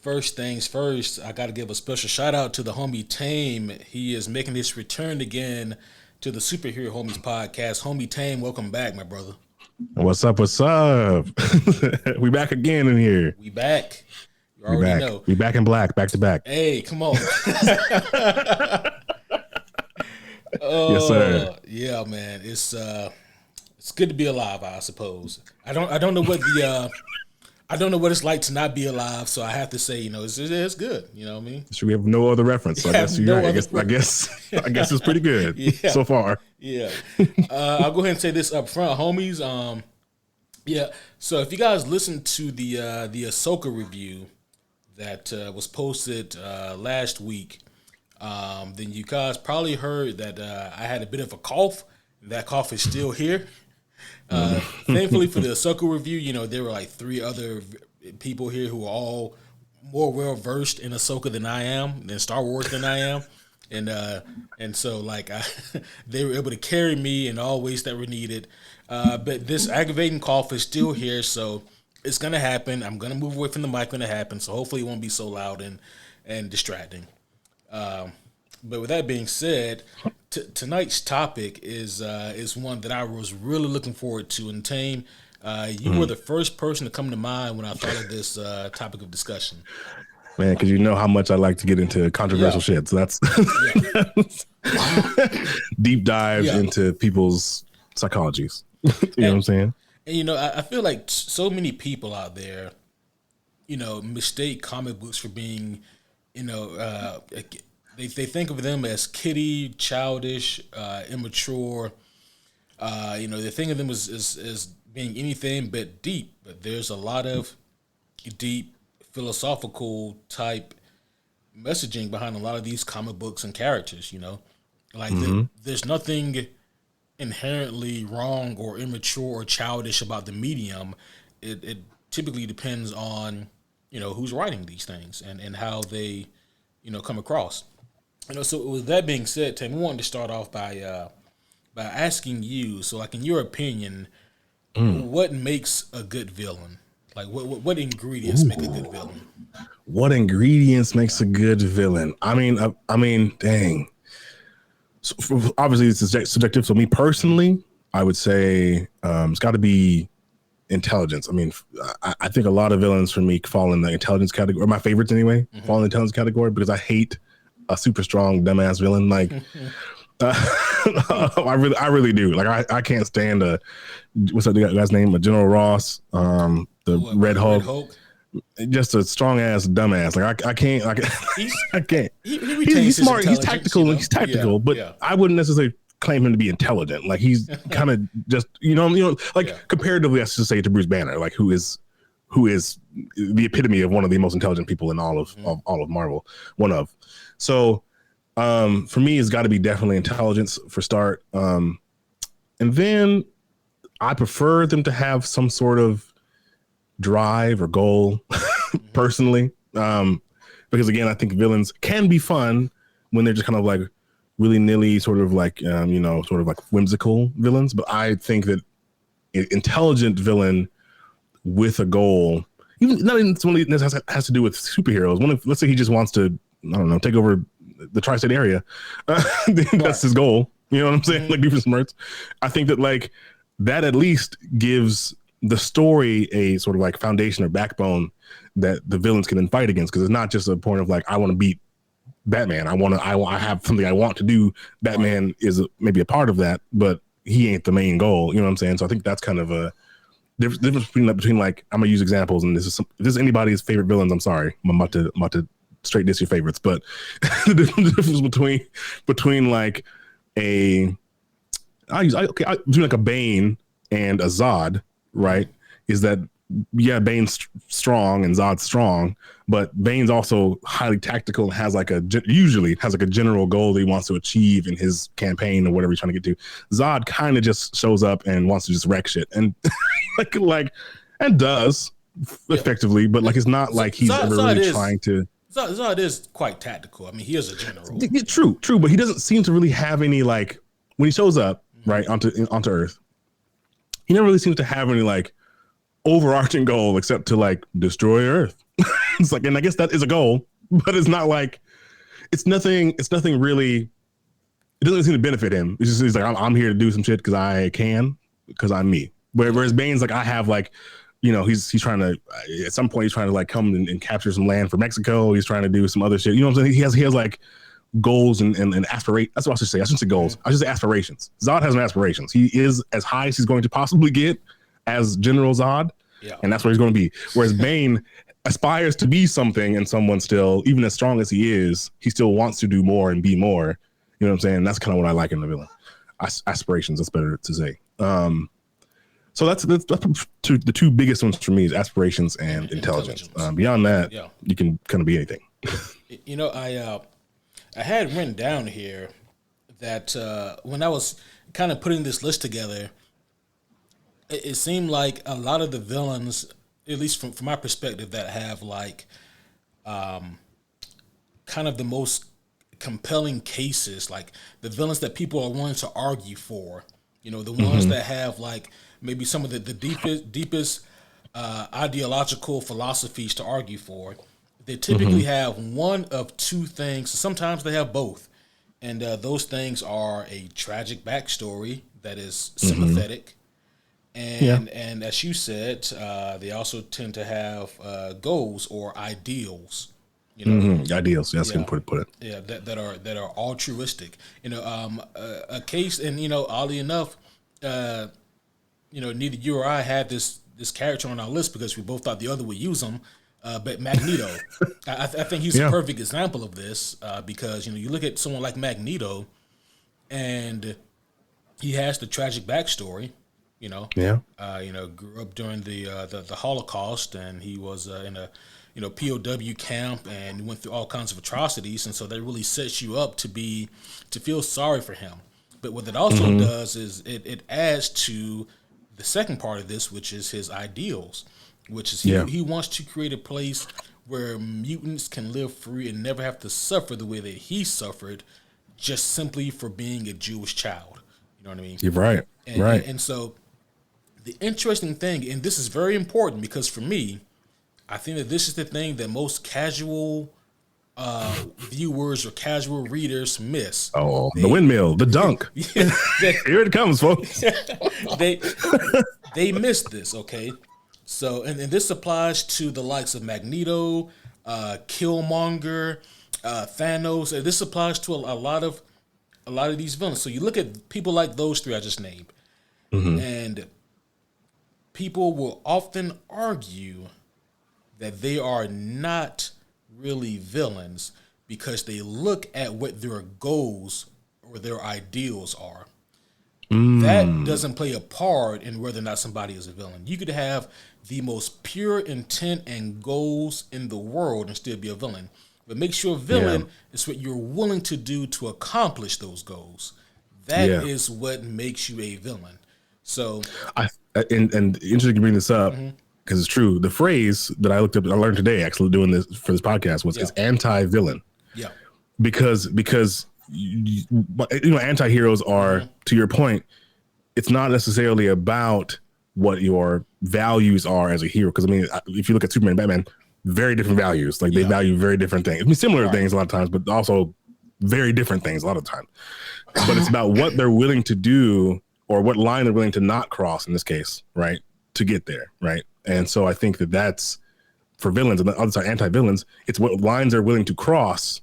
First things first, I got to give a special shout out to the homie Taim. He is making his return again to the Superhero Homies podcast. Homie Taim, welcome back, my brother. What's up? What's up? We back again in here. We back. You We already back. know. We back in black, back to back. Hey, come on. Yes, sir. Yeah, man. It's good to be alive, I suppose. I don't know what it's like to not be alive, so I have to say, it's good. You know what I mean? Should we have no other reference? So I guess you're right. I guess it's pretty good so far. Yeah. I'll go ahead and say this up front, homies. Yeah. So if you guys listened to the Ahsoka review that was posted last week, then you guys probably heard that I had a bit of a cough. That cough is still here. Thankfully for the Ahsoka review, there were like 3 other people here who are all more well versed in Ahsoka than Star Wars than I am, and so they were able to carry me in all ways that were needed. But this aggravating cough is still here, so it's gonna happen. I'm gonna move away from the mic when it happens, so hopefully it won't be so loud and distracting. But with that being said, tonight's topic is one that I was really looking forward to. And Tame, you were the first person to come to mind when I thought of this topic of discussion. Man, because you know how much I like to get into controversial shit. So that's deep dives into people's psychologies. You know what I'm saying? And I feel like so many people out there, mistake comic books for being, They think of them as kiddie, childish, immature. They think of them as being anything but deep. But there's a lot of deep, philosophical type messaging behind a lot of these comic books and characters. There's nothing inherently wrong or immature or childish about the medium. It typically depends on who's writing these things and how they come across. So with that being said, Tim, we wanted to start off by asking you, so in your opinion, what makes a good villain? Like what ingredients make a good villain? What ingredients makes a good villain? I mean, dang. So obviously, it's subjective. So me personally, I would say it's got to be intelligence. I mean, I think a lot of villains for me fall in the intelligence category. Or my favorites anyway, fall in the intelligence category because I hate a super strong dumbass villain. Like, I really do. Like, I can't stand what's that guy's name? General Ross, Red Hulk. Just a strong ass dumbass. Like I can't. I can't. He's smart. He's tactical. He's tactical. But I wouldn't necessarily claim him to be intelligent. Like he's kind of just comparatively, I should say, to Bruce Banner, like who is the epitome of one of the most intelligent people in all of Marvel. One of. So for me, it's got to be definitely intelligence for start. And then I prefer them to have some sort of drive or goal personally. Because again, I think villains can be fun when they're just kind of like willy-nilly sort of like, sort of like whimsical villains. But I think that an intelligent villain with a goal, even not even something that has to do with superheroes. Let's say he just wants to, I don't know, take over the tri-state area. That's his goal. You know what I'm saying? Like Doofus Smarts. I think that like that at least gives the story a sort of like foundation or backbone that the villains can then fight against. Because it's not just a point of like, I want to beat Batman. I have something I want to do. Batman is maybe a part of that, but he ain't the main goal. You know what I'm saying? So I think that's kind of a difference between like, I'm gonna use examples, and if this is anybody's favorite villains, I'm sorry, I'm about to straight diss your favorites, but the difference between like between like a Bane and a Zod, right, is that Bane's strong and Zod's strong, but Bane's also highly tactical and has usually has a general goal that he wants to achieve in his campaign or whatever he's trying to get to. Zod kind of just shows up and wants to just wreck shit and and does effectively, but like it's not like he's ever really trying to. Zod is quite tactical. I mean, he is a general. Yeah, true, but he doesn't seem to really have any like when he shows up right onto Earth. He never really seems to have any like overarching goal except to like destroy Earth. It's like, and I guess that is a goal, but it's not like it's nothing really. It doesn't seem to benefit him. It's just he's like, I'm here to do some shit because I can, because I'm me. Whereas Bane's like, I have like, you know, he's trying to at some point he's trying to like come and capture some land for Mexico. He's trying to do some other shit. You know what I'm saying? He has like goals and aspirations. That's what I should say. I shouldn't say goals. I should say aspirations. Zod has no aspirations. He is as high as he's going to possibly get as General Zod, and that's where he's going to be. Whereas Bane aspires to be something and someone still, even as strong as he is, he still wants to do more and be more. You know what I'm saying? That's kind of what I like in the villain. Aspirations, that's better to say. So that's the two biggest ones for me is aspirations and intelligence. Beyond that, you can kind of be anything. You know, I had written down here that when I was kind of putting this list together, it seemed like a lot of the villains, at least from my perspective, that have like kind of the most compelling cases, like the villains that people are willing to argue for, you know, the ones that have like maybe some of the deepest ideological philosophies to argue for. They typically have one of two things. Sometimes they have both. And those things are a tragic backstory that is sympathetic. And as you said, they also tend to have goals or ideals. You know, ideals. That's good put it. Yeah, that are altruistic. You know, a case, and you know, oddly enough, you know, neither you or I had this character on our list because we both thought the other would use him. But Magneto, I think he's a perfect example of this because you know you look at someone like Magneto, and he has the tragic backstory. You know, grew up during the Holocaust, and he was in a POW camp and went through all kinds of atrocities, and so that really sets you up to feel sorry for him. But what it also does is it adds to the second part of this, which is his ideals, which is he wants to create a place where mutants can live free and never have to suffer the way that he suffered just simply for being a Jewish child. You know what I mean? You're right. And so the interesting thing, and this is very important because for me, I think that this is the thing that most casual viewers or casual readers miss. The windmill, the dunk. Here it comes, folks. They miss this, okay? So, and this applies to the likes of Magneto, Killmonger, Thanos. And this applies to a lot of these villains. So you look at people like those three I just named, and people will often argue that they are not really villains because they look at what their goals or their ideals are. That doesn't play a part in whether or not somebody is a villain. You could have the most pure intent and goals in the world and still be a villain. What makes you a villain is what you're willing to do to accomplish those goals. That is what makes you a villain. So, and interesting to bring this up because it's true. The phrase that I learned today, actually doing this for this podcast, was is anti-villain. Yeah, because you know, anti-heroes are, to your point, it's not necessarily about what your values are as a hero. Because I mean, if you look at Superman and Batman, very different values. Like they value very different things. I mean, similar things a lot of times, but also very different things a lot of times. But it's about what they're willing to do or what line they're willing to not cross in this case, right, to get there, right? And so I think that that's for villains, and the other side, anti-villains, it's what lines they're willing to cross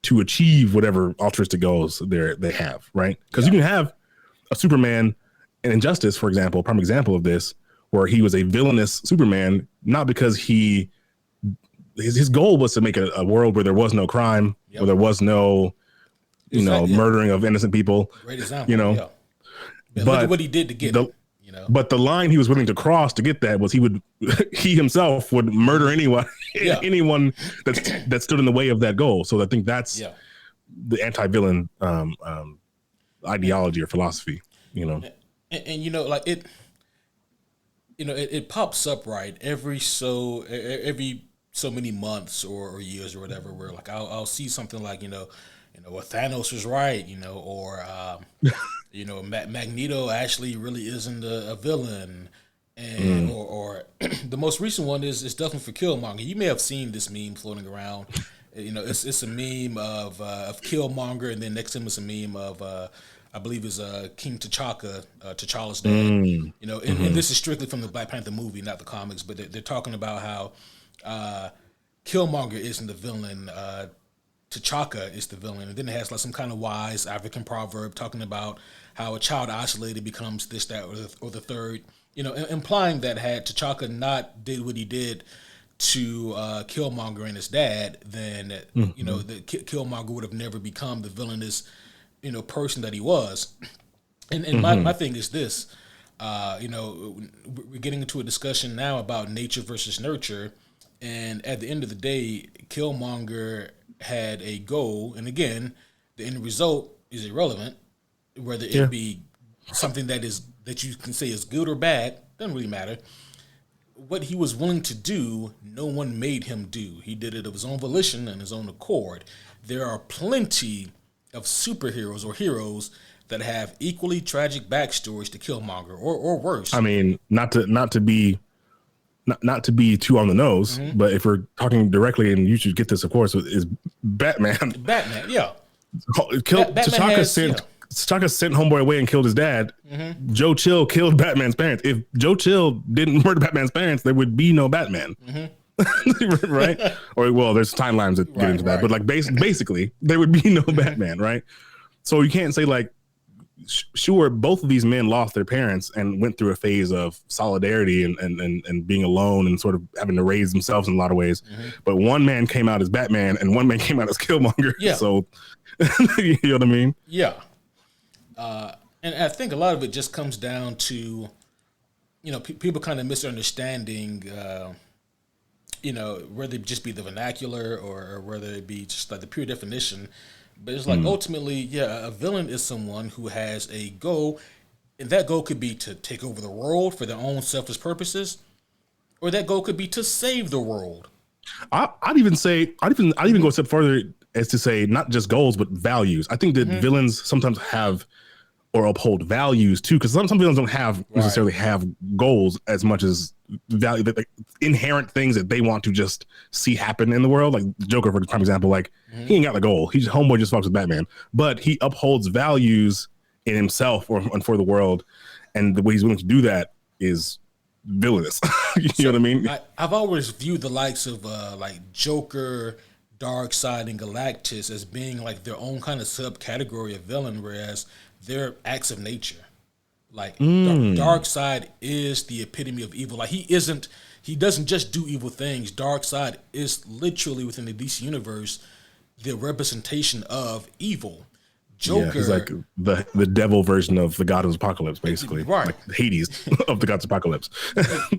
to achieve whatever altruistic goals they have, right? Because you can have a Superman in Injustice, for example, a prime example of this, where he was a villainous Superman, not because his goal was to make a world where there was no crime, where there was no, murdering of innocent people. Great example. But look at what he did to get it. But the line he was willing to cross to get that was he himself would murder anyone that stood in the way of that goal. So I think that's the anti-villain ideology or philosophy, And like it, it pops up right every so many months or years or whatever, where like I'll see something like what Thanos was right, or Magneto actually really isn't a villain, and or the most recent one is definitely for Killmonger. You may have seen this meme floating around. It's a meme of Killmonger, and then next to him is a meme of I believe is King T'Chaka, T'Challa's dad. And this is strictly from the Black Panther movie, not the comics. But they're talking about how Killmonger isn't the villain. T'Chaka is the villain, and then it has like some kind of wise African proverb talking about how a child isolated becomes this, that, or the third. Implying that had T'Chaka not did what he did to Killmonger and his dad, then the Killmonger would have never become the villainous, person that he was. And my thing is this, we're getting into a discussion now about nature versus nurture, and at the end of the day, Killmonger had a goal, and again, the end result is irrelevant. Whether it be something that you can say is good or bad, doesn't really matter. What he was willing to do, no one made him do. He did it of his own volition and his own accord. There are plenty of superheroes or heroes that have equally tragic backstories to Killmonger, or worse. I mean, not to be too on the nose, but if we're talking directly, and you should get this, of course, is Batman. Batman, yeah. T'Chaka sent Homeboy away and killed his dad. Joe Chill killed Batman's parents. If Joe Chill didn't murder Batman's parents, there would be no Batman. Right? Or, well, there's timelines that get into that. But like basically, there would be no Batman, right? So you can't say like, sure, both of these men lost their parents and went through a phase of solidarity and being alone and sort of having to raise themselves in a lot of ways. But one man came out as Batman and one man came out as Killmonger. Yeah. So, you know what I mean? Yeah. And I think a lot of it just comes down to, people kind of misunderstanding, whether it just be the vernacular or whether it be just like the pure definition. But it's like ultimately, a villain is someone who has a goal, and that goal could be to take over the world for their own selfish purposes, or that goal could be to save the world. I'd even go a step further as to say not just goals but values. I think that villains sometimes have or uphold values too, because some villains don't have necessarily have goals as much as value, like inherent things that they want to just see happen in the world. Like Joker, for prime example, like he ain't got the goal. He's homeboy just fucks with Batman, but he upholds values in himself and for the world, and the way he's willing to do that is villainous. You know what I mean? I've always viewed the likes of like Joker, Darkseid, and Galactus as being like their own kind of subcategory of villain, whereas they're acts of nature. Like Darkseid is the epitome of evil. Like he doesn't just do evil things. Darkseid is literally within the DC universe the representation of evil. Joker, he's like the devil version of the God of Apocalypse, basically. Right. Like Hades of the God's Apocalypse.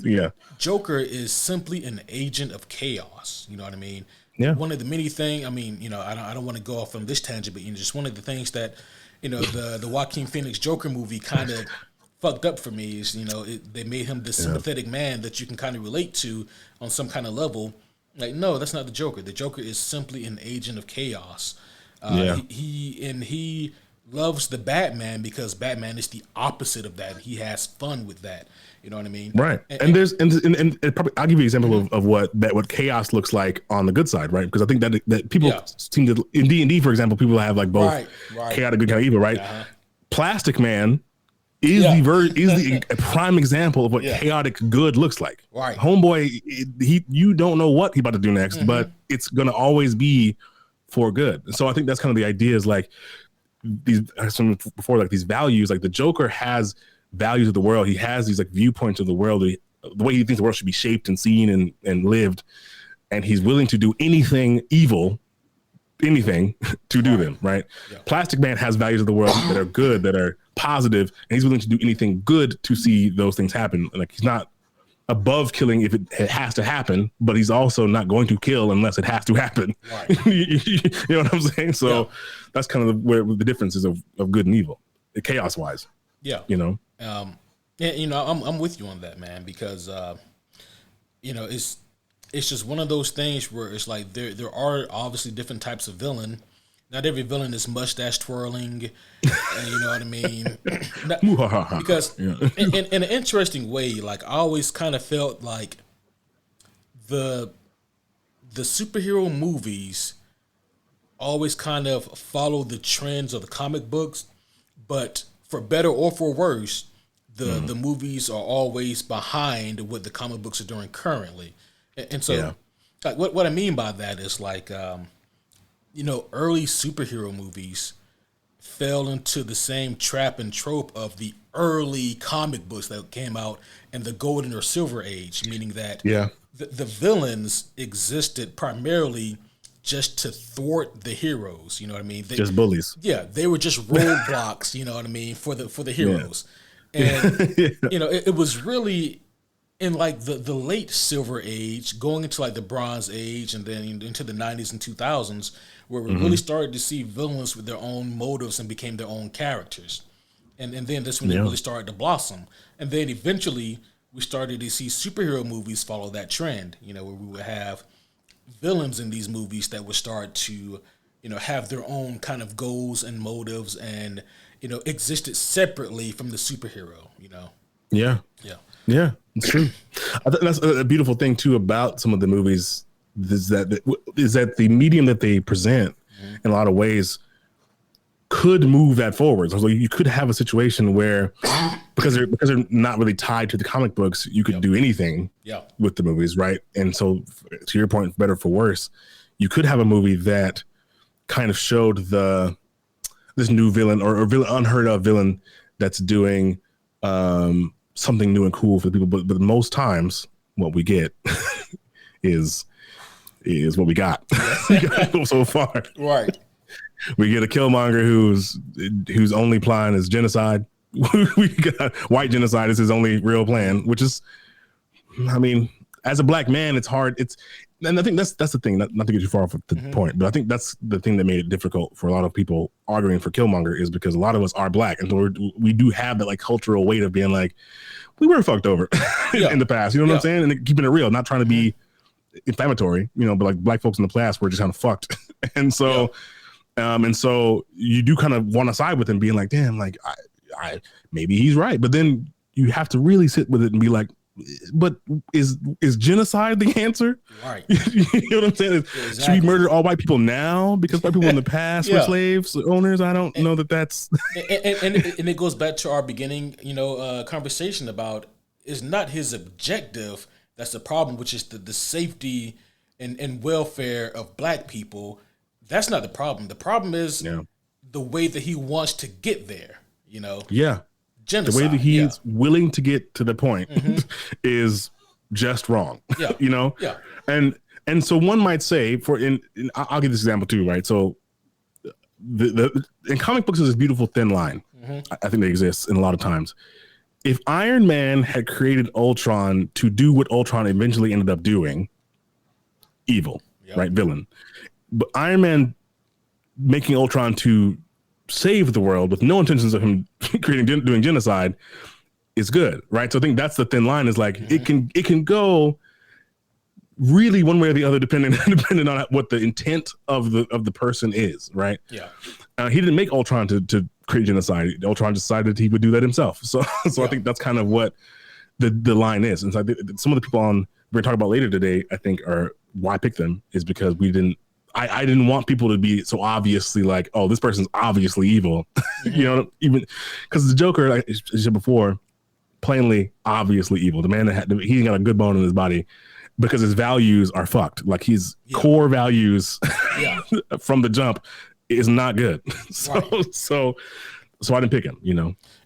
Yeah. Joker is simply an agent of chaos. You know what I mean? Yeah. One of the many things, I mean, I don't want to go off on this tangent, but just one of the things that, the Joaquin Phoenix Joker movie kind of fucked up for me is, they made him this sympathetic man that you can kind of relate to on some kind of level. Like, no, that's not the Joker. The Joker is simply an agent of chaos. He loves the Batman because Batman is the opposite of that. He has fun with that. You know what I mean? Right. And probably I'll give you an example of what chaos looks like on the good side, right? Because I think that people seem to, in D&D, for example, people have like both chaotic, good, kind of evil, right? Plastic Man is a prime example of what chaotic good looks like. Right. Homeboy, you don't know what he's about to do next, but it's gonna always be for good. So I think that's kind of the idea, is like these values. Like the Joker has values of the world. He has these like viewpoints of the world, the way he thinks the world should be shaped and seen and lived, and he's willing to do anything evil, anything to do them, right? Yeah. Plastic Man has values of the world that are good, that are positive, and he's willing to do anything good to see those things happen. Like he's not above killing if it has to happen, but he's also not going to kill unless it has to happen. Right. You know what I'm saying? So that's kind of where the differences of good and evil, chaos wise. Yeah. I'm with you on that, man, because it's just one of those things where it's like there are obviously different types of villain. Not every villain is mustache twirling, you know what I mean? Because in an interesting way, like I always kind of felt like the superhero movies always kind of follow the trends of the comic books, but for better or for worse, the movies are always behind what the comic books are doing currently. And so like what I mean by that is like, early superhero movies fell into the same trap and trope of the early comic books that came out in the golden or silver age, meaning that the villains existed primarily just to thwart the heroes. You know what I mean? Just bullies. Yeah, they were just roadblocks. You know what I mean, for the heroes. And it was really in like the late silver age, going into like the bronze age, and then into the 90s and 2000s, where we really started to see villains with their own motives and became their own characters. And then that's when they really started to blossom. And then eventually we started to see superhero movies follow that trend, where we would have villains in these movies that would start to, have their own kind of goals and motives and, existed separately from the superhero, Yeah. Yeah, it's true. I think that's a beautiful thing too about some of the movies is that the medium that they present in a lot of ways could move that forward. So you could have a situation where because they're not really tied to the comic books, you could do anything with the movies, right? And so to your point, better for worse, you could have a movie that kind of showed this new villain or unheard of villain that's doing something new and cool for the people, but most times what we get is what we got. So far, right? We get a Killmonger whose only plan is genocide. We got white genocide is his only real plan, which is, I mean, as a black man, it's hard. And I think that's the thing. Not to get too far off the point, but I think that's the thing that made it difficult for a lot of people arguing for Killmonger is because a lot of us are black, and so we do have that like cultural weight of being like, we were fucked over in the past. You know what I'm saying? And keeping it real, not trying to be inflammatory, but like black folks in the past were just kind of fucked, and so. And so you do kind of want to side with him, being like, damn, like I maybe he's right. But then you have to really sit with it and be like, but is genocide the answer? Right. You know what I'm saying? Exactly. Should we murder all white people now because white people in the past were slaves owners? I don't know that's. and it goes back to our beginning, conversation about it's not his objective that's the problem, which is the safety and welfare of black people. That's not the problem. The problem is the way that he wants to get there, Yeah. Genocide. The way that he's willing to get to the point is just wrong. Yeah. Yeah. And so one might say I'll give this example too, right? So the in comic books there's this beautiful thin line. I think that exists in a lot of times. If Iron Man had created Ultron to do what Ultron eventually ended up doing, evil, right? Villain. But Iron Man making Ultron to save the world with no intentions of him doing genocide is good, right? So I think that's the thin line. Is like it can go really one way or the other depending on what the intent of the person is, right? Yeah. He didn't make Ultron to create genocide. Ultron decided he would do that himself. So I think that's kind of what the line is. And so I think some of the people we're going to talk about later today, I think, are why I picked them is because I didn't want people to be so obviously like, oh, this person's obviously evil, even because the Joker, like I said before, plainly, obviously evil. The man he ain't got a good bone in his body because his values are fucked. Like his core values from the jump is not good. So I didn't pick him,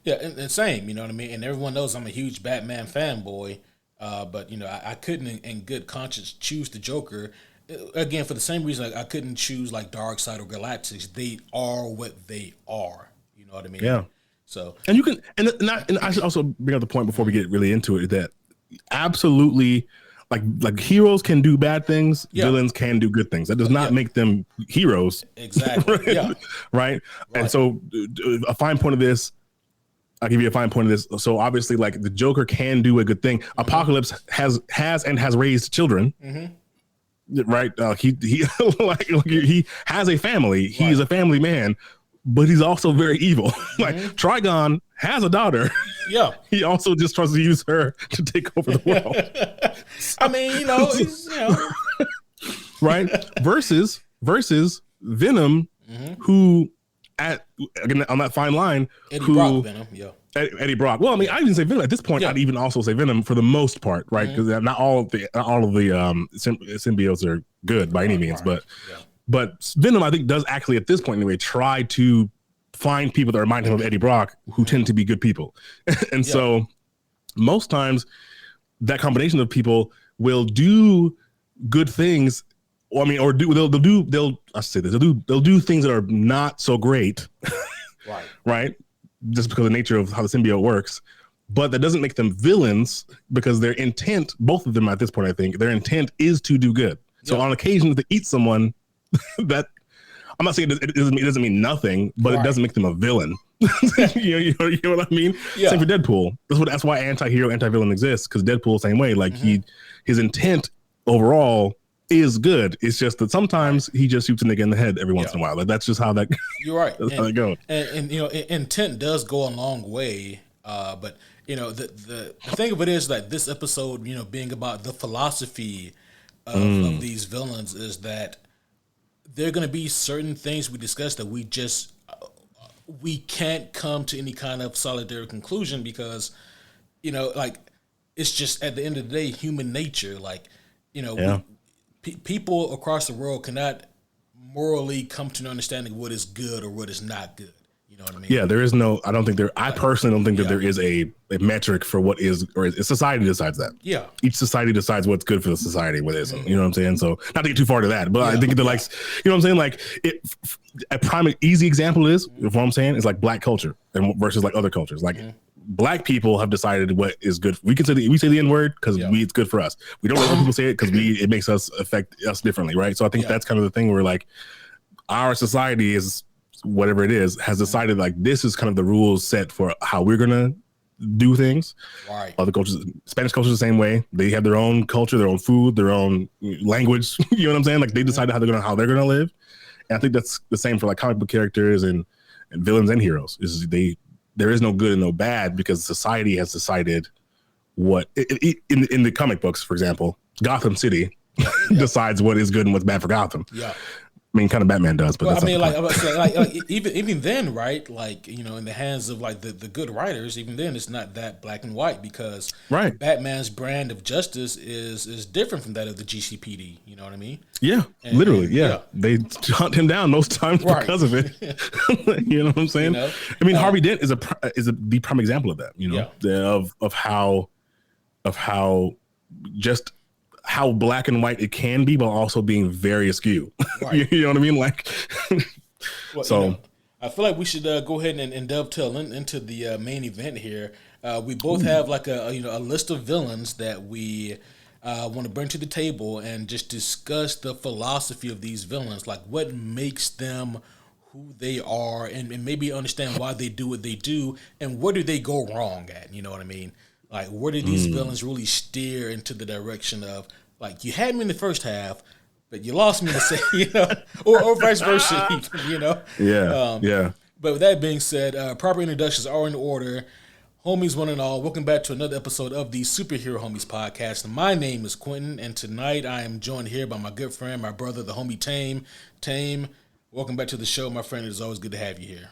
Yeah, and same, you know what I mean? And everyone knows I'm a huge Batman fanboy, but, I couldn't in good conscience choose the Joker. Again, for the same reason, I couldn't choose like Darkseid or Galactus. They are what they are. You know what I mean? Yeah. So, and you can, and I should also bring up the point before we get really into it that absolutely, like heroes can do bad things, villains can do good things. That does not make them heroes. Exactly. Right? Yeah. Right. And so, a fine point of this. I'll give you a fine point of this. So obviously, like the Joker can do a good thing. Apocalypse has raised children. Right, he has a family. He's a family man, but he's also very evil. Like Trigon has a daughter. Yeah, he also just tries to use her to take over the world. I mean, he's, right? Versus Venom, who again on that fine line, Eddie Brock Venom, yeah. Eddie Brock. Well, I mean, I didn't say Venom at this point. I'd even also say Venom for the most part, right? Because not all of the symbiotes are good by any means, but Venom, I think, does actually at this point anyway try to find people that remind him of Eddie Brock, who tend to be good people, and so most times that combination of people will do good things. Or they'll do things that are not so great, right? Just because of the nature of how the symbiote works, but that doesn't make them villains because their intent, both of them at this point, I think, their intent is to do good. So on occasion, if they eat someone, that I'm not saying it doesn't mean nothing, but it doesn't make them a villain. you know what I mean? Yeah. Same for Deadpool. That's why anti-hero, anti-villain exists, because Deadpool, same way. Like his intent overall is good. It's just that sometimes he just shoots a nigga in the head every once in a while. Like that's just how that. You're right. That's how it goes. And intent does go a long way. But the thing of it is that this episode, being about the philosophy of these villains, is that there are going to be certain things we discuss that we can't come to any kind of solitary conclusion because, like it's just at the end of the day, human nature. Like, people across the world cannot morally come to an understanding of what is good or what is not good. You know what I mean? Yeah, there is no. I personally don't think that there is a metric for what is, or society decides that. Yeah, each society decides what's good for the society, what isn't. You know what I'm saying? So not to get too far to that, but I think they're like, you know what I'm saying? Like a prime easy example is, what I'm saying is like black culture and versus like other cultures. Like black people have decided what is good. We say the N word because it's good for us. We don't let other people say it because it makes us affect us differently, right? So I think that's kind of the thing where like our society is, whatever it is, has decided like this is kind of the rules set for how we're gonna do things. Right. Other cultures, Spanish culture, the same way. They have their own culture, their own food, their own language. You know what I'm saying? Like they decided how they're gonna live. And I think that's the same for like comic book characters and villains and heroes. There is no good and no bad because society has decided what in the comic books, for example, Gotham City decides what is good and what's bad for Gotham. Yeah. I mean, kind of Batman does, but I mean, like even then, right? Like, in the hands of like the good writers, even then, it's not that black and white because Batman's brand of justice is different from that of the GCPD. You know what I mean? Yeah, literally. They hunt him down most times because of it. You know what I'm saying? I mean, Harvey Dent is the prime example of that. Of how just how black and white it can be, but also being very askew. Right. You know what I mean? Like, well, I feel like we should go ahead and dovetail into the main event here. We both have like a list of villains that we want to bring to the table and just discuss the philosophy of these villains, like what makes them who they are, and maybe understand why they do what they do, and where do they go wrong at? You know what I mean? Like, where did these villains really steer into the direction of, like, you had me in the first half, but you lost me in the second, or vice versa, Yeah. But with that being said, proper introductions are in order. Homies, one and all, welcome back to another episode of the Superhero Homies podcast. My name is Quentin, and tonight I am joined here by my good friend, my brother, the Homie Taim. Taim, welcome back to the show, my friend. It is always good to have you here.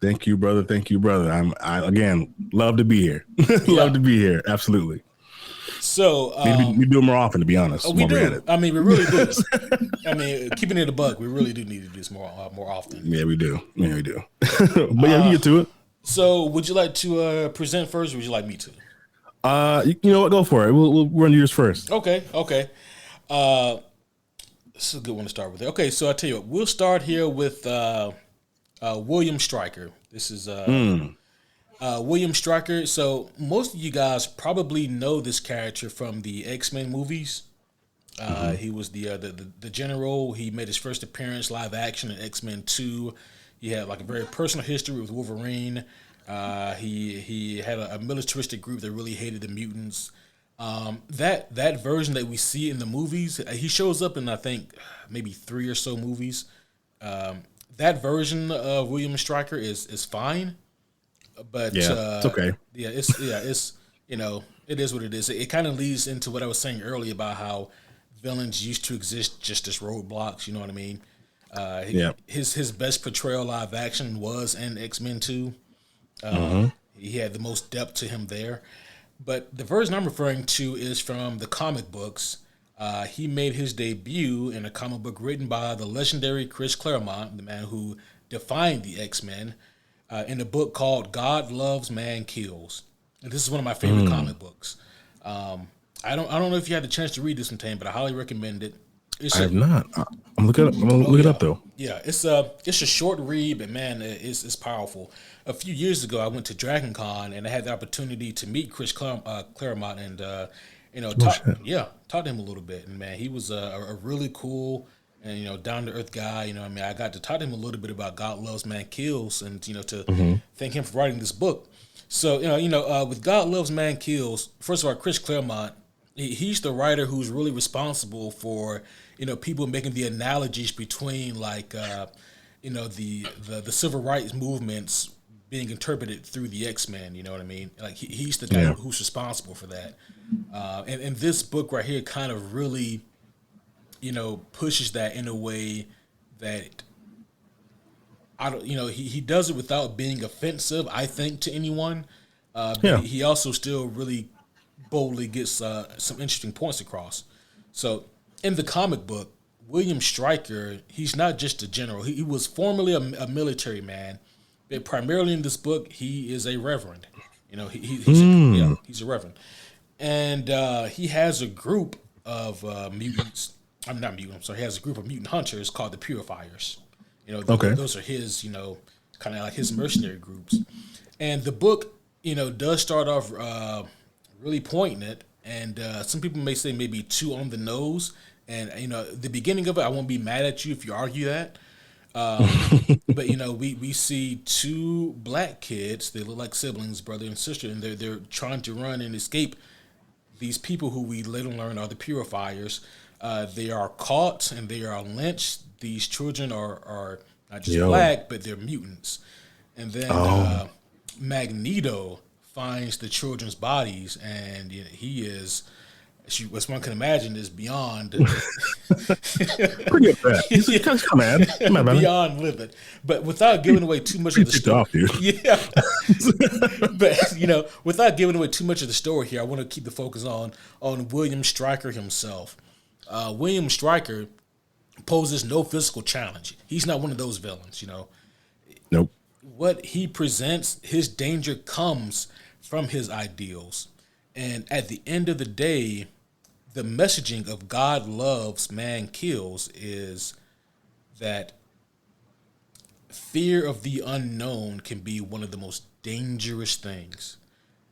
Thank you, brother. I again love to be here. Love to be here. Absolutely. So we do it more often, to be honest. We do. I mean, we really do. I mean, keeping it a buck, we really do need to do this more often. Yeah, we do. But we can get to it. So, would you like to present first, or would you like me to? You know what? Go for it. We'll run yours first. Okay. This is a good one to start with. Okay, so I tell you what, we'll start here with William Stryker. This is William Stryker. So most of you guys probably know this character from the X-Men movies. He was the general. He made his first appearance live action in X-Men 2. He had like a very personal history with Wolverine. He had a militaristic group that really hated the mutants. That version that we see in the movies, he shows up in I think maybe 3 or so movies. That version of William Stryker is fine, but it's okay. it's It is what it is. It kind of leads into what I was saying earlier about how villains used to exist just as roadblocks. You know what I mean? Yeah. His best portrayal live action was in X-Men 2. He had the most depth to him there. But the version I'm referring to is from the comic books. He made his debut in a comic book written by the legendary Chris Claremont, the man who defined the X-Men, in a book called God Loves, Man Kills. And this is one of my favorite comic books. I don't know if you had the chance to read this one, Tane, but I highly recommend it. I have not. I'm looking up. I'm gonna look it up though. Yeah, it's a short read, but man, it's powerful. A few years ago, I went to Dragon Con and I had the opportunity to meet Chris Claremont and talk to him a little bit. And man, he was a really cool and down to earth guy. I got to talk to him a little bit about God Loves, Man Kills, and to thank him for writing this book. So with God Loves, Man Kills, first of all, Chris Claremont, he's the writer who's really responsible for people making the analogies between the civil rights movements being interpreted through the X-Men. You know what I mean? Like he's the guy who's responsible for that. And this book right here kind of really pushes that in a way that he does it without being offensive, I think, to anyone. But he also still really boldly gets some interesting points across. So in the comic book, William Stryker, he's not just a general. He was formerly a military man, but primarily in this book, he is a reverend. He's a reverend. And he has a group of mutants. I'm not mutant. I'm sorry. He has a group of mutant hunters called the Purifiers. Those are his, kind of like his mercenary groups. And the book, does start off really poignant, and some people may say maybe too on the nose. And the beginning of it, I won't be mad at you if you argue that. But we see two black kids. They look like siblings, brother and sister, and they're trying to run and escape these people who we later learn are the Purifiers. They are caught and they are lynched. These children are not just black, but they're mutants. And then Magneto finds the children's bodies, and he is, as one can imagine, is beyond pretty upset. He's mad. Beyond livid. But without giving away too much of the story, but without giving away too much of the story here, I want to keep the focus on William Stryker himself. William Stryker poses no physical challenge. He's not one of those villains, Nope. What he presents, his danger comes from his ideals. And at the end of the day, the messaging of God Loves, Man Kills is that fear of the unknown can be one of the most dangerous things,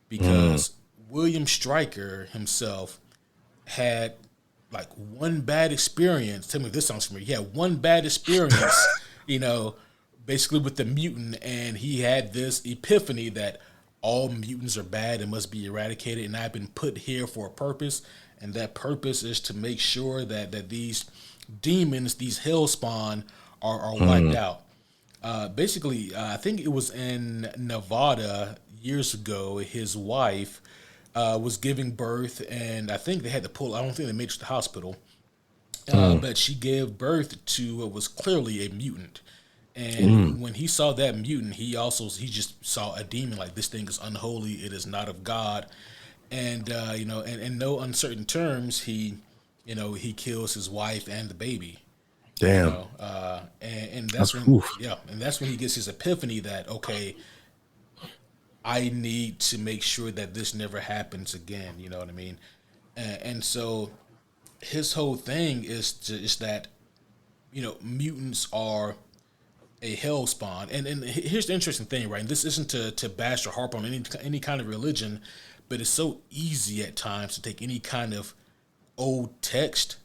because William Stryker himself had like one bad experience. Tell me if this sounds familiar. He had one bad experience, basically with the mutant, and he had this epiphany that all mutants are bad and must be eradicated, and I've been put here for a purpose, and that purpose is to make sure that these demons, these hellspawn, are wiped out. Basically, I think it was in Nevada years ago, his wife was giving birth, and I think they had to pull. I don't think they made it to the hospital, but she gave birth to what was clearly a mutant. And when he saw that mutant, he just saw a demon. Like, this thing is unholy. It is not of God. And and in no uncertain terms, he kills his wife and the baby. Damn. And that's when and that's when he gets his epiphany that, okay, I need to make sure that this never happens again. You know what I mean? And so his whole thing is that mutants are a hellspawn. And here's the interesting thing, right? And this isn't to bash or harp on any kind of religion, but it's so easy at times to take any kind of old text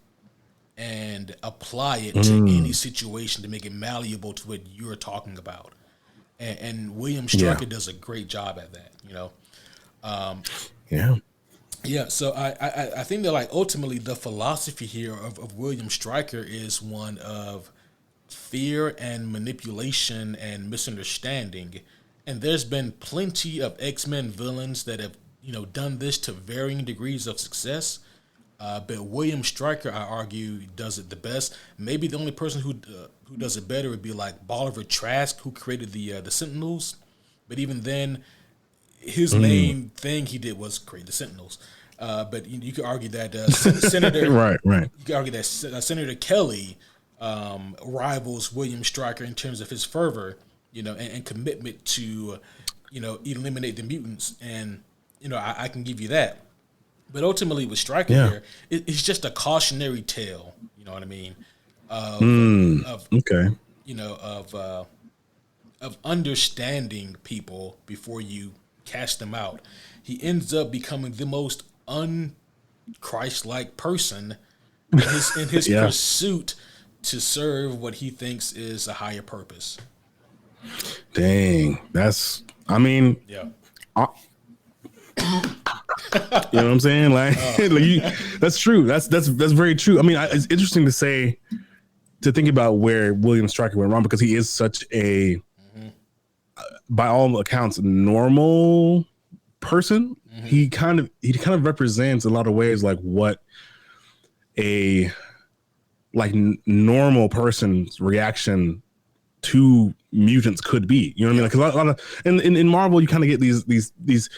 and apply it to any situation to make it malleable to what you're talking about. And William Stryker does a great job at that, Yeah, so I think that, like, ultimately the philosophy here of William Stryker is one of fear and manipulation and misunderstanding. And there's been plenty of X-Men villains that have done this to varying degrees of success. But William Stryker, I argue, does it the best. Maybe the only person who does it better would be like Bolivar Trask, who created the Sentinels. But even then, his main thing he did was create the Sentinels. But you could argue that Senator right. You could argue that Senator Kelly rivals William Stryker in terms of his fervor, and commitment to, eliminate the mutants. And I can give you that. But ultimately, with Stryker here, it's just a cautionary tale. You know what I mean? Of understanding people before you cast them out. He ends up becoming the most un-Christ-like person in his pursuit to serve what he thinks is a higher purpose. Dang, that's. I mean, yeah. You know what I'm saying? Like, that's true. That's very true. I mean, it's interesting to think about where William Stryker went wrong, because he is such a, by all accounts, normal person. Mm-hmm. He kind of represents in a lot of ways like what a normal person's reaction to mutants could be. You know what I mean? Like, 'cause a lot of in Marvel, you kind of get these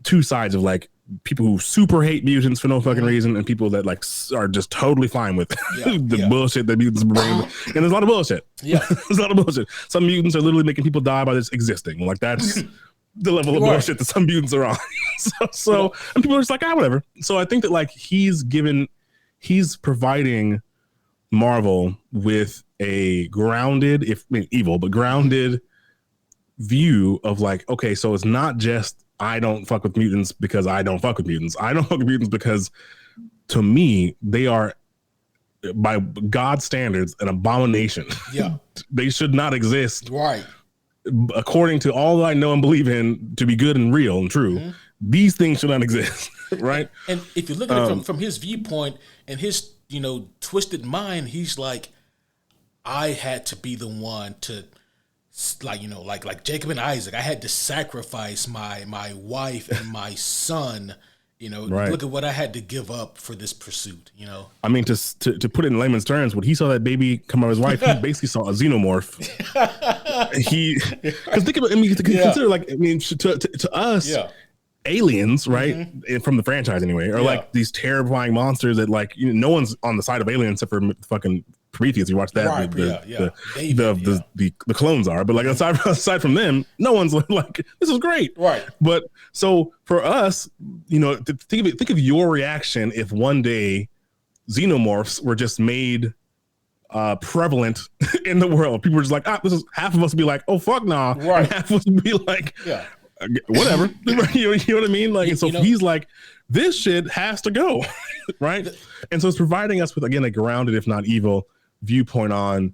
two sides of like people who super hate mutants for no fucking reason, and people that like are just totally fine with the bullshit that mutants bring. And there's a lot of bullshit. Yeah, there's a lot of bullshit. Some mutants are literally making people die by just existing. Like, that's the level of bullshit that some mutants are on. so and people are just like, whatever. So I think that like he's providing Marvel with a grounded, evil, but grounded view of like, okay, so it's not just I don't fuck with mutants because I don't fuck with mutants. I don't fuck with mutants because, to me, they are, by God's standards, an abomination. Yeah. They should not exist. Right. According to all that I know and believe in to be good and real and true, these things should not exist. Right. And if you look at it from his viewpoint and his, twisted mind, he's like, I had to be the one to, like Jacob and Isaac, I had to sacrifice my wife and my son. Right. Look at what I had to give up for this pursuit. I mean, to put it in layman's terms, when he saw that baby come out of his wife, he basically saw a xenomorph. Because think about, consider like, to us, aliens, right? From the franchise anyway, are like these terrifying monsters that like no one's on the side of aliens except for fucking Prometheus. You watch that, right, the clones are, but like aside from them, no one's like, this is great, right? But so for us, think of your reaction if one day xenomorphs were just made prevalent in the world. People were just like, this is, half of us would be like, oh fuck nah, right? And half of us would be like, whatever. You know what I mean? Like, so he's like, this shit has to go, right? And so it's providing us with, again, a grounded, if not evil, viewpoint on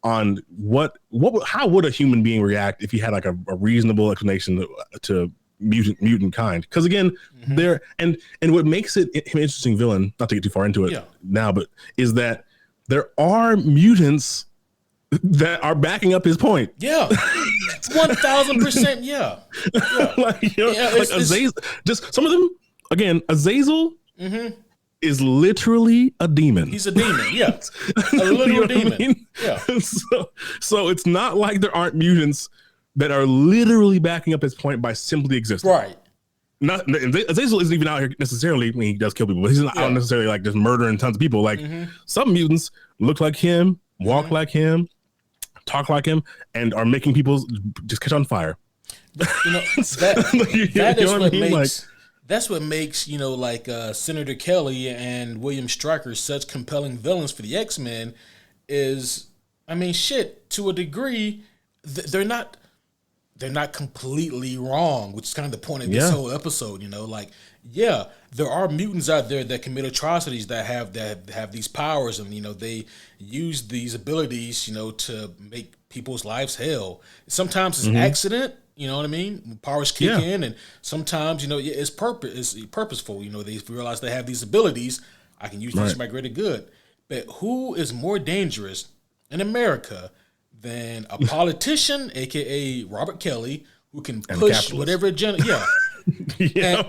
how would a human being react if he had like a reasonable explanation to mutant kind. Because again, there and what makes it an interesting villain, not to get too far into it now, but is that there are mutants that are backing up his point. Yeah. 1,000%. Yeah. Azazel, just some of them, again, Azazel is literally a demon. He's a demon, yeah. A literal demon. I mean? Yeah. So it's not like there aren't mutants that are literally backing up his point by simply existing. Right. Azazel isn't even out here necessarily. I mean, he does kill people, but he's not out necessarily like just murdering tons of people. Like some mutants look like him, walk like him, talk like him, and are making people just catch on fire. That's what makes Senator Kelly and William Stryker such compelling villains for the X-Men. Is, I mean, shit, to a degree, they're not completely wrong, which is kind of the point of this whole episode. There are mutants out there that commit atrocities that have these powers, and they use these abilities to make people's lives hell. Sometimes it's accident. You know what I mean? Powers kick in, and sometimes it's purposeful. They realize they have these abilities. I can use these for my greater good. But who is more dangerous in America than a politician, aka Robert Kelly, who can push whatever agenda? Yeah, Yeah.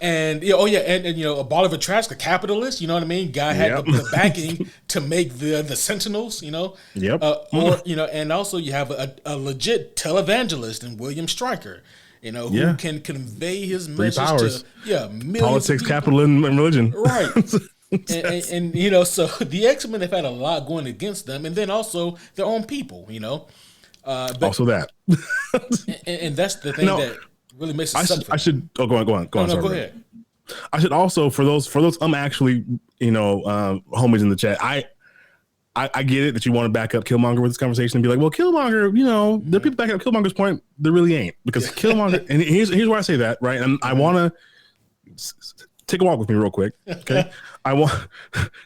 And a ball of a trash, the capitalist, you know what I mean? Guy had the backing to make the Sentinels, Yep. And also you have a legit televangelist in William Stryker, who can convey his message to millions politics, of people. Capitalism, and religion. Right. So the X-Men have had a lot going against them, and then also their own people, also that. and that's the thing that really makes it I should go on. Go ahead. I should also for those actually homies in the chat. I get it that you want to back up Killmonger with this conversation and be like, well, Killmonger, there are people backing up Killmonger's point. There really ain't, because Killmonger, and here's why I say that, right? And I want to take a walk with me real quick, okay?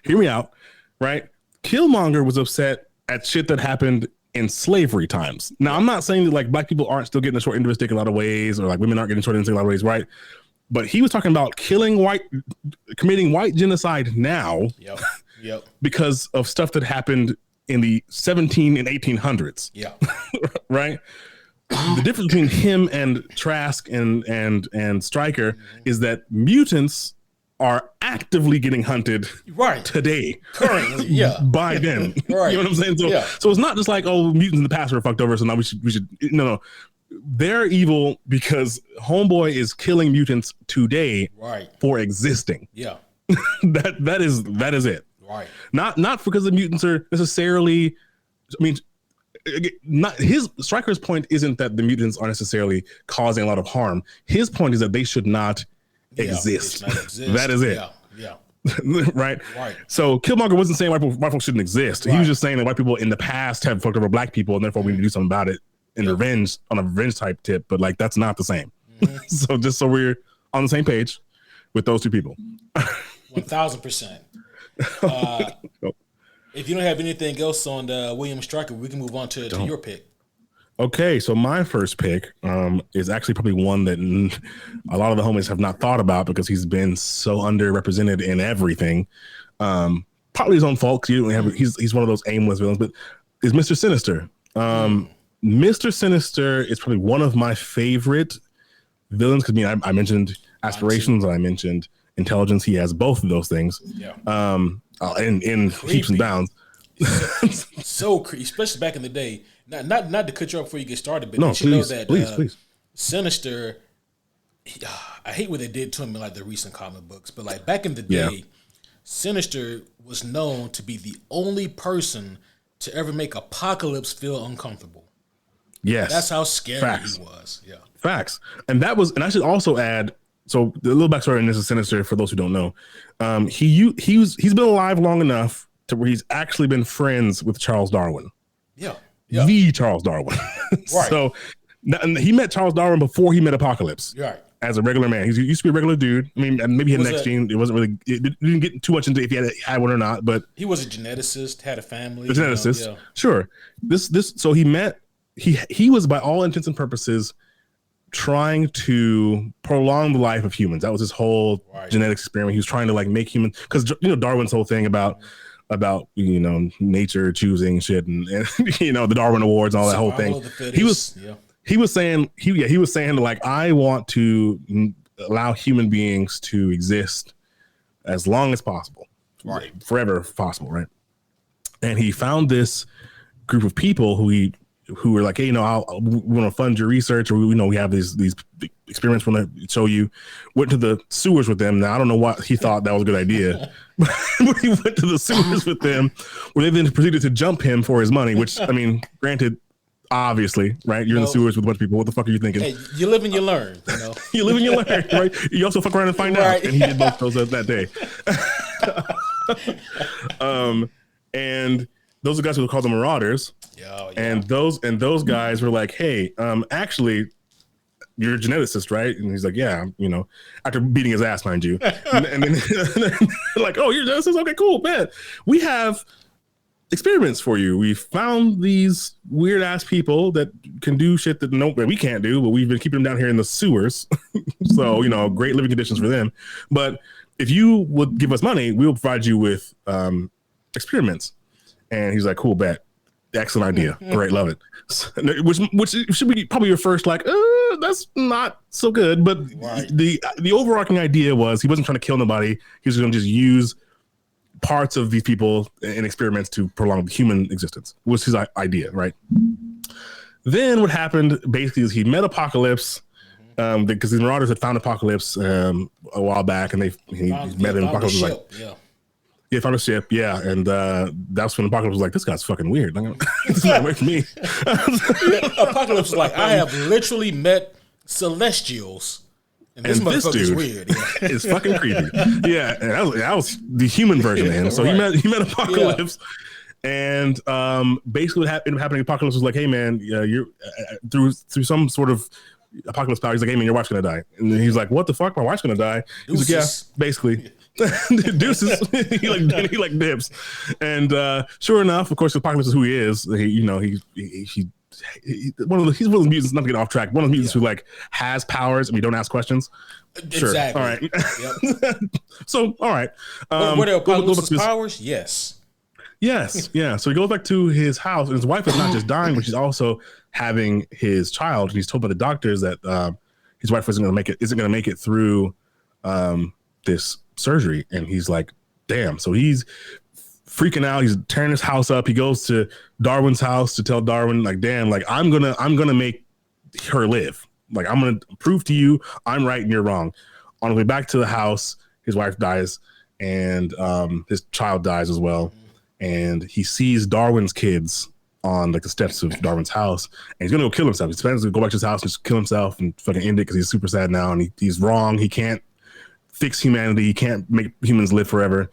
Hear me out, right? Killmonger was upset at shit that happened in slavery times. Now, I'm not saying that like black people aren't still getting the short end of the stick in a lot of ways, or like women aren't getting short end of the stick in a lot of ways, right? But he was talking about committing white genocide now. Yep. Because of stuff that happened in the 17 and 1800s. Yeah. Right? The difference between him and Trask and Stryker is that mutants are actively getting hunted today. Currently, yeah. By them. Right. You know what I'm saying? So it's not just like, oh, mutants in the past were fucked over, so now we should no. They're evil because Homeboy is killing mutants today for existing. Yeah. that is it. Right. Not because the mutants are necessarily, I mean, not Stryker's point isn't that the mutants are necessarily causing a lot of harm. His point is that they should not exist. That is it. Yeah. Right. So Killmonger wasn't saying white folks shouldn't exist. He was just saying that white people in the past have fucked over black people, and therefore we need to do something about it on a revenge type tip. But like, that's not the same. So just so we're on the same page with those two people. 1000%. If you don't have anything else on William Stryker, we can move on to your pick. Okay, so my first pick is actually probably one that a lot of the homies have not thought about because he's been so underrepresented in everything. Partly his own fault, because he's one of those aimless villains, but is Mr. Sinister. Mr. Sinister is probably one of my favorite villains because I mentioned aspirations and I mentioned intelligence. He has both of those things. In heaps and bounds. So creepy, especially back in the day. Not to cut you off before you get started, but please. Sinister, I hate what they did to him in like the recent comic books, but like back in the day, Sinister was known to be the only person to ever make Apocalypse feel uncomfortable. Yes. That's how scary he was. Yeah. Facts. And I should also add, so the little backstory on this is Sinister for those who don't know. He's been alive long enough to where he's actually been friends with Charles Darwin. Yeah. The Charles Darwin. So he met Charles Darwin before he met Apocalypse. Right. As a regular man. He used to be a regular dude. I mean, maybe he had next gene. It wasn't really, it didn't get too much into if he had one or not, but he was a geneticist, had a family. A geneticist. Sure. So he was by all intents and purposes trying to prolong the life of humans. That was his whole genetics experiment. He was trying to like make humans, because Darwin's whole thing about nature choosing shit and the Darwin Awards and all that whole thing. He was saying like, I want to allow human beings to exist as long as possible, forever if possible, right? And he found this group of people who were like, hey, we want to fund your research, or we have these experiments we want to show you. Went to the sewers with them. Now I don't know what he thought that was a good idea, but he went to the sewers with them, where they then proceeded to jump him for his money. Which, I mean, granted, obviously, right? You're in the sewers with a bunch of people. What the fuck are you thinking? Hey, you live and you learn. You live and you learn, right? You also fuck around and find out. And he did both those that day. And those are guys who call them Marauders. And those guys were like, hey, actually, you're a geneticist, right? And he's like, yeah, after beating his ass, mind you. and then like, oh, you're a geneticist? Okay, cool, man. We have experiments for you. We found these weird ass people that can do shit that we can't do, but we've been keeping them down here in the sewers. So, great living conditions for them. But if you would give us money, we'll provide you with experiments. And he's like, cool, bet. Excellent idea. Great, love it. Which should be probably your first like, that's not so good. But the overarching idea was he wasn't trying to kill nobody. He was going to just use parts of these people in experiments to prolong the human existence. Was his idea, right? Then what happened basically is he met Apocalypse because the Marauders had found Apocalypse a while back, and he met him. Apocalypse was like, yeah, found a ship, yeah, and that's when Apocalypse was like, "This guy's fucking weird. This is not away from me." Apocalypse was like, "I have literally met Celestials, and this motherfucker's weird. Yeah. It's fucking creepy." Yeah, and that was the human version of him. So he met Apocalypse, and basically what ended up happening. Apocalypse was like, "Hey man, you're through some sort of Apocalypse power." He's like, "Hey man, your wife's gonna die," and he's like, "What the fuck? My wife's gonna die?" He's like, "Yeah, basically." Deuces. he like dips, and sure enough, of course, Apocalypse is who he is. He's one of the mutants. Not to get off track. One of the mutants who like has powers and we don't ask questions. Sure. Exactly. All right. Yep. So all right. What are Apocalypse's powers? Yes. Yes. Yeah. So he goes back to his house, and his wife is not just dying, but she's also having his child. And he's told by the doctors that his wife isn't going to make it through this surgery, and he's like, damn. So he's freaking out. He's tearing his house up. He goes to Darwin's house to tell Darwin, like, damn, like I'm gonna make her live. Like I'm gonna prove to you I'm right and you're wrong. On the way back to the house, his wife dies, and his child dies as well. And he sees Darwin's kids on like the steps of Darwin's house, and he's gonna go kill himself. He's planning to go back to his house and just kill himself and fucking end it because he's super sad now, and he's wrong. He can't fix humanity. He can't make humans live forever.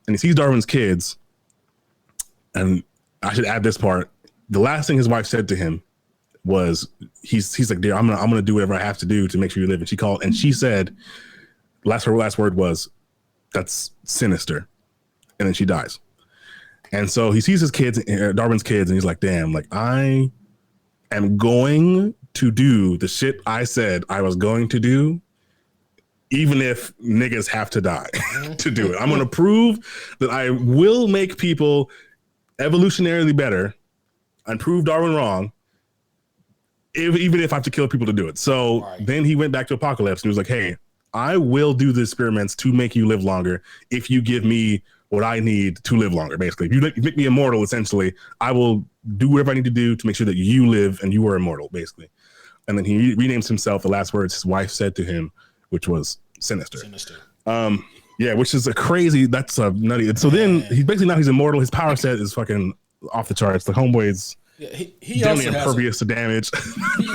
And he sees Darwin's kids. And I should add this part. The last thing his wife said to him was, he's like, dear, I'm gonna do whatever I have to do to make sure you live. And she called, and she said, her last word was, "That's sinister." And then she dies. And so he sees his kids, Darwin's kids, and he's like, damn, like I am going to do the shit I said I was going to do, even if niggas have to die to do it. I'm going to prove that I will make people evolutionarily better and prove Darwin wrong, even if I have to kill people to do it. So then he went back to Apocalypse and he was like, hey, I will do the experiments to make you live longer if you give me what I need to live longer, basically. If you make me immortal, essentially, I will do whatever I need to do to make sure that you live and you are immortal, basically. And then he renames himself. The last words his wife said to him, which was sinister. Yeah, which is that's a nutty. So then he's immortal. His power set is fucking off the charts. The homeboy's he also impervious to damage.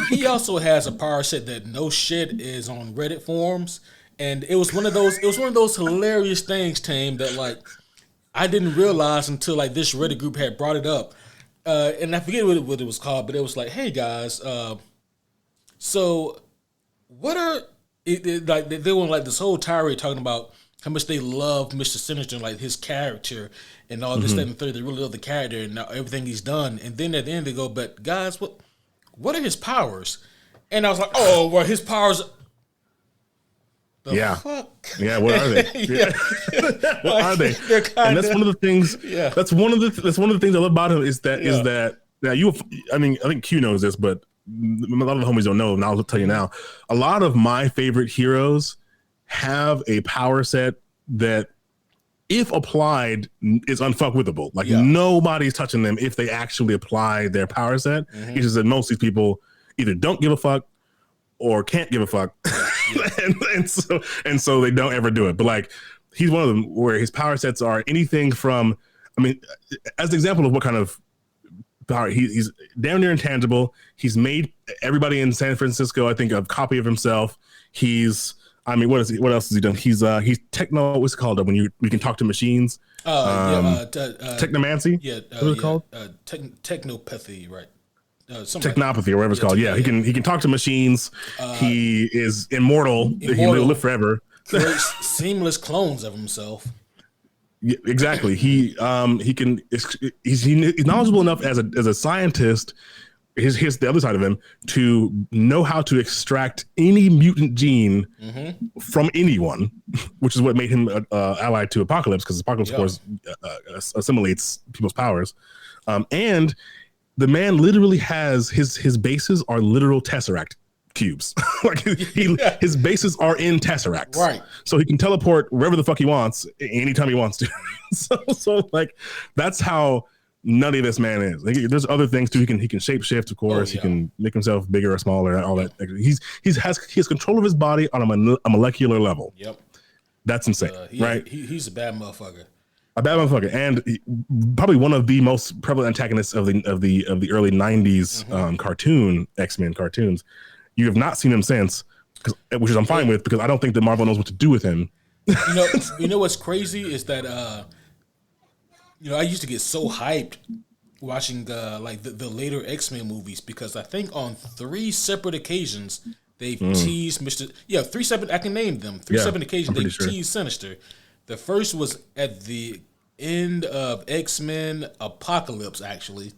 he also has a power set that no shit is on Reddit forums, and it was one of those hilarious things, Taim, that like I didn't realize until like this Reddit group had brought it up, and I forget what it was called, but it was like, hey guys, so what are like they were like this whole tirade talking about how much they love Mr. Sinister and like his character and all this, that, and the third. They really love the character and everything he's done. And then at the end they go, but guys, what are his powers? And I was like, oh, well, his powers. Fuck? Yeah, what are they? What are they? And that's one of the things. Yeah. That's one of the things I love about him is that now I think Q knows this, but a lot of the homies don't know, and I'll tell you now. A lot of my favorite heroes have a power set that, if applied, is unfuckwithable. Like nobody's touching them if they actually apply their power set. It's just that most of these people either don't give a fuck or can't give a fuck, and so they don't ever do it. But like he's one of them where his power sets are anything from, I mean, as an example of what kind of power, he's damn near intangible. He's made everybody in San Francisco, I think, a copy of himself. What else has he done? He's techno. What's it called when we can talk to machines? Technomancy. Yeah, what's it called? Technopathy, right? Technopathy or whatever it's called. Yeah, he can talk to machines. He is immortal. He will live forever. Creates seamless clones of himself. Yeah, exactly. He's knowledgeable enough as a scientist. Here's the other side of him, to know how to extract any mutant gene from anyone, which is what made him allied to Apocalypse, because Apocalypse, of course, assimilates people's powers. And the man literally has his bases are literal Tesseract cubes. Like his bases are in tesseracts, right? So he can teleport wherever the fuck he wants, anytime he wants to. so like that's how nutty this man is. Like, there's other things too. He can shapeshift, of course. He can make himself bigger or smaller, all that. He has control of his body on a molecular level. Yep, that's insane, right? He's a bad motherfucker. A bad motherfucker, and probably one of the most prevalent antagonists of the early '90s cartoon X-Men cartoons. You have not seen him since, which is I'm fine with, because I don't think that Marvel knows what to do with him. You know what's crazy is that I used to get so hyped watching like the later X-Men movies, because I think on 3 separate occasions they've teased Mr. Yeah, 3 separate. I can name them. 3 separate occasions they've teased Sinister. The first was at the end of X-Men Apocalypse, actually.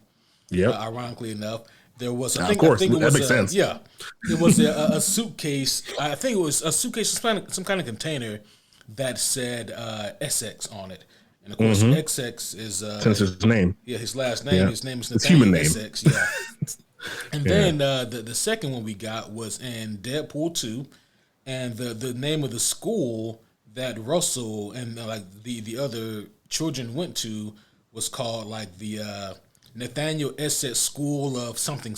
Yeah. Ironically enough, there was. I think it was, makes sense. Yeah, it was a suitcase. I think it was a suitcase, some kind of container that said Essex on it, and of course XX is Sinister's name. Yeah, his last name. Yeah. His name is Nathaniel human name. Essex. Yeah. And then the second one we got was in Deadpool 2, and the name of the school that Russell and like the other children went to was called like the Nathaniel Essex School of something.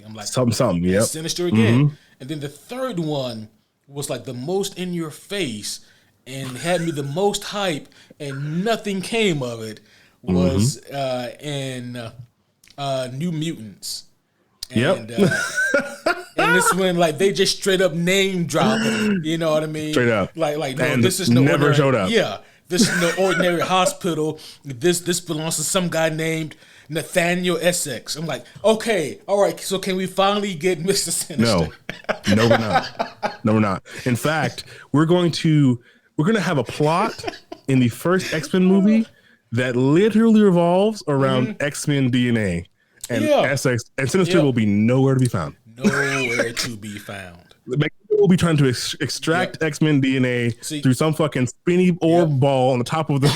I'm like something. Yeah. Sinister again. And then the third one was like the most in your face and had me the most hype, and nothing came of it. Was in New Mutants. And, and this when like they just straight up name drop it, you know what I mean? Straight up. Like no, and this is no never showed up. Yeah, this is no ordinary hospital. This belongs to some guy named Nathaniel Essex. I'm like, okay, all right. So can we finally get Mr. Sinister? No, we're not. No, we're not. In fact, we're going to have a plot in the first X-Men movie that literally revolves around X-Men DNA. And Essex and Sinister will be nowhere to be found. Nowhere to be found. We'll be trying to extract X-Men DNA through some fucking spinny orb ball on the top of the.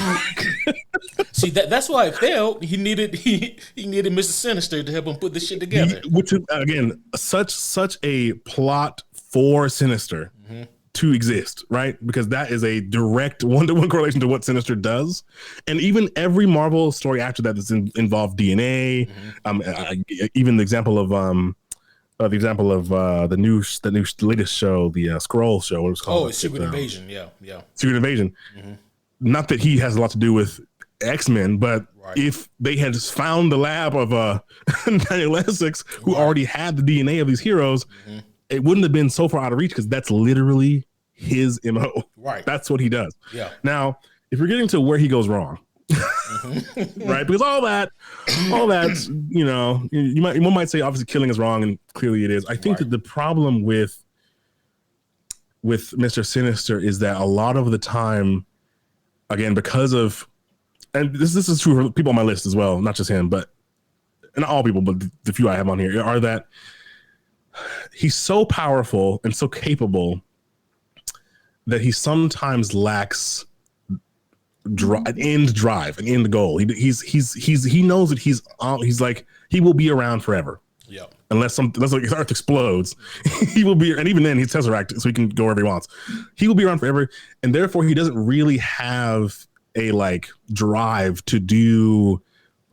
See, that's why it failed. He needed Mr. Sinister to help him put this shit together. Which is again such a plot for Sinister to exist, right? Because that is a direct 1-to-1 correlation to what Sinister does, and even every Marvel story after that that's involved DNA. Even the example of the latest show, the Scroll show. What it was called? Oh, Secret Invasion. Yeah. Secret Invasion. Not that he has a lot to do with X-Men, but if they had found the lab of Nathaniel Essex, who already had the DNA of these heroes, it wouldn't have been so far out of reach, because that's literally his MO. Right. That's what he does. Yeah. Now, if you're getting to where he goes wrong, right? Because all that, one might say obviously killing is wrong, and clearly it is. I think that the problem with Mr. Sinister is that a lot of the time, again, because of, and this is true for people on my list as well, not just him, but not all people, but the few I have on here, are that he's so powerful and so capable that he sometimes lacks an end drive, an end goal. He knows that he's like, he will be around forever. Yeah. Unless like his Earth explodes, he will be, and even then he's Tesseract, so he can go wherever he wants. He will be around forever, and therefore he doesn't really have a like drive to do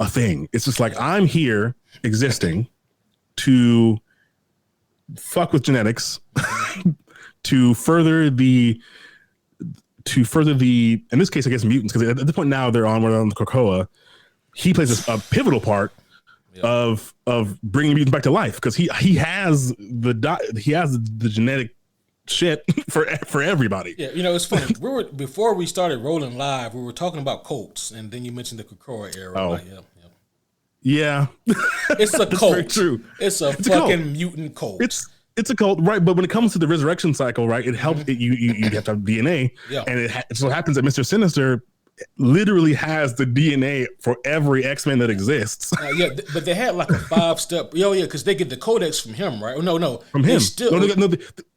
a thing. It's just like, I'm here existing to fuck with genetics, to further the in this case I guess mutants, because at the point now we're on the Krakoa. He plays a pivotal part of bringing mutants back to life, because he has the genetic shit for everybody. Yeah, it's funny. Before we started rolling live, we were talking about cults, and then you mentioned the Krakoa era. Oh. Like, yeah. It's a cult. Very true. It's a fucking mutant cult. It's a cult, right? But when it comes to the resurrection cycle, right, it helps. You have to have DNA, and it so happens that Mr. Sinister literally has the DNA for every X-Men that exists. But they had like a 5-step. Because they get the codex from him, right? No, from him.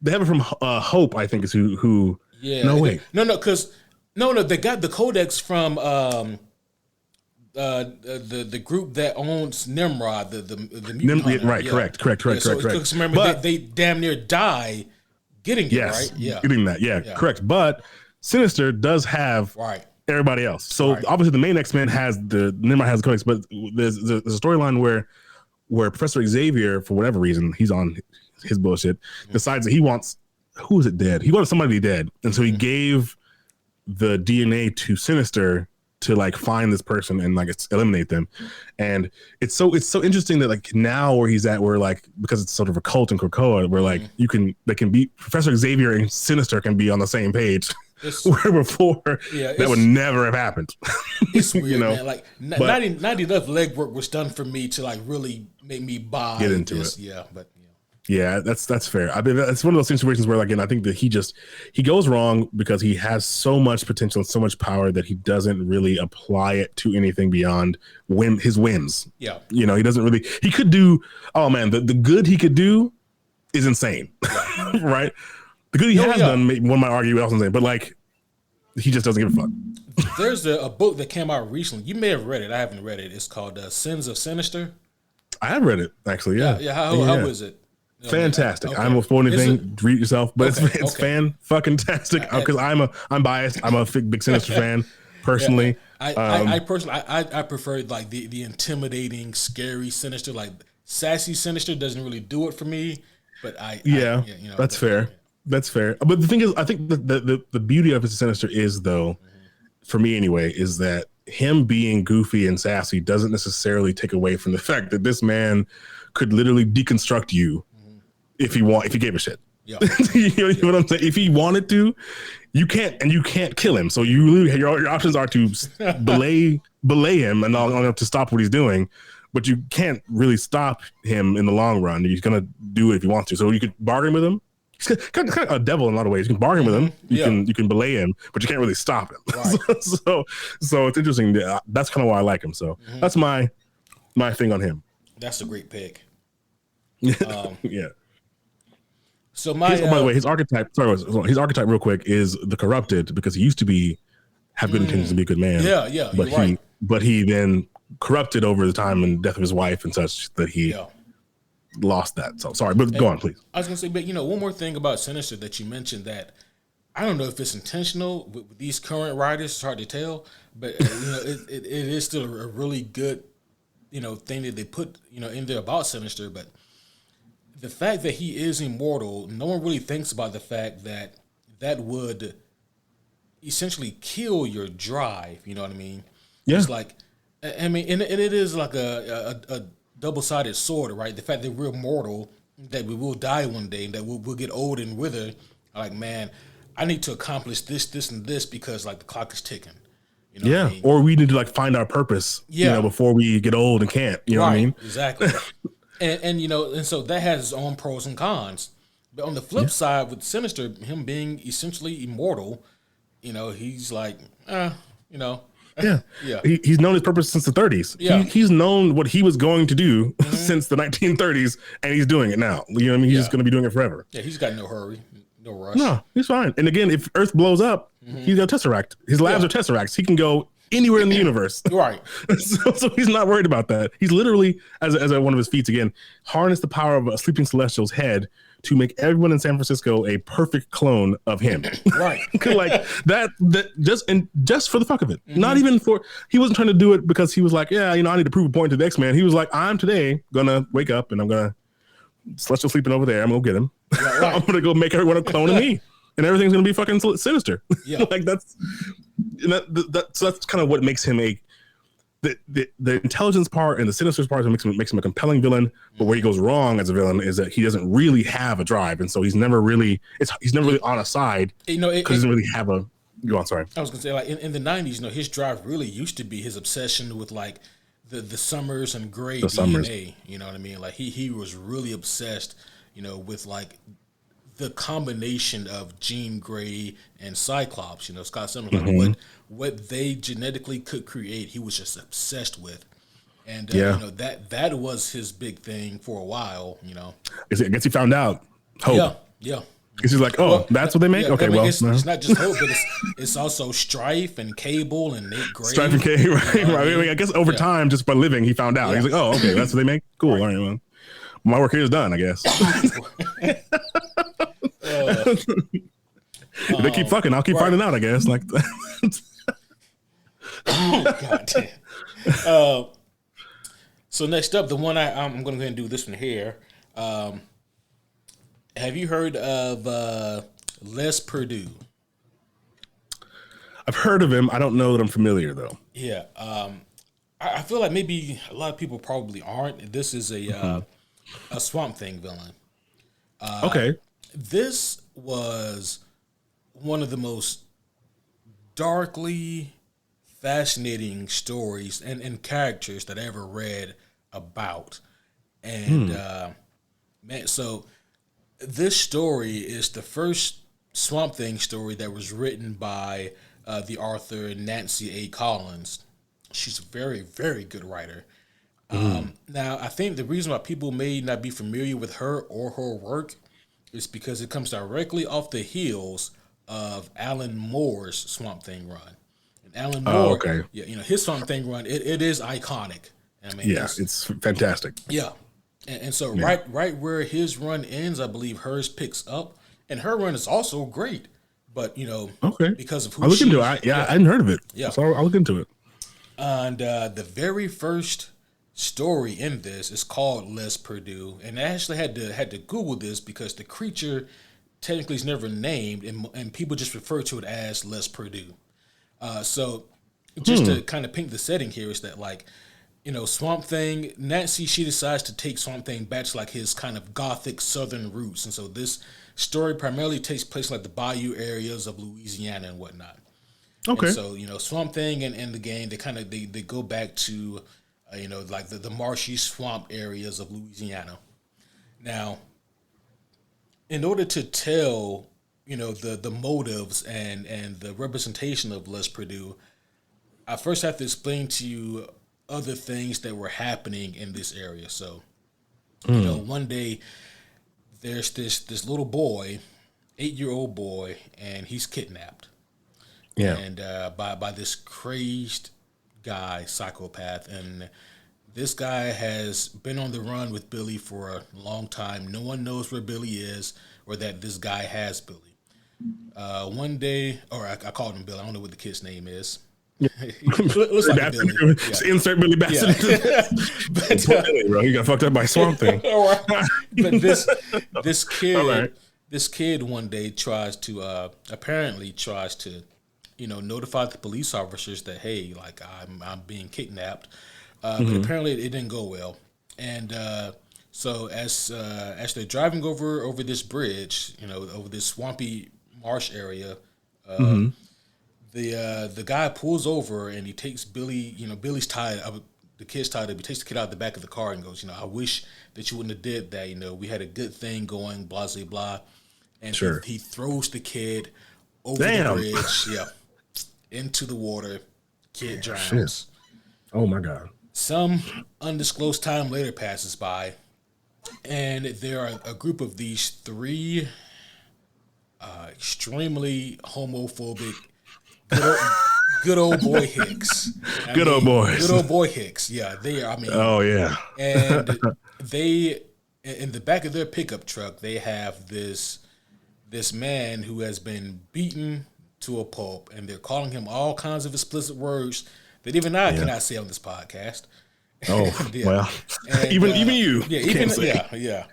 They have it from Hope, I think is who. Yeah. No, wait. No, because they got the codex from the group that owns Nimrod, the mutant hunter. Right, correct. So remember, but they damn near die getting it, right? Yeah, getting that. Yeah, correct. But Sinister does have everybody else. So obviously the main X-Men has Nimrod has the codex, but there's a storyline where Professor Xavier, for whatever reason, he's on his bullshit, decides that he wants, who is it dead? He wanted somebody dead. And so he gave the DNA to Sinister to like find this person and like eliminate them. And it's so interesting that like now where he's at, where like, because it's sort of a cult in Krakoa, where like they can be, Professor Xavier and Sinister can be on the same page. Where before that would never have happened. It's weird, man. Like not enough legwork was done for me to like really make me buy get into it. Yeah, that's fair. I mean, that's one of those situations where, like, and I think that he goes wrong because he has so much potential and so much power that he doesn't really apply it to anything beyond his whims. Yeah, he doesn't really. He could do. Oh man, the good he could do is insane, right? The good he has done, one might argue, also insane, but like he just doesn't give a fuck. There's a book that came out recently. You may have read it. I haven't read it. It's called Sins of Sinister. I have read it actually. Yeah. How is it? Fantastic. Okay. I won't spoil anything. Read it yourself, but it's fan-fucking-tastic because I'm biased. I'm a big Sinister fan personally. I personally prefer like the intimidating, scary Sinister. Like sassy Sinister doesn't really do it for me. But that's fair. That's fair. But the thing is, I think the beauty of his Sinister is, though, for me anyway, is that him being goofy and sassy doesn't necessarily take away from the fact that this man could literally deconstruct you if he gave a shit. Yeah. You know what I'm saying? If he wanted to, you can't kill him. So your options are to belay him and all to stop what he's doing, but you can't really stop him in the long run. He's gonna do it if you want to. So you could bargain with him. He's kind of a devil in a lot of ways. You can bargain with him. You can belay him, but you can't really stop him. Right. so it's interesting. That's kind of why I like him. So that's my thing on him. That's a great pick. Yeah. So by the way, his archetype. His archetype, real quick, is the corrupted, because he used to have good intentions and be a good man. Yeah. But he then corrupted over the time and death of his wife and such that he lost that. So sorry, but go on, please. I was gonna say, but one more thing about Sinister that you mentioned that I don't know if it's intentional with these current writers. It's hard to tell, but it is still a really good thing that they put in there about Sinister, but. The fact that he is immortal, no one really thinks about the fact that would essentially kill your drive. You know what I mean? Yeah. It's like, I mean, and it is like a double-sided sword, right? The fact that we're mortal, that we will die one day, that we'll get old and wither. Like, man, I need to accomplish this, and this because like the clock is ticking. You know what I mean? Or we need to like find our purpose. Before we get old and can't. You know what I mean? Exactly. And so that has its own pros and cons. But on the flip side, with Sinister, him being essentially immortal, he's like, He's known his purpose since the 30s. Yeah. He's known what he was going to do since the 1930s, and he's doing it now. You know what I mean? He's just going to be doing it forever. Yeah, he's got no hurry, no rush. No, he's fine. And again, if Earth blows up, he's got Tesseract. His labs are Tesseracts. He can go anywhere in the universe. Right. So he's not worried about that. He's literally, as one of his feats again, harness the power of a sleeping celestial's head to make everyone in San Francisco a perfect clone of him. Right. Like that just for the fuck of it. Not even he wasn't trying to do it because he was like, I need to prove a point to the X-Man. He was like, I'm today gonna wake up and I'm gonna celestial sleeping over there. I'm gonna get him. Yeah, right. I'm gonna go make everyone a clone of me. And everything's gonna be fucking Sinister. Yeah. Like that's kind of what makes him the intelligence part and the Sinister part makes him a compelling villain. But where he goes wrong as a villain is that he doesn't really have a drive, and so he's never really on a side because he doesn't really have a. Go on, sorry. I was gonna say, like in the 90s, his drive really used to be his obsession with like the Summers and Gray DNA. You know what I mean? Like he was really obsessed, with like the combination of Jean Grey and Cyclops. Scott Summers, like what they genetically could create, he was just obsessed with. And that was his big thing for a while. I guess he found out. Hope. Yeah. She's like, oh, that's what they make? Yeah, okay, I mean, well. it's not just Hope, but it's also Strife and Cable and Nate Gray. Strife and Cable, right? You know I mean, I guess over time, just by living, he found out. Yeah. He's like, oh, okay, that's what they make? Cool. All right, well, my work here is done, I guess. They keep fucking. I'll keep finding out, I guess. Like, God damn. So next up, the one I'm going to go ahead and do this one here. Have you heard of Les Perdue? I've heard of him. I don't know that I'm familiar, though. Yeah. I feel like maybe a lot of people probably aren't. This is a Swamp Thing villain. Okay. This was one of the most darkly fascinating stories and characters that I ever read about. And man, so this story is the first Swamp Thing story that was written by the author Nancy A. Collins. She's a very, very good writer. Now, I think the reason why people may not be familiar with her or her work is because it comes directly off the heels of Alan Moore's Swamp Thing run. And Alan Moore, his Swamp Thing run, it is iconic. I mean, it's fantastic. Yeah. And so right where his run ends, I believe hers picks up. And her run is also great. But, because of who I'll look into it. I hadn't heard of it. Yeah. So I'll look into it. And the very first story in this is called Les Perdue. And I actually had to Google this because the creature technically is never named, and people just refer to it as Les Perdue. So just to kind of paint the setting here is that, like, Swamp Thing, Nancy, she decides to take Swamp Thing back to like his kind of gothic southern roots. And so this story primarily takes place like the bayou areas of Louisiana and whatnot. Okay. And so, Swamp Thing and the gang, they go back to, like the marshy swamp areas of Louisiana. Now, in order to tell, the motives and the representation of Les Perdue, I first have to explain to you other things that were happening in this area. So, one day there's this little boy, 8-year-old boy, and he's kidnapped. Yeah. And by this crazed guy, psychopath, and this guy has been on the run with Billy for a long time. No one knows where Billy is or that this guy has Billy. One day, or I called him Billy. I don't know what the kid's name is. Looks like Billy. Yeah. Insert Billy Bassett. Yeah. But, bro, he got fucked up by Swamp Thing. But this kid one day tries to notify the police officers that, hey, like I'm being kidnapped. But apparently it didn't go well. And so as they're driving over this bridge, over this swampy marsh area, the guy pulls over and he takes Billy. Billy's tied up. The kid's tied up. He takes the kid out the back of the car and goes, I wish that you wouldn't have did that. We had a good thing going, blah, blah, blah. And he throws the kid over the bridge, into the water. Kid drowns. Shit. Oh, my God. Some undisclosed time later passes by, and there are a group of these three extremely homophobic, good old boy Hicks. Good old boys. Good old boy Hicks. Yeah, they are. Oh, yeah. And they, in the back of their pickup truck, they have this man who has been beaten to a pulp, and they're calling him all kinds of explicit words that even I cannot say on this podcast. Oh, well, and, even you. Yeah.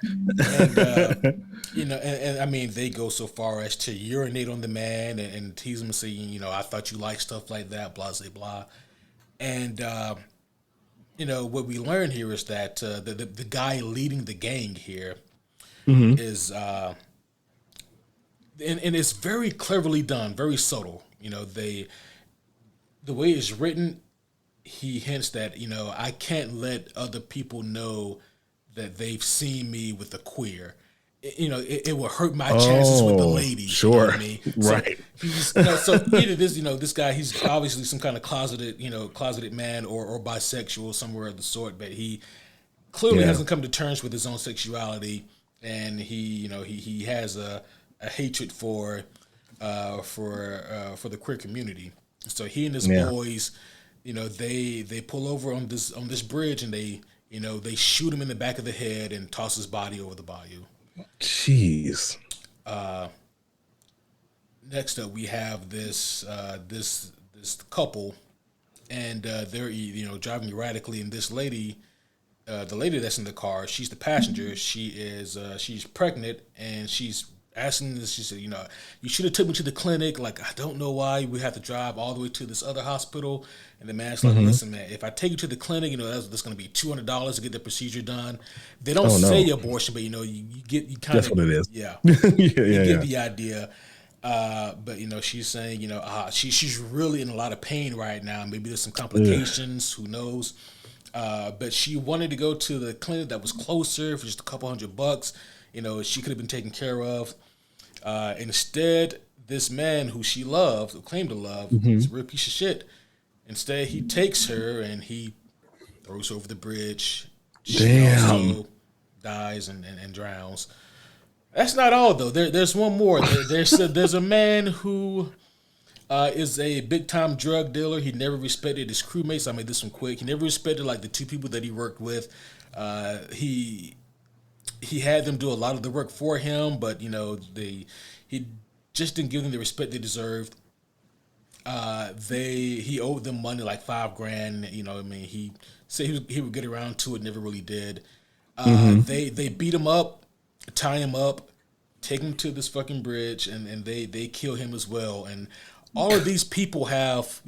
And I mean, they go so far as to urinate on the man and tease him, saying, I thought you liked stuff like that, blah, blah, blah. And, what we learn here is that the guy leading the gang here is, and it's very cleverly done, very subtle. The way it's written, he hints that, I can't let other people know that they've seen me with a queer. It will hurt my chances with the ladies. Sure. You know what I mean? Right. So he's, so either this guy, he's obviously some kind of closeted man or bisexual, somewhere of the sort, but he clearly hasn't come to terms with his own sexuality. And he has a a hatred for the queer community. So he and his boys, they pull over on this bridge and they shoot him in the back of the head and toss his body over the bayou. Jeez. Next up, we have this couple, and they're driving erratically, and this lady, the lady that's in the car, she's the passenger. She's pregnant, and she's asking this. She said, you should have took me to the clinic. Like, I don't know why we have to drive all the way to this other hospital. And the man's like, listen, man, if I take you to the clinic, that's going to be $200 to get the procedure done. They don't say abortion, but you kind of, that's what it is. Yeah, You get the idea. But she's saying, she's really in a lot of pain right now. Maybe there's some complications. Who knows? But she wanted to go to the clinic that was closer for just a couple $100. She could have been taken care of. Instead, this man who she loved, who claimed to love, is a real piece of shit. Instead, he takes her and he throws her over the bridge. She also dies and drowns. That's not all, though. There's one more. There's a man who is a big-time drug dealer. He never respected his crewmates. I made this one quick. He never respected, the two people that he worked with. He had them do a lot of the work for him, but, he just didn't give them the respect they deserved. He owed them money, like $5,000. He said he would get around to it, never really did. They beat him up, tie him up, take him to this fucking bridge, and they kill him as well. And all of these people have,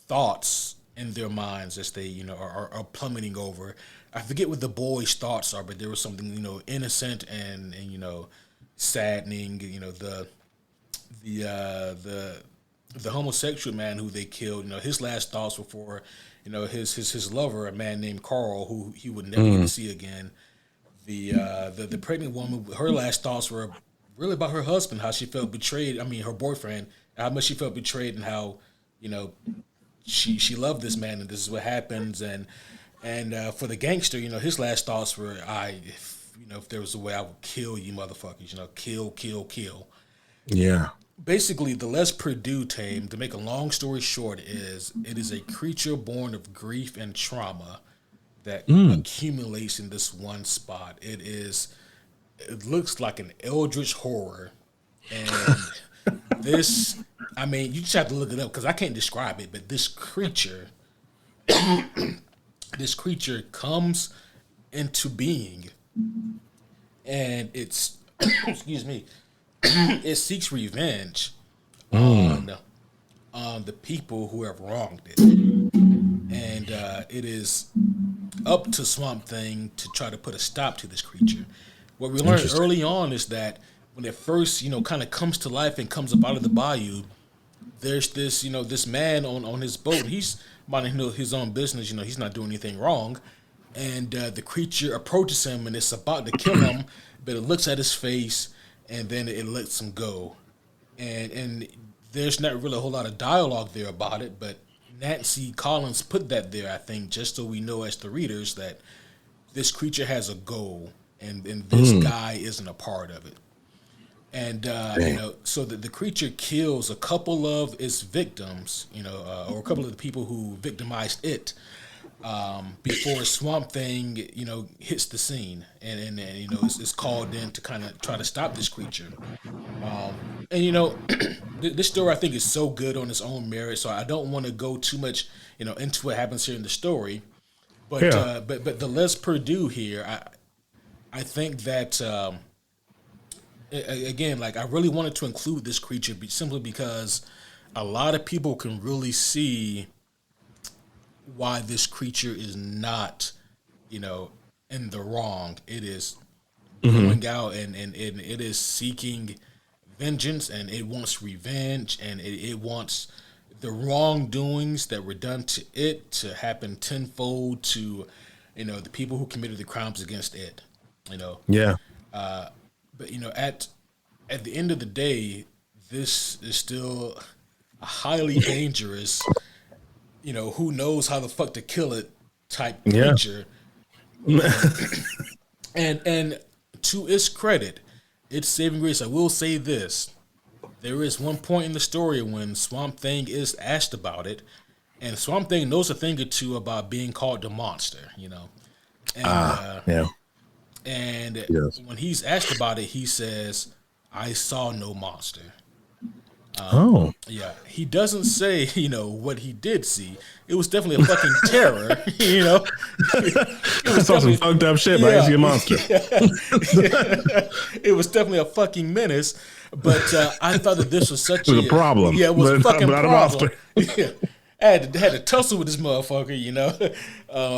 thoughts in their minds as they, are plummeting over. I forget what the boys' thoughts are, but there was something, innocent and saddening. The homosexual man who they killed, his last thoughts were for, his lover, a man named Carl, who he would never get to see again. The pregnant woman, her last thoughts were really about her husband, how she felt betrayed. I mean, her boyfriend, how much she felt betrayed, and how, she loved this man, and this is what happens. And for the gangster, his last thoughts were, if there was a way, I would kill you motherfuckers. Kill. Yeah. Basically, the Les Perdue Taim, to make a long story short, it is a creature born of grief and trauma that accumulates in this one spot. It looks like an eldritch horror. And you just have to look it up because I can't describe it, but this creature comes into being, and it's excuse me, it seeks revenge on the people who have wronged it, and it is up to Swamp Thing to try to put a stop to this creature. What we learned early on is that when it first, kind of comes to life and comes up out of the bayou, there's this, this man on his boat. He's minding his own business. He's not doing anything wrong. And the creature approaches him and it's about to kill him, but it looks at his face and then it lets him go. And there's not really a whole lot of dialogue there about it, but Nancy Collins put that there, I think, just so we know as the readers that this creature has a goal and this guy isn't a part of it. And, so the creature kills a couple of its victims, or a couple of the people who victimized it before Swamp Thing, hits the scene. And it's called in to kind of try to stop this creature. This story I think is so good on its own merit, so I don't want to go too much, into what happens here in the story. But but the Les Perdue here, I think that again, I really wanted to include this creature simply because a lot of people can really see why this creature is not, in the wrong. It is going out and it is seeking vengeance, and it wants revenge, and it wants the wrongdoings that were done to it to happen tenfold to, the people who committed the crimes against it. Yeah. But at the end of the day, this is still a highly dangerous, who knows how the fuck to kill it type creature. And to its credit, its saving grace. I will say this: there is one point in the story when Swamp Thing is asked about it, and Swamp Thing knows a thing or two about being called the monster. And yeah. and Yes. when he's asked about it, he says, "I saw no monster." Yeah, he doesn't say, what he did see. It was definitely a fucking terror, It I saw some fucked up shit, but I didn't see a monster. It was definitely a fucking menace, but I thought that this was such It was a problem. Yeah, it was a fucking not problem. a monster. Yeah. I had to tussle with this motherfucker,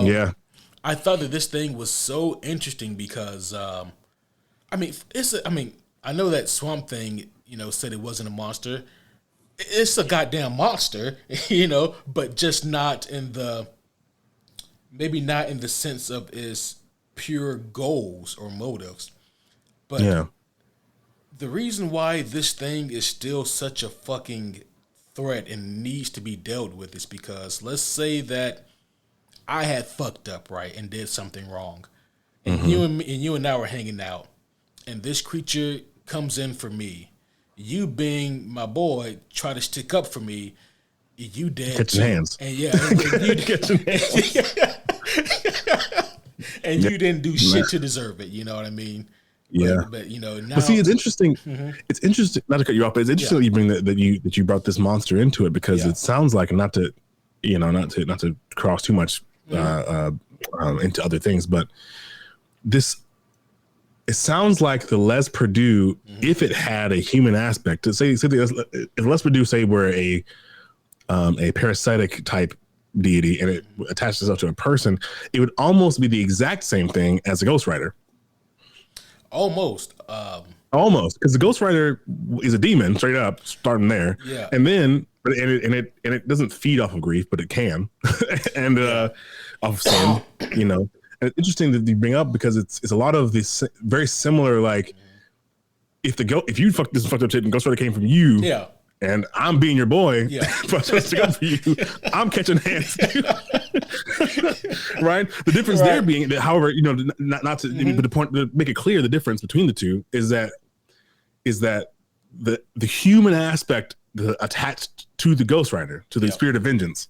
Yeah. I thought that this thing was so interesting because, I know that Swamp Thing, said it wasn't a monster. It's a goddamn monster, but just not maybe not in the sense of its pure goals or motives. But Yeah. the reason why this thing is still such a fucking threat and needs to be dealt with is because let's say that I had fucked up, right, and did something wrong. And you and I were hanging out, and this creature comes in for me. You being my boy, try to stick up for me. You dead. Catch your hands. And you and you didn't do shit to deserve it. You know what I mean? Yeah. But now. But see, it's interesting. It's interesting. Not to cut you off, but it's interesting that you bring that you brought this monster into it because it sounds like not to cross too much into other things, but it sounds like the Les Purdue, if it had a human aspect, to say if Les Purdue say were a parasitic type deity and it attached itself to a person, it would almost be the exact same thing as a Ghost Rider. Almost, because the Ghost Rider is a demon, straight up, starting there. Yeah, and then it doesn't feed off of grief, but it can, and of sin, And it's interesting that you bring up because it's a lot of this very similar. Like if you fucked up shit and Ghost Rider came from you, and I'm being your boy, but to go for you, I'm catching hands, right? The difference there being that, however, not to but the point to make it clear, the difference between the two is that the human aspect attached to the Ghost Rider, to the spirit of vengeance,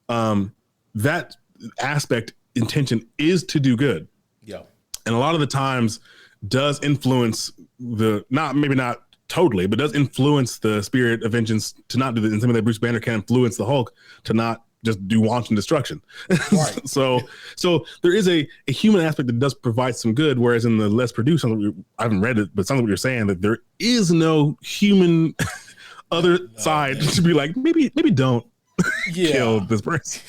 that aspect intention is to do good. Yeah. And a lot of the times does influence maybe not totally, but does influence the spirit of vengeance to not do the same way that Bruce Banner can influence the Hulk to not just do wanton destruction. Right. so there is a human aspect that does provide some good, whereas in the Les Purdue, I haven't read it, but something what you're saying that there is no human side to be like, maybe don't kill this person.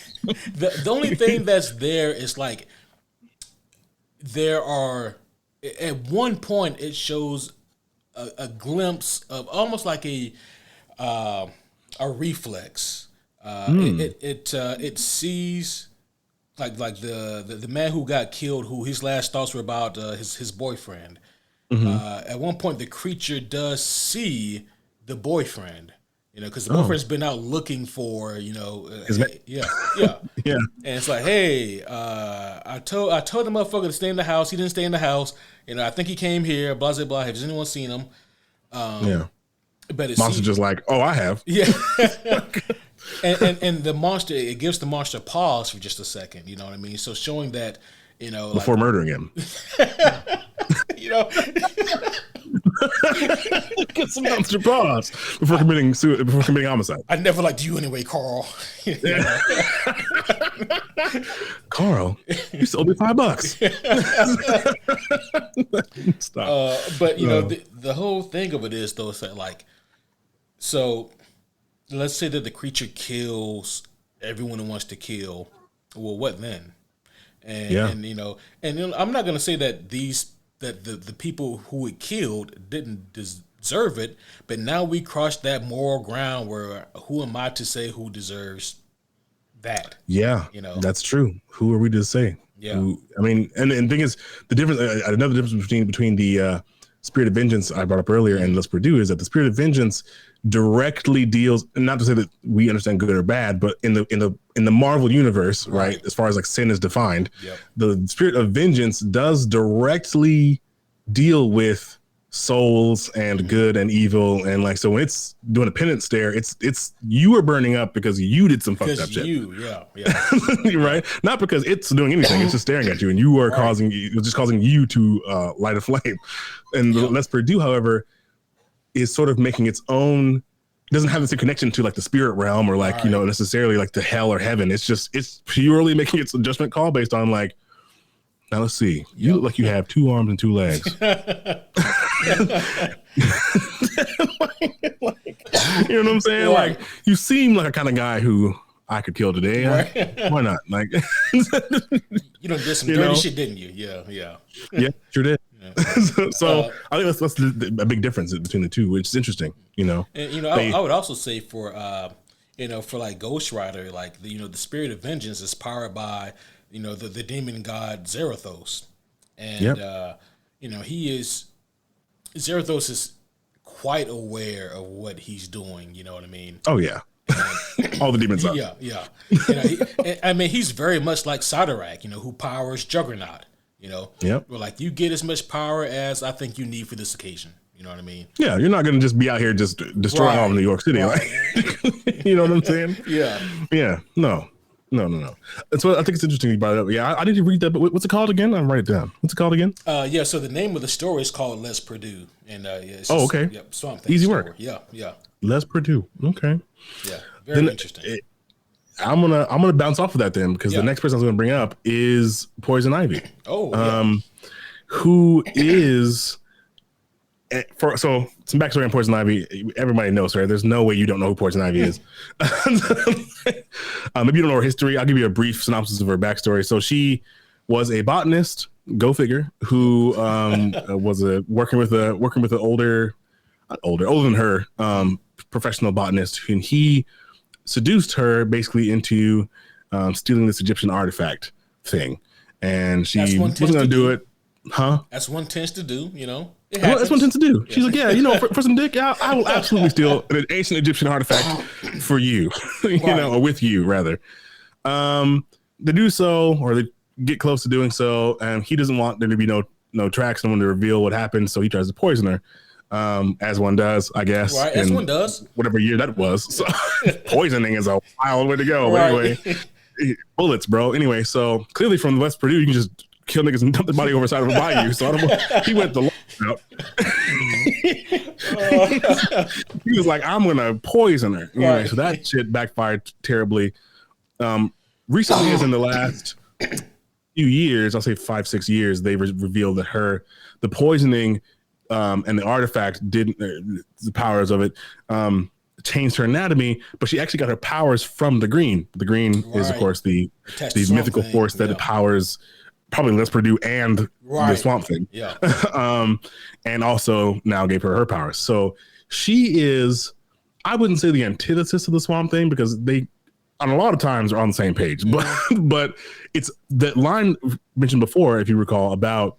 The only thing that's there is like there are at one point it shows a glimpse of almost like a reflex. It sees like the man who got killed, who his last thoughts were about his boyfriend. At one point, the creature does see the boyfriend. Because the boyfriend's been out looking for, yeah. And it's like, hey, I told the motherfucker to stay in the house. He didn't stay in the house. I think he came here. Blah blah blah. Has anyone seen him? But it's monster just like, oh, I have. Yeah. and the monster, it gives the monster pause for just a second. You know what I mean? So showing that, before murdering him. Get some monster pause before committing homicide. I never liked you anyway, Carl. Carl, you sold me $5. Stop. But the whole thing of it is though, is that so let's say that the creature kills everyone it wants to kill. Well, what then? And I'm not gonna say that the people who it killed didn't deserve it, but now we crossed that moral ground where who am I to say who deserves that? Yeah, that's true. Who are we to say? Yeah, and the thing is, the difference. Another difference between the spirit of vengeance I brought up earlier and Les Purdue is that the spirit of vengeance directly deals, and not to say that we understand good or bad, but in the Marvel universe, right, as far as like sin is defined, the spirit of vengeance does directly deal with souls and good and evil, and like so when it's doing a penance stare, it's you are burning up because you did some fucked up shit. Right? Not because it's doing anything. It's just staring at you, and you are causing you to light a flame. And the Les Perdue, however, is sort of making its own. Doesn't have the same connection to like the spirit realm or like necessarily like the hell or heaven. It's purely making its a judgment call based on like. Now let's see. You look like you have 2 arms and 2 legs. You know what I'm saying? Right. Like you seem like a kind of guy who I could kill today. Right. Why not? Like you done did some dirty shit, didn't you? Yeah, sure did. So I think that's a big difference between the two, which is interesting. And I would also say for for like Ghost Rider, like the spirit of vengeance is powered by the demon god Zarathos, and Zarathos is quite aware of what he's doing. You know what I mean? Oh yeah. All the demons are. Yeah. He's very much like Sidorak, who powers Juggernaut. Where like you get as much power as I think you need for this occasion. You know what I mean? Yeah, you're not going to just be out here just destroying all of New York City. Right. Like, you know what I'm saying? Yeah. No. So I think it's interesting you brought it up. Yeah, I need to read that. But what's it called again? I'll write it down. What's it called again? So the name of the story is called Les Perdue, and okay. Yep, Swamp Thing easy story. work. Yeah. Les Perdue. Okay. Yeah, very interesting. I'm gonna bounce off of that then because the next person I was gonna bring up is Poison Ivy. Who is. So some backstory on Poison Ivy. Everybody knows her. There's no way you don't know who Poison Ivy is. Maybe you don't know her history. I'll give you a brief synopsis of her backstory. So she was a botanist, go figure, who was working with an older than her professional botanist, and he seduced her basically into stealing this Egyptian artifact thing, and she wasn't going to do it. Huh? That's one tends to do, That's what tends to do. She's like, for some dick, I will absolutely steal an ancient Egyptian artifact for you, or with you rather. They do so, or they get close to doing so, and he doesn't want there to be no tracks, no one to reveal what happened, so he tries to poison her, as one does, I guess. Right, as one does. Whatever year that was. So poisoning is a wild way to go. Right. Anyway, bullets, bro. Anyway, so clearly from West Purdue, you can just kill niggas and dump the body over the side of a bayou. So I don't know. He went the long route. He was like, I'm gonna poison her. Anyway, so that shit backfired terribly. Recently, as in the last few years, I'll say 5-6 years, they revealed that the poisoning and the artifact didn't the powers of it changed her anatomy, but she actually got her powers from the green. The green is of course the mythical force that powers probably Les Perdue and the Swamp Thing. Yeah. And also now gave her powers. So she is, I wouldn't say the antithesis of the Swamp Thing because they, on a lot of times, are on the same page. But it's that line mentioned before, if you recall, about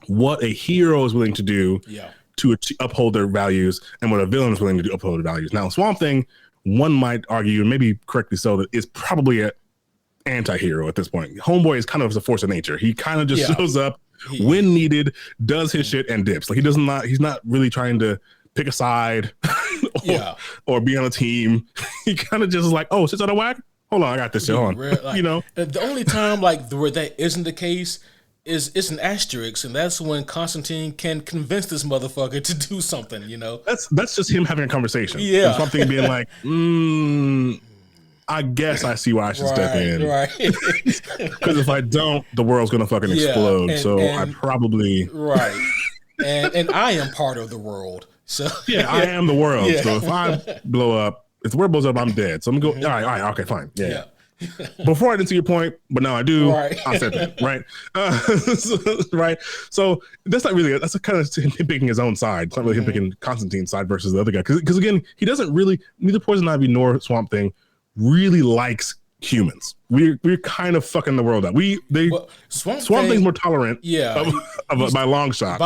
what a hero is willing to do to uphold their values and what a villain is willing to do to uphold their values. Now, Swamp Thing, one might argue, and maybe correctly so, that is probably an anti-hero at this point. Homeboy is kind of a force of nature. He kind of just shows up when needed, does his shit, and dips. Like he's not really trying to pick a side or be on a team. He kind of just is like, oh, shit's out of whack? Hold on, I got this shit on. The only time where that isn't the case is it's an asterisk, and that's when Constantine can convince this motherfucker to do something, That's just him having a conversation. Yeah. And something being like, I guess I see why I should step in. Right. Because if I don't, the world's gonna fucking explode. I probably and I am part of the world. So I am the world. So if I blow up, if the world blows up, I'm dead. So I'm gonna go. All right, okay, fine. Yeah. Before I didn't see your point, but now I do. I said that, right? Right. So that's not really. That's kind of him picking his own side. It's not really him picking Constantine's side versus the other guy. Because again, he doesn't really. Neither Poison Ivy nor Swamp Thing really likes humans. We're kind of fucking the world up. Swamp Thing's more tolerant. By a long shot.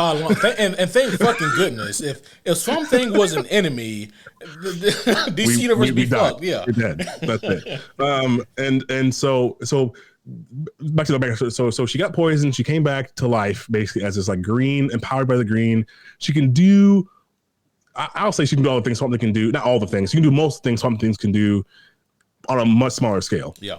And thank fucking goodness. If Swamp Thing was an enemy, DC universe would be fucked. Yeah, we're dead. That's it. And so back to the back. So she got poisoned. She came back to life basically as this like green, empowered by the green. She can do. I'll say she can do all the things Swamp Thing can do. Not all the things. She can do most things Swamp Things can do on a much smaller scale. Yeah.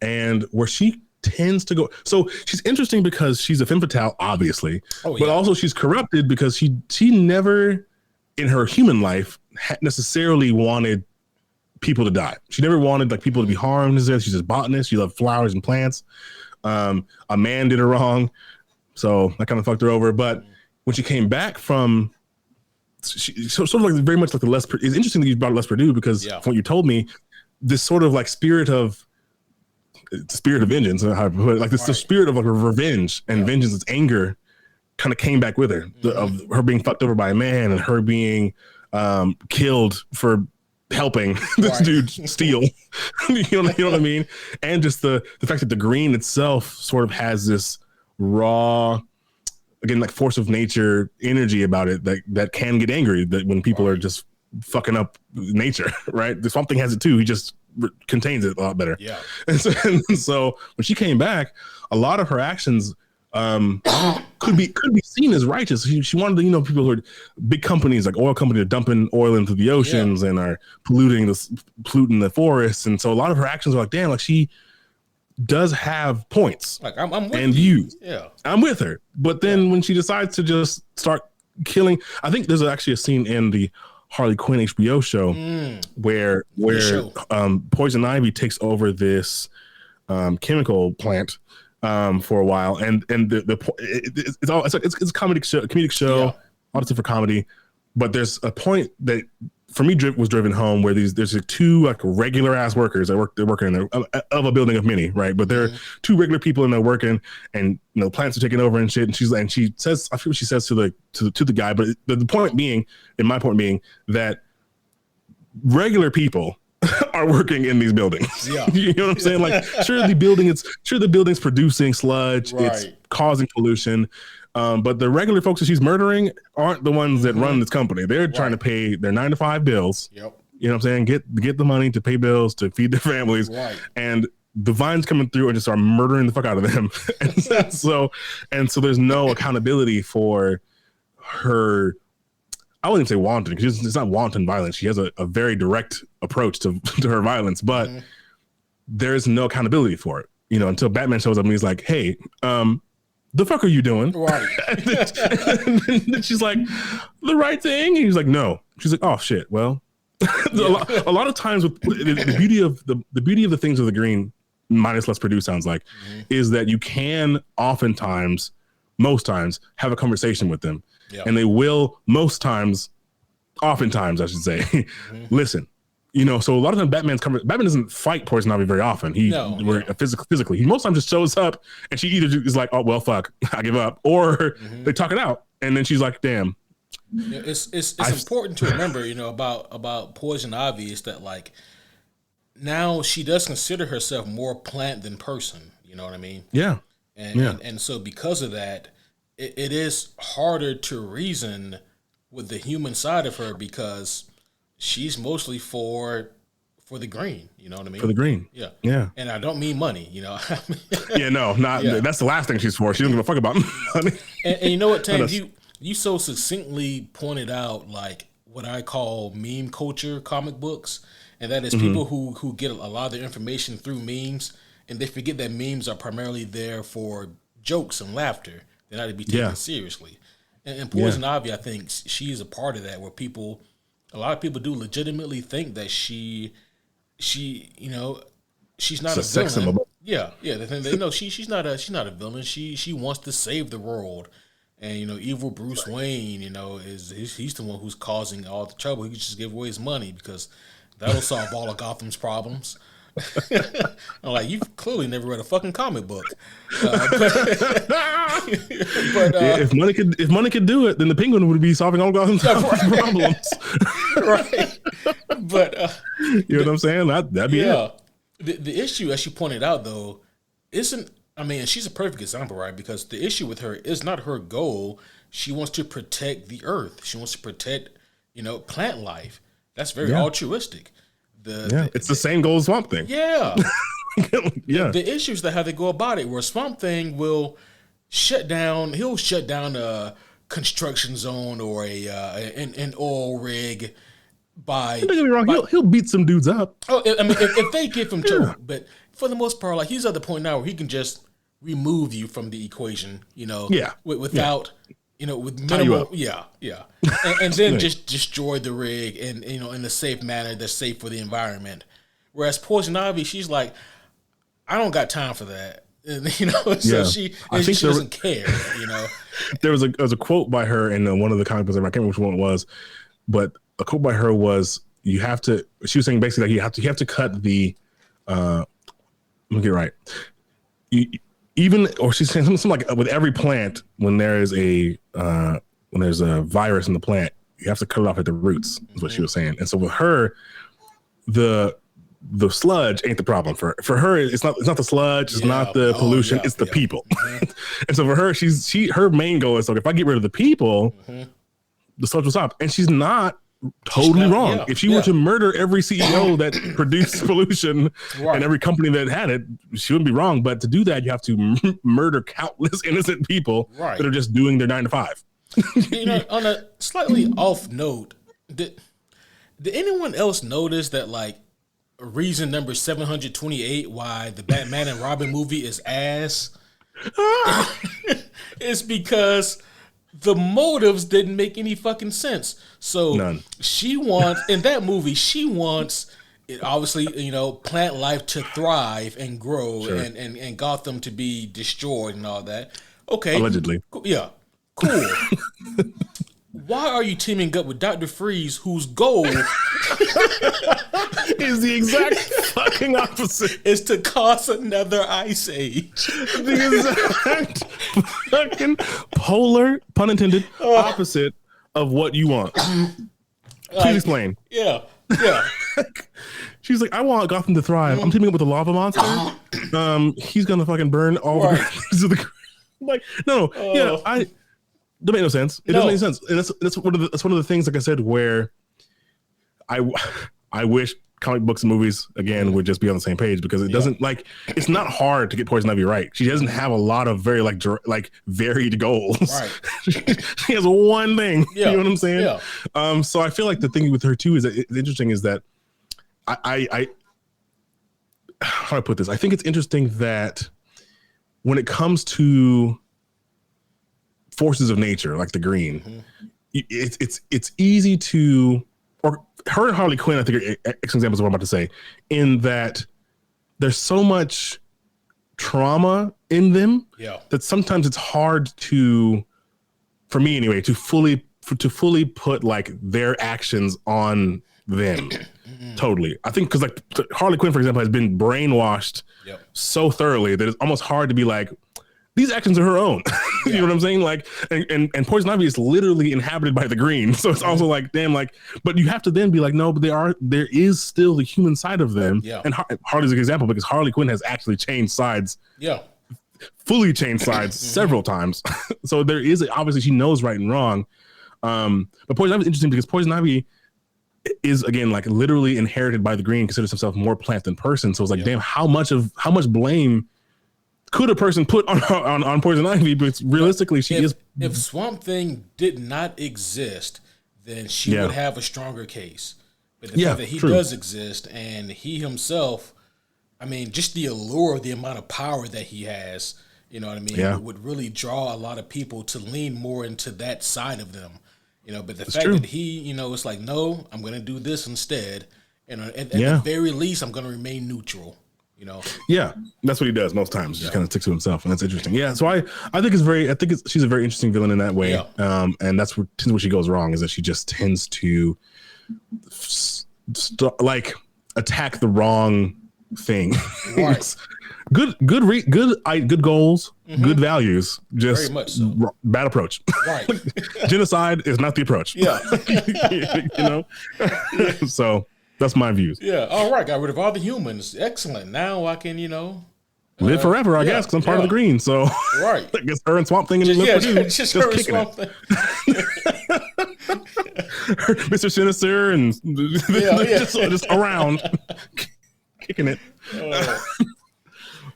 And where she tends to go. So she's interesting because she's a femme fatale, obviously, but also she's corrupted because she never in her human life necessarily wanted people to die. She never wanted like people to be harmed. She's a botanist. She loved flowers and plants. A man did her wrong, so that kind of fucked her over. But when she came back from, sort of like very much like the Les. It's interesting that you brought Les Purdue because from what you told me, this sort of like spirit of vengeance, like this the spirit of like revenge and vengeance, it's anger, kind of came back with her of her being fucked over by a man and her being killed for helping this dude steal. you know what I mean? And just the fact that the green itself sort of has this raw, again, like force of nature energy about it that can get angry that when people are just fucking up nature, right? The Swamp Thing has it too. He just contains it a lot better. Yeah. And so when she came back, a lot of her actions could be seen as righteous. She wanted to, people who are big companies like oil companies are dumping oil into the oceans and are polluting the forests. And so a lot of her actions are like, damn, like she does have points. Like I'm with and you. views. Yeah. I'm with her. But then when she decides to just start killing, I think there's actually a scene in the Harley Quinn HBO show where Poison Ivy takes over this chemical plant for a while, and it's a comedic show, all this different comedy. But there's a point that for me was driven home where there's like two like regular ass workers they're working in there of a building of many, right? But they're two regular people and they're working, and plants are taking over and shit. And she says, I forget what she says to the guy, but the point being, my point being that regular people are working in these buildings. Yeah. You know what I'm saying? Like, sure the building's producing sludge, it's causing pollution. But the regular folks that she's murdering aren't the ones that run this company. They're trying to pay their 9-to-5 bills. Yep. You know what I'm saying? Get the money to pay bills, to feed their families. Right. And the Vine's coming through and just start murdering the fuck out of them. and so there's no accountability for her. I wouldn't even say wanton, because it's not wanton violence. She has a very direct approach to her violence, but there's no accountability for it. Until Batman shows up and he's like, hey, the fuck are you doing? Right. and then she's like, the right thing? And he's like, no. She's like, oh shit. Well, a lot of times with the beauty of the things of the green, minus Les Purdue sounds like, is that you can most times have a conversation with them. Yeah. And they will oftentimes I should say, listen. So a lot of times Batman doesn't fight Poison Ivy very often. Physically, he most times just shows up and she either is like, oh well, fuck, I give up, or they talk it out, and then she's like, damn. It's important to remember, about Poison Ivy is that like now she does consider herself more plant than person. You know what I mean? Yeah. And so because of that, it is harder to reason with the human side of her because she's mostly for the green, you know what I mean? For the green. Yeah. Yeah. And I don't mean money, That's the last thing she's for. She doesn't give a fuck about money. And you know what, Tam, you so succinctly pointed out like what I call meme culture comic books, and that is people who get a lot of their information through memes, and they forget that memes are primarily there for jokes and laughter. They're not to be taken seriously. And Poison Ivy, I think she is a part of that, where a lot of people do legitimately think that she's not a villain. Yeah. They know she's not a villain. She wants to save the world, and evil Bruce Wayne, he's the one who's causing all the trouble. He could just give away his money because that'll solve all of Gotham's problems. I'm like, you've clearly never read a fucking comic book. If money could do it, then the Penguin would be solving all Gotham's problems. Right. But you know what I'm saying? That'd be it. The issue, as you pointed out, though, isn't. I mean, she's a perfect example, right? Because the issue with her is not her goal. She wants to protect the earth. She wants to protect, plant life. That's very altruistic. It's the same goal as Swamp Thing. Yeah. Yeah. The issues that how they go about it, where Swamp Thing will shut down. He'll shut down a construction zone or an oil rig by. Don't get me wrong. He'll beat some dudes up. Oh, I mean, if they give him to, but for the most part, like he's at the point now where he can just remove you from the equation. Yeah. Without. With minimal, and then just destroy the rig and in a safe manner that's safe for the environment. Whereas Poison Ivy, she's like, I don't got time for that, and, so she doesn't care. There was a quote by her in one of the comic books. I can't remember which one it was, but a quote by her was, "You have to." She was saying basically like you have to cut the. Let me get it right. Or she's saying something like with every plant, when there's a virus in the plant, you have to cut it off at the roots. Is what she was saying. And so with her, the sludge ain't the problem for her. It's not the sludge. It's not the pollution. It's the people. And so for her, her main goal is like, if I get rid of the people, the sludge will stop. And she's not totally wrong. If she were to murder every CEO that produced pollution and every company that had it, she wouldn't be wrong. But to do that, you have to murder countless innocent people that are just doing their 9 to 5. On a slightly off note, did anyone else notice that like reason number 728 why the Batman and Robin movie is ass is because the motives didn't make any fucking sense. So None. She wants in that movie. She wants it, obviously, plant life to thrive and grow, and Gotham to be destroyed and all that. Okay, allegedly. Yeah, cool. Why are you teaming up with Dr. Freeze, whose goal is the exact fucking opposite? Is to cause another ice age. The exact fucking polar, pun intended, opposite of what you want. Please explain. Yeah. She's like, I want Gotham to thrive. I'm teaming up with a lava monster. He's gonna fucking burn all the to the. Like, no, that made no sense. It doesn't make sense. And that's one of the things, like I said, where I wish comic books and movies again would just be on the same page, because it doesn't it's not hard to get Poison Ivy right. She doesn't have a lot of very varied goals. Right. She has one thing. Yeah. You know what I'm saying? Yeah. So I feel like the thing with her too is that it's interesting is that I how do I put this? I think it's interesting that when it comes to forces of nature like the green, it's easy to, or her and Harley Quinn I think are excellent examples of what I'm about to say, in that there's so much trauma in them that sometimes it's hard to, for me anyway, to fully put like their actions on them. Totally. I think because like Harley Quinn, for example, has been brainwashed so thoroughly that it's almost hard to be like, these actions are her own. You know what I'm saying? Like, and Poison Ivy is literally inhabited by the green. So it's also like, damn, like, but you have to then be like, no, but there is still the human side of them. Yeah. And Harley's an example because Harley Quinn has actually changed sides. Yeah. Fully changed sides several times. So there is, obviously she knows right and wrong. But Poison Ivy is interesting because Poison Ivy is, again, like literally inherited by the green, considers himself more plant than person. So it's like, damn, how much blame could a person put on Poison Ivy? But realistically, if Swamp Thing did not exist, then she would have a stronger case. But the fact that he does exist, and he himself, I mean, just the allure, the amount of power that he has, you know what I mean, would really draw a lot of people to lean more into that side of them. But the fact that he, it's like, no, I'm going to do this instead. And at the very least, I'm going to remain neutral. Yeah, that's what he does most times. Just kind of sticks to himself, and that's interesting. Yeah, so I think she's a very interesting villain in that way. Yeah. And that's where she goes wrong, is that she just tends to attack the wrong thing. Right. Good goals, good values, just very much so. Bad approach. Right. Genocide is not the approach. Yeah. So that's my views. Yeah. All right. Got rid of all the humans. Excellent. Now I can, live forever, I guess, because I'm part of the green. So right. I guess her and Swamp Thing and just her and Swamp Thing. Mr. Sinister and just around kicking it.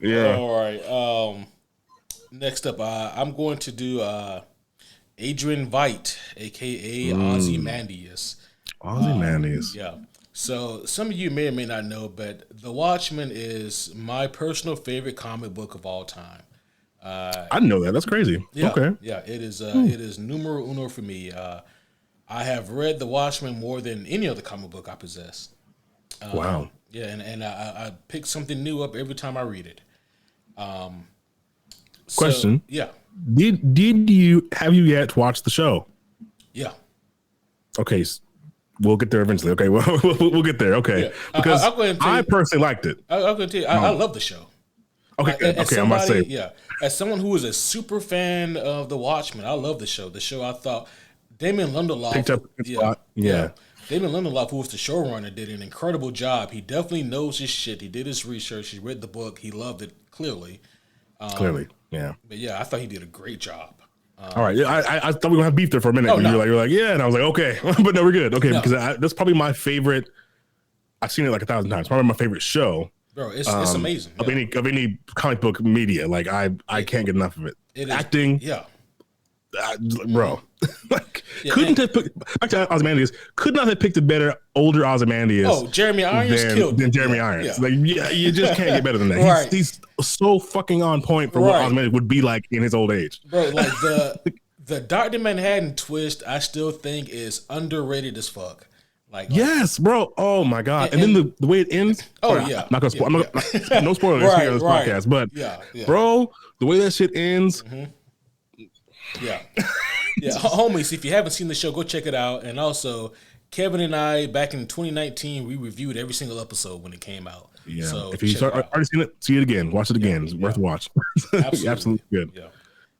Yeah. All right. Next up, I'm going to do Adrian Veidt, aka Ozymandias. Ozymandias. Yeah. So some of you may or may not know, but The Watchmen is my personal favorite comic book of all time. I didn't know that. That's crazy. Yeah, Okay. yeah. It is. It is numero uno for me. I have read The Watchmen more than any other comic book I possess. Wow. Yeah, and I pick something new up every time I read it. Question. Yeah. Did you have you yet watched the show? Yeah. Okay. We'll get there eventually. Okay. We'll get there. Okay. Yeah. Because I'll go ahead and tell I you, personally liked it. I'm going to tell you, I love the show. Okay. Okay. I'm about to say. Yeah. As someone who is a super fan of The Watchmen, I love the show. The show, I thought Damon Lindelof Picked up a spot. Yeah. Damon Lindelof, who was the showrunner, did an incredible job. He definitely knows his shit. He did his research. He read the book. He loved it clearly. Clearly. Yeah. But yeah, I thought he did a great jow. All right. I thought we were going to have beef there for a minute. You were like, yeah. And I was like, okay. But no, we're good. Okay. No. Because that's probably my favorite. I've seen it like 1,000 times. Probably my favorite show. Bro, it's amazing. Of any comic book media. Like, I can't get enough of it. Acting. Yeah. Bro. Couldn't have picked, back to Ozymandias, could not have picked a better older Ozymandias. Oh, Jeremy Irons killed than Jeremy Irons. Yeah. Like, you just can't get better than that. Right. He's so fucking on point for what Ozymandias would be like in his old age. Bro, like the Dr. Manhattan twist, I still think is underrated as fuck. Yes, bro. Oh my god! And then the way it ends. Oh yeah. I'm not gonna spoil. No spoilers here on this podcast. But bro, the way that shit ends. Mm-hmm. Yeah. Yeah, homies, if you haven't seen the show, go check it out. And also, Kevin and I, back in 2019, we reviewed every single episode when it came out. Yeah. So if you already seen it, see it again. Watch it again. It's worth a watch. Absolutely good.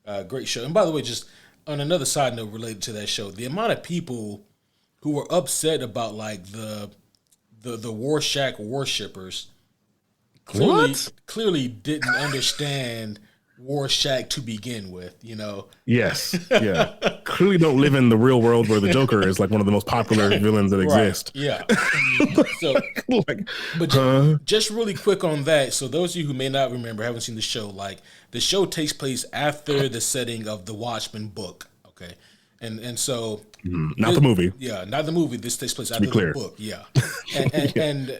Yeah. Great show. And by the way, just on another side note related to that show, the amount of people who were upset about like the Rorschach worshippers clearly didn't understand Rorschach to begin with, you know. Yes, yeah. Clearly don't live in the real world where the Joker is like one of the most popular villains that exist. Yeah. So, just really quick on that. So those of you who may not remember, haven't seen the show, like the show takes place after the setting of the Watchmen book. Okay, and so not the movie. Yeah, not the movie. This takes place after the book. Yeah, and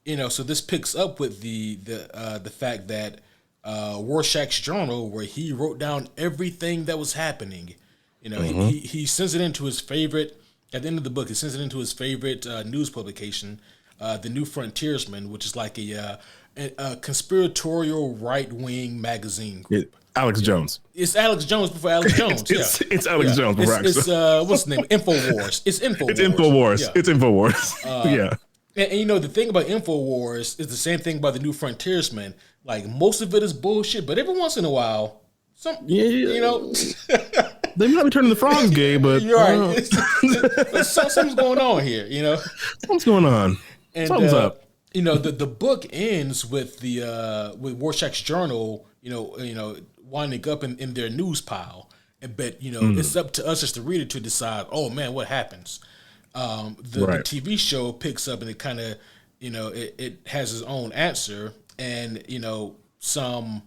you know, so this picks up with the fact that. Rorschach's journal, where he wrote down everything that was happening. You know, he sends it into his favorite, at the end of the book, he sends it into his favorite news publication, The New Frontiersman, which is like a conspiratorial right-wing magazine group. Alex Jones. It's Alex Jones before Alex Jones. It's Alex Jones before Alex Jones. What's the name? InfoWars. It's InfoWars. It's InfoWars. Yeah. It's InfoWars. Yeah. And you know, the thing about InfoWars is the same thing about The New Frontiersman. Like, most of it is bullshit, but every once in a while, you know. They might be turning the frogs gay, but. You're right. Something's going on here, you know. Something's going on. And, something's up. You know, the book ends with with Rorschach's journal, you know, winding up in their news pile. But, you know, it's up to us as the reader to decide, oh, man, what happens? The TV show picks up and it kind of, you know, it has its own answer. And, you know, some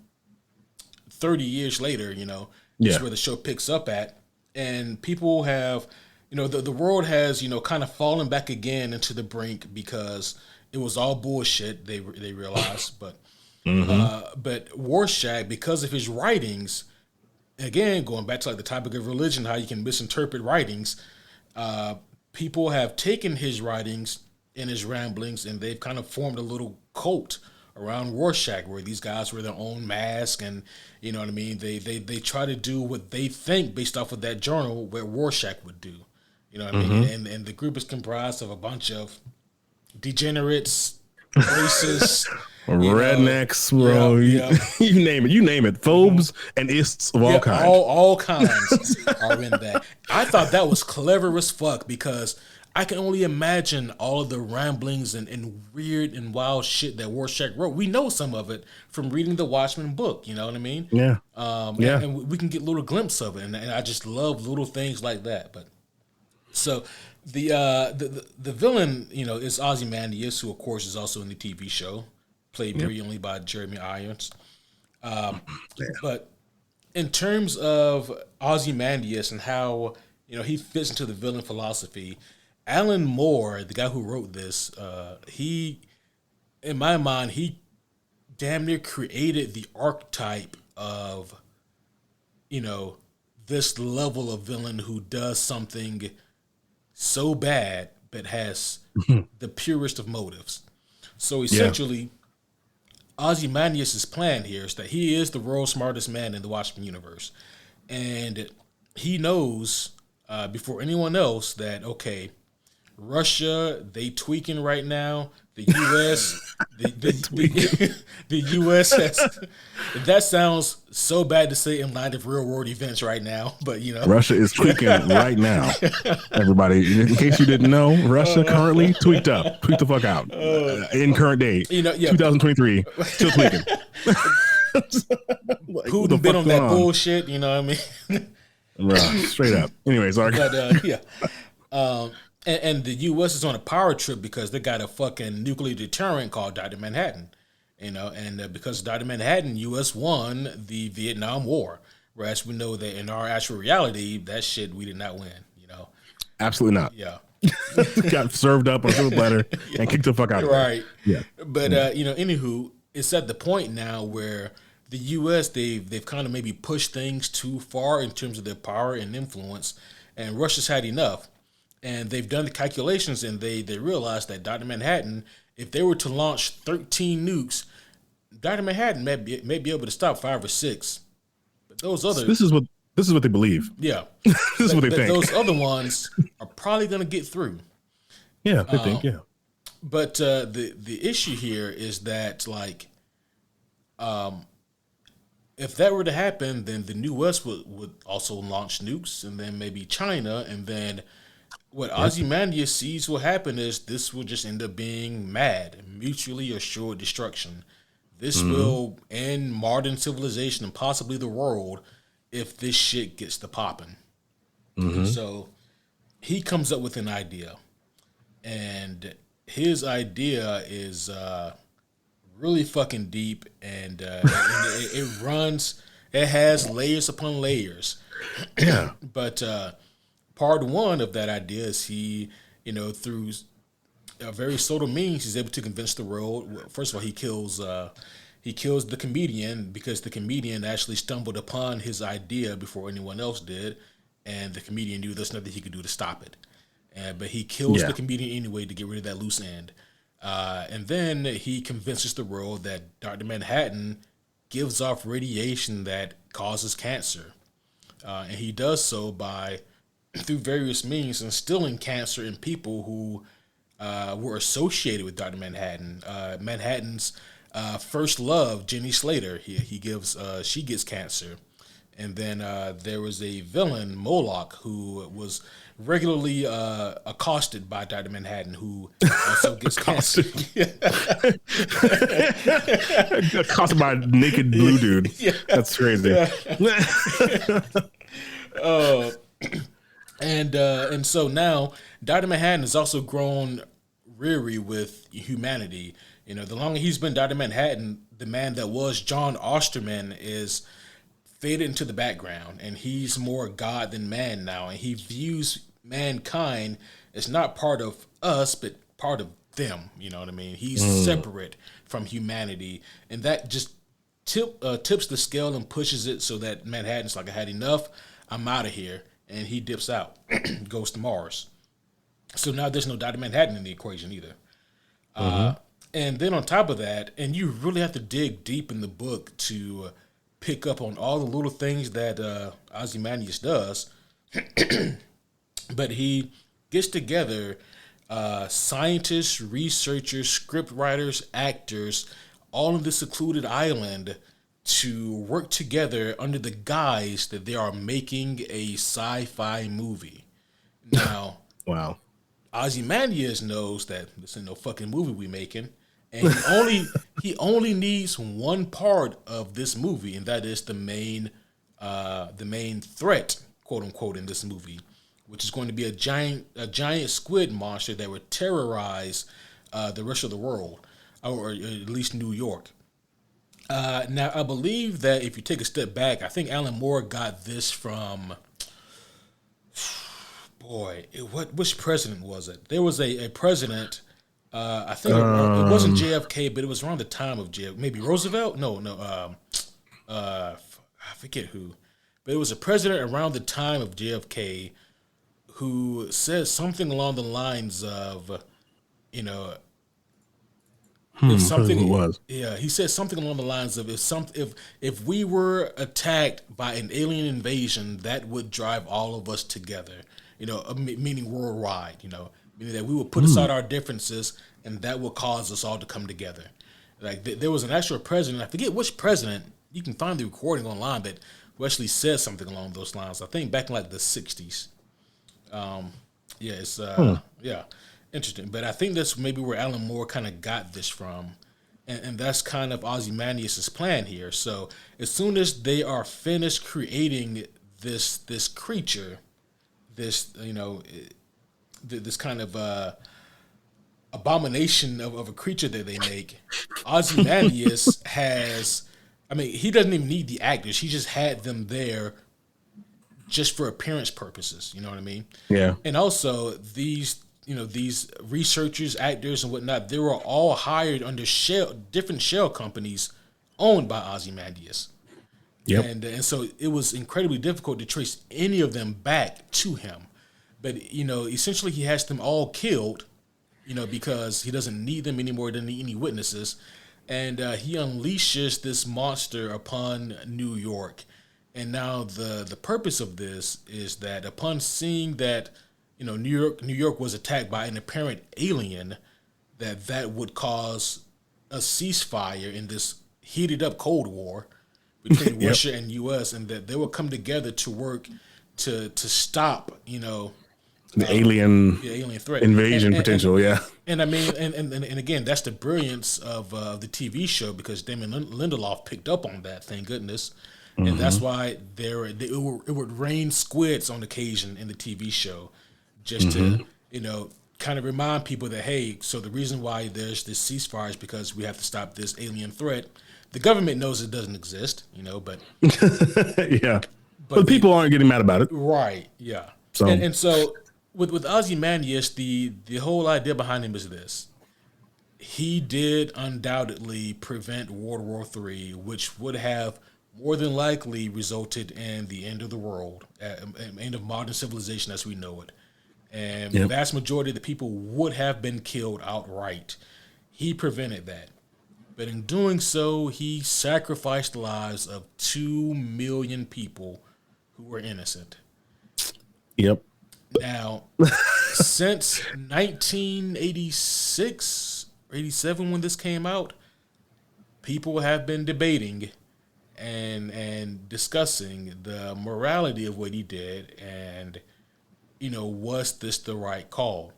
30 years later, you know, is where the show picks up at. And people have, you know, the world has, you know, kind of fallen back again into the brink because it was all bullshit, they realized. But but Rorschach, because of his writings, again, going back to like the topic of religion, how you can misinterpret writings, people have taken his writings and his ramblings and they've kind of formed a little cult around Rorschach, where these guys wear their own mask, and you know what I mean. They try to do what they think based off of that journal, what Rorschach would do. You know what I mean. And the group is comprised of a bunch of degenerates, racists, rednecks, bro. You name it. Phobes and ists of all kinds. All kinds are in that. I thought that was clever as fuck because I can only imagine all of the ramblings and weird and wild shit that Rorschach wrote. We know some of it from reading the Watchmen book, you know what I mean? Yeah. And we can get little glimpses of it, and I just love little things like that. But so the villain, you know, is Ozymandias, who of course is also in the TV show, played brilliantly by Jeremy Irons. But in terms of Ozymandias and how he fits into the villain philosophy, Alan Moore, the guy who wrote this, he, in my mind, he damn near created the archetype of this level of villain who does something so bad but has the purest of motives. So essentially, Ozymandias' plan here is that he is the world's smartest man in the Watchmen universe. And he knows before anyone else that, okay, Russia, they tweaking right now. The U.S., the U.S. has, that sounds so bad to say in light of real world events right now, but Russia is tweaking right now. Everybody, in case you didn't know, Russia currently tweaked the fuck out in current day, 2023, still tweaking. Putin been on that bullshit, you know what I mean? Right, straight up. Anyway, sorry. But and the U.S. is on a power trip because they got a fucking nuclear deterrent called Dr. Manhattan, and because of Dr. Manhattan, U.S. won the Vietnam War. Whereas we know that in our actual reality, that shit we did not win. Absolutely not. Yeah, got served up on a silver platter and kicked the fuck out. Right. Yeah. But anywho, it's at the point now where the U.S. they've kind of maybe pushed things too far in terms of their power and influence, and Russia's had enough. And they've done the calculations, and they realized that Dr. Manhattan, if they were to launch 13 nukes, Dr. Manhattan may be able to stop 5 or 6. But those other this is what they believe. Yeah, this is what they think. Those other ones are probably going to get through. Yeah, they think. Yeah. But the issue here is that if that were to happen, then the New West would also launch nukes, and then maybe China, and then what Ozymandias sees will happen is this will just end up being mutually assured destruction. This will end modern civilization and possibly the world if this shit gets to popping. So he comes up with an idea, and his idea is really fucking deep, and it has layers upon layers. Yeah. But part one of that idea is he, through a very subtle means, he's able to convince the world. First of all, he kills the comedian because the comedian actually stumbled upon his idea before anyone else did, and the comedian knew there's nothing he could do to stop it. But he kills the comedian anyway to get rid of that loose end. And then he convinces the world that Dr. Manhattan gives off radiation that causes cancer. And he does so by, through various means, instilling cancer in people who were associated with Dr. Manhattan. Manhattan's first love, Jenny Slater, she gets cancer. And then there was a villain, Moloch, who was regularly accosted by Dr. Manhattan, who also gets cancer. Accosted by a naked blue dude. Yeah. That's crazy. And so now Dr. Manhattan has also grown weary with humanity. The longer he's been Dr. Manhattan, the man that was John Osterman is faded into the background, and he's more God than man now, and he views mankind as not part of us, but part of them. You know what I mean? He's separate from humanity, and that just tips the scale and pushes it so that Manhattan's like, I had enough, I'm out of here, and he dips out, goes to Mars. So now there's no Dr. Manhattan in the equation either. And then on top of that, and you really have to dig deep in the book to pick up on all the little things that Ozymandias does, but he gets together scientists, researchers, script writers, actors, all on this secluded island to work together under the guise that they are making a sci-fi movie. Now, wow. Ozymandias knows that this ain't no fucking movie we making, and he only needs one part of this movie, and that is the main threat, quote unquote, in this movie, which is going to be a giant squid monster that would terrorize the rest of the world, or at least New York. Now, I believe that if you take a step back, I think Alan Moore got this from, which president was it? There was a president, I think it wasn't JFK, but it was around the time of JFK. Maybe Roosevelt? No, I forget who. But it was a president around the time of JFK who said something along the lines of, if something was. Yeah, he said something along the lines of if we were attacked by an alien invasion, that would drive all of us together. Meaning worldwide. Meaning that we would put aside our differences, and that will cause us all to come together. Like there was an actual president, I forget which president. You can find the recording online, but who actually said something along those lines. I think back in like the '60s. Interesting. But I think that's maybe where Alan Moore kind of got this from. And that's kind of Ozymandias' plan here. So as soon as they are finished creating this creature, this kind of abomination of a creature that they make, Ozymandias he doesn't even need the actors. He just had them there just for appearance purposes. You know what I mean? Yeah. And also these researchers, actors, and whatnot, they were all hired under different shell companies owned by Ozymandias. Yep. And so it was incredibly difficult to trace any of them back to him. But, essentially he has them all killed, because he doesn't need them anymore, doesn't need any witnesses. And he unleashes this monster upon New York. And now the purpose of this is that upon seeing that, New York was attacked by an apparent alien, that would cause a ceasefire in this heated up Cold War between Russia and U.S., and that they will come together to work to stop, the alien threat, invasion potential. And I mean, and again, that's the brilliance of the TV show, because Damon Lindelof picked up on that. Thank goodness. And that's why it would rain squids on occasion in the TV show, just to kind of remind people that, hey, so the reason why there's this ceasefire is because we have to stop this alien threat. The government knows it doesn't exist, but yeah, but people aren't getting mad about it, right? Yeah. So and so with Ozymandias, the whole idea behind him is this: he did undoubtedly prevent World War III, which would have more than likely resulted in the end of the world, end of modern civilization as we know it. And the vast majority of the people would have been killed outright. He prevented that. But in doing so, he sacrificed the lives of 2 million people who were innocent. Yep. Now, since 1986, 87 when this came out, people have been debating and discussing the morality of what he did, and was this the right call?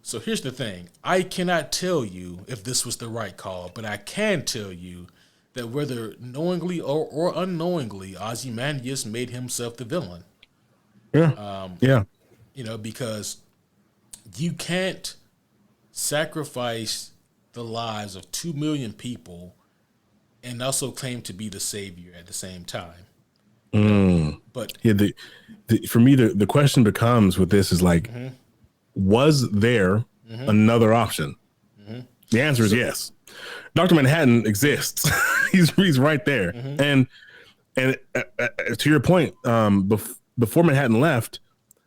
So here's the thing: I cannot tell you if this was the right call, but I can tell you that whether knowingly or unknowingly, Ozymandias made himself the villain. Because you can't sacrifice the lives of 2 million people and also claim to be the savior at the same time. But for me, the question becomes with this is like, was there another option? The answer is yes. Dr. Manhattan exists. he's right there. And to your point, before Manhattan left,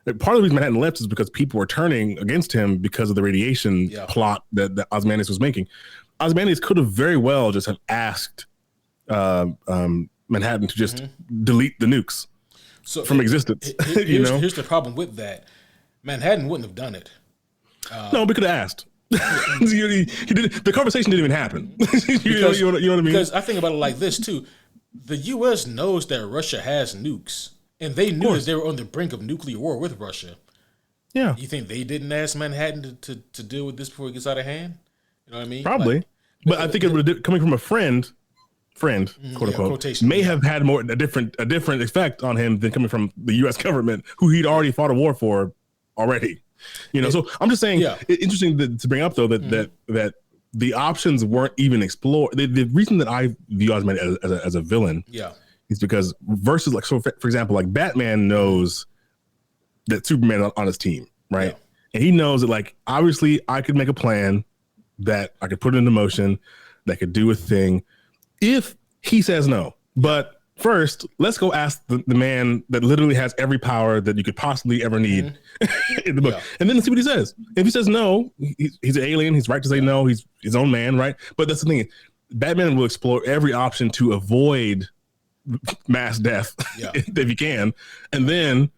part of the reason Manhattan left is because people were turning against him because of the radiation plot that Ozymandias was making. Ozymandias could have very well just have asked Manhattan to just delete the nukes from existence. Here's the problem with that: Manhattan wouldn't have done it. No, we could have asked. He did. The conversation didn't even happen. you know what I mean? Because I think about it like this too: the U.S. knows that Russia has nukes, and they knew that they were on the brink of nuclear war with Russia. Yeah. You think they didn't ask Manhattan to deal with this before it gets out of hand? You know what I mean? Probably. But I think it would have, coming from a friend, quote unquote, may have had a different effect on him than coming from the U.S. government, who he'd already fought a war for already. So I'm just saying, interesting to bring up though that the options weren't even explored. The reason that I view Ozymandias as a villain, is because versus like, so for example, like Batman knows that Superman on his team, right? And he knows that, like, obviously I could make a plan that I could put into motion that could do a thing if he says no. But first, let's go ask the man that literally has every power that you could possibly ever need in the book. And then see what he says. If he says no, he's an alien. He's right to say no. He's his own man, right? But that's the thing. Batman will explore every option to avoid mass death if he can. And then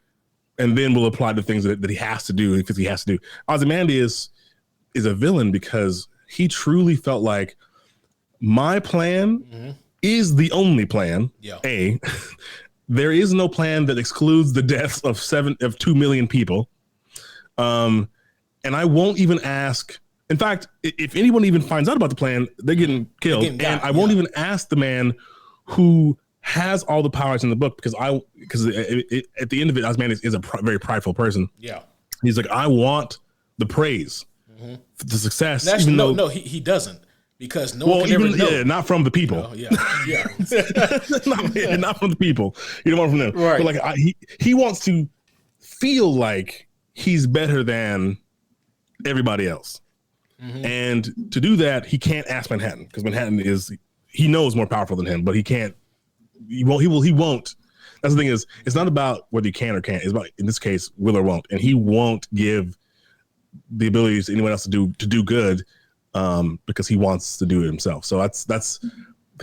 we'll apply the things that he has to do because he has to do. Ozymandias is a villain because he truly felt like my plan is the only plan. There is no plan that excludes the deaths of 2 million people. And I won't even ask. In fact, if anyone even finds out about the plan, they're getting killed. And I won't even ask the man who has all the powers in the book because at the end of it, Ozymandias is a very prideful person. He's like, I want the praise, the success. Actually, even though he doesn't. Because no one can ever know. Not from the people. Not from the people. You don't want from them. Right. But like he wants to feel like he's better than everybody else. And to do that, he can't ask Manhattan because Manhattan he knows more powerful than him, but he can't. He won't. That's the thing is, it's not about whether you can or can't. It's about, in this case, will or won't. And he won't give the abilities to anyone else to do good. Because he wants to do it himself. So that's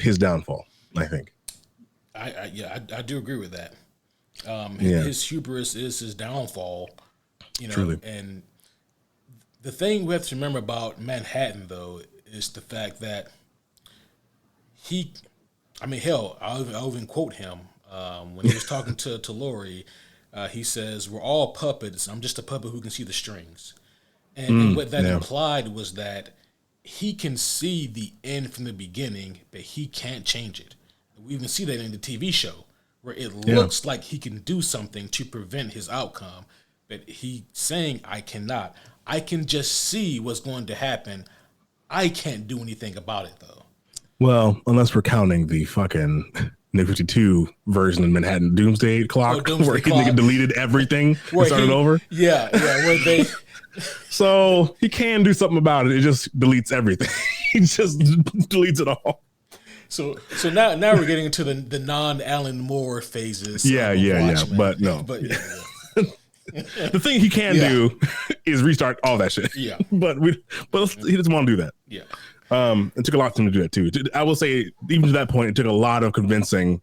his downfall, I think. I do agree with that. His hubris is his downfall, Truly. And the thing we have to remember about Manhattan, though, is the fact that I'll even quote him when he was talking to Lori. He says, "We're all puppets. I'm just a puppet who can see the strings." And what that implied was that he can see the end from the beginning, but he can't change it. We even see that in the TV show where it looks like he can do something to prevent his outcome, but he's saying, I cannot. I can just see what's going to happen. I can't do anything about it, though. Well, unless we're counting the fucking New 52 version of Manhattan Doomsday Clock, where he deleted everything and started over. Where they... So he can do something about it. It just deletes everything. He just deletes it all. So now we're getting into the non-Alan Moore phases. But no. The thing he can do is restart all that shit. But he doesn't want to do that. It took a lot for him to do that too. I will say, even to that point, it took a lot of convincing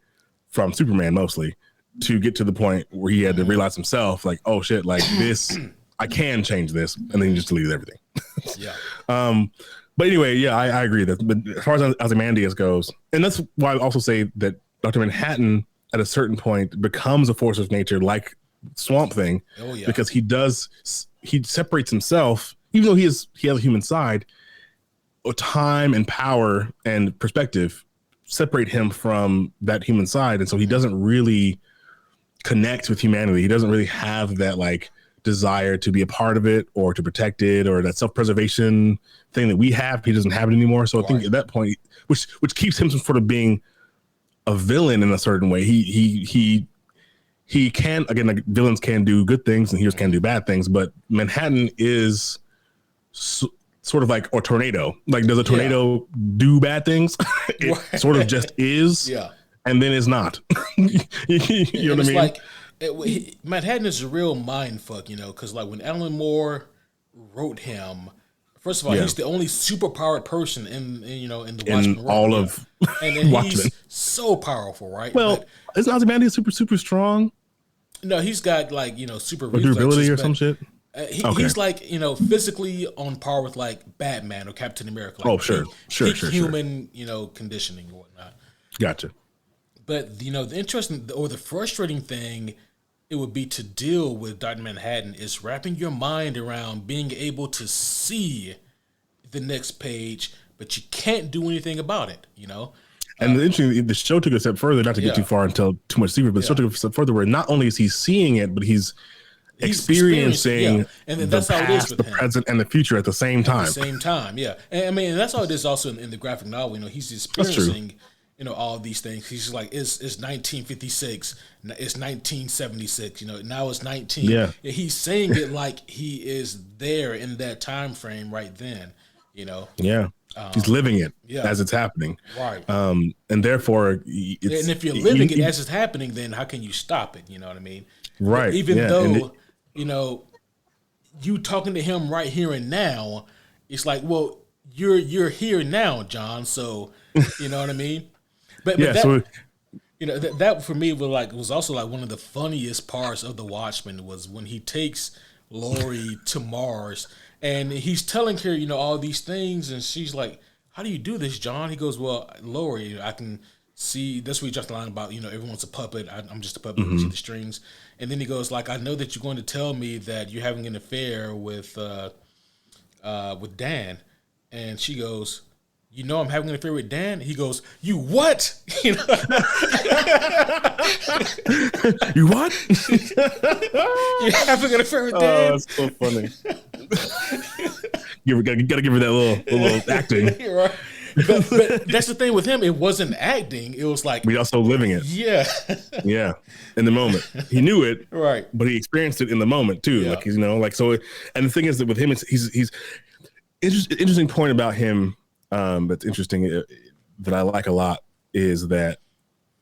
from Superman mostly to get to the point where he had to realize himself, like, oh shit, like this. I can change this, and then he just deleted everything. But anyway, I agree that. But as far as Ozymandias goes, and that's why I also say that Dr. Manhattan at a certain point becomes a force of nature, like Swamp Thing, because he separates himself, even though he has a human side. Time and power and perspective separate him from that human side, and so he doesn't really connect with humanity. He doesn't really have that like desire to be a part of it or to protect it or that self-preservation thing that we have. He doesn't have it anymore. So I think at that point, which keeps him from sort of being a villain in a certain way. He can, again, like villains can do good things and heroes can do bad things, but Manhattan is sort of like a tornado. Like, does a tornado do bad things? It sort of just is, and then it's not. You know what I mean? Like, Manhattan is a real mind fuck, because like when Alan Moore wrote him, first of all, he's the only superpowered person in the Watchmen world. All of and he's so powerful, right? Well, isn't Ozymandias super strong? No, he's got like super durability or some shit. He's like physically on par with like Batman or Captain America. Like sure, human conditioning and whatnot. Gotcha. But the interesting or the frustrating thing it would be to deal with Dr. Manhattan is wrapping your mind around being able to see the next page, but you can't do anything about it. And the show took a step further, not to get too far and tell too much secret, but the show took a step further where not only is he seeing it, but he's experiencing and then that's the how it is past, with the him. present, and the future at the same time. At the same time, yeah. And I mean, and that's how it is also in the graphic novel. You know, he's experiencing, you know, all of these things. He's just like, it's 1956, it's 1976. You know, now it's 19. Yeah. He's saying it like he is there in that time frame right then. You know. Yeah. He's living it as it's happening. Right. And therefore, and if you're living it as it's happening, then how can you stop it? You know what I mean? Right. But even though, you know, you talking to him right here and now, it's like, well, you're here now, John. So, you know what I mean? But that, you know, that for me was also like one of the funniest parts of The Watchmen was when he takes Lori to Mars and he's telling her, you know, all these things, and she's like, "How do you do this, John?" He goes, "Well, Lori, I can see." That's where he drops the line about, you know, everyone's a puppet. I'm just a puppet. Mm-hmm. See the strings. And then he goes, like, "I know that you're going to tell me that you're having an affair with Dan," and she goes, "You know I'm having an affair with Dan?" He goes, "You what?" You know? You what? You're having an affair with Dan? Oh, that's so funny. You gotta give her that little acting. Right. But that's the thing with him. It wasn't acting. It was like, we also living it. Yeah. Yeah. In the moment, he knew it, right? But he experienced it in the moment too. Yeah. Like, you know, like, so. And the thing is that with him, he's interesting point about him. That's interesting that I like a lot is that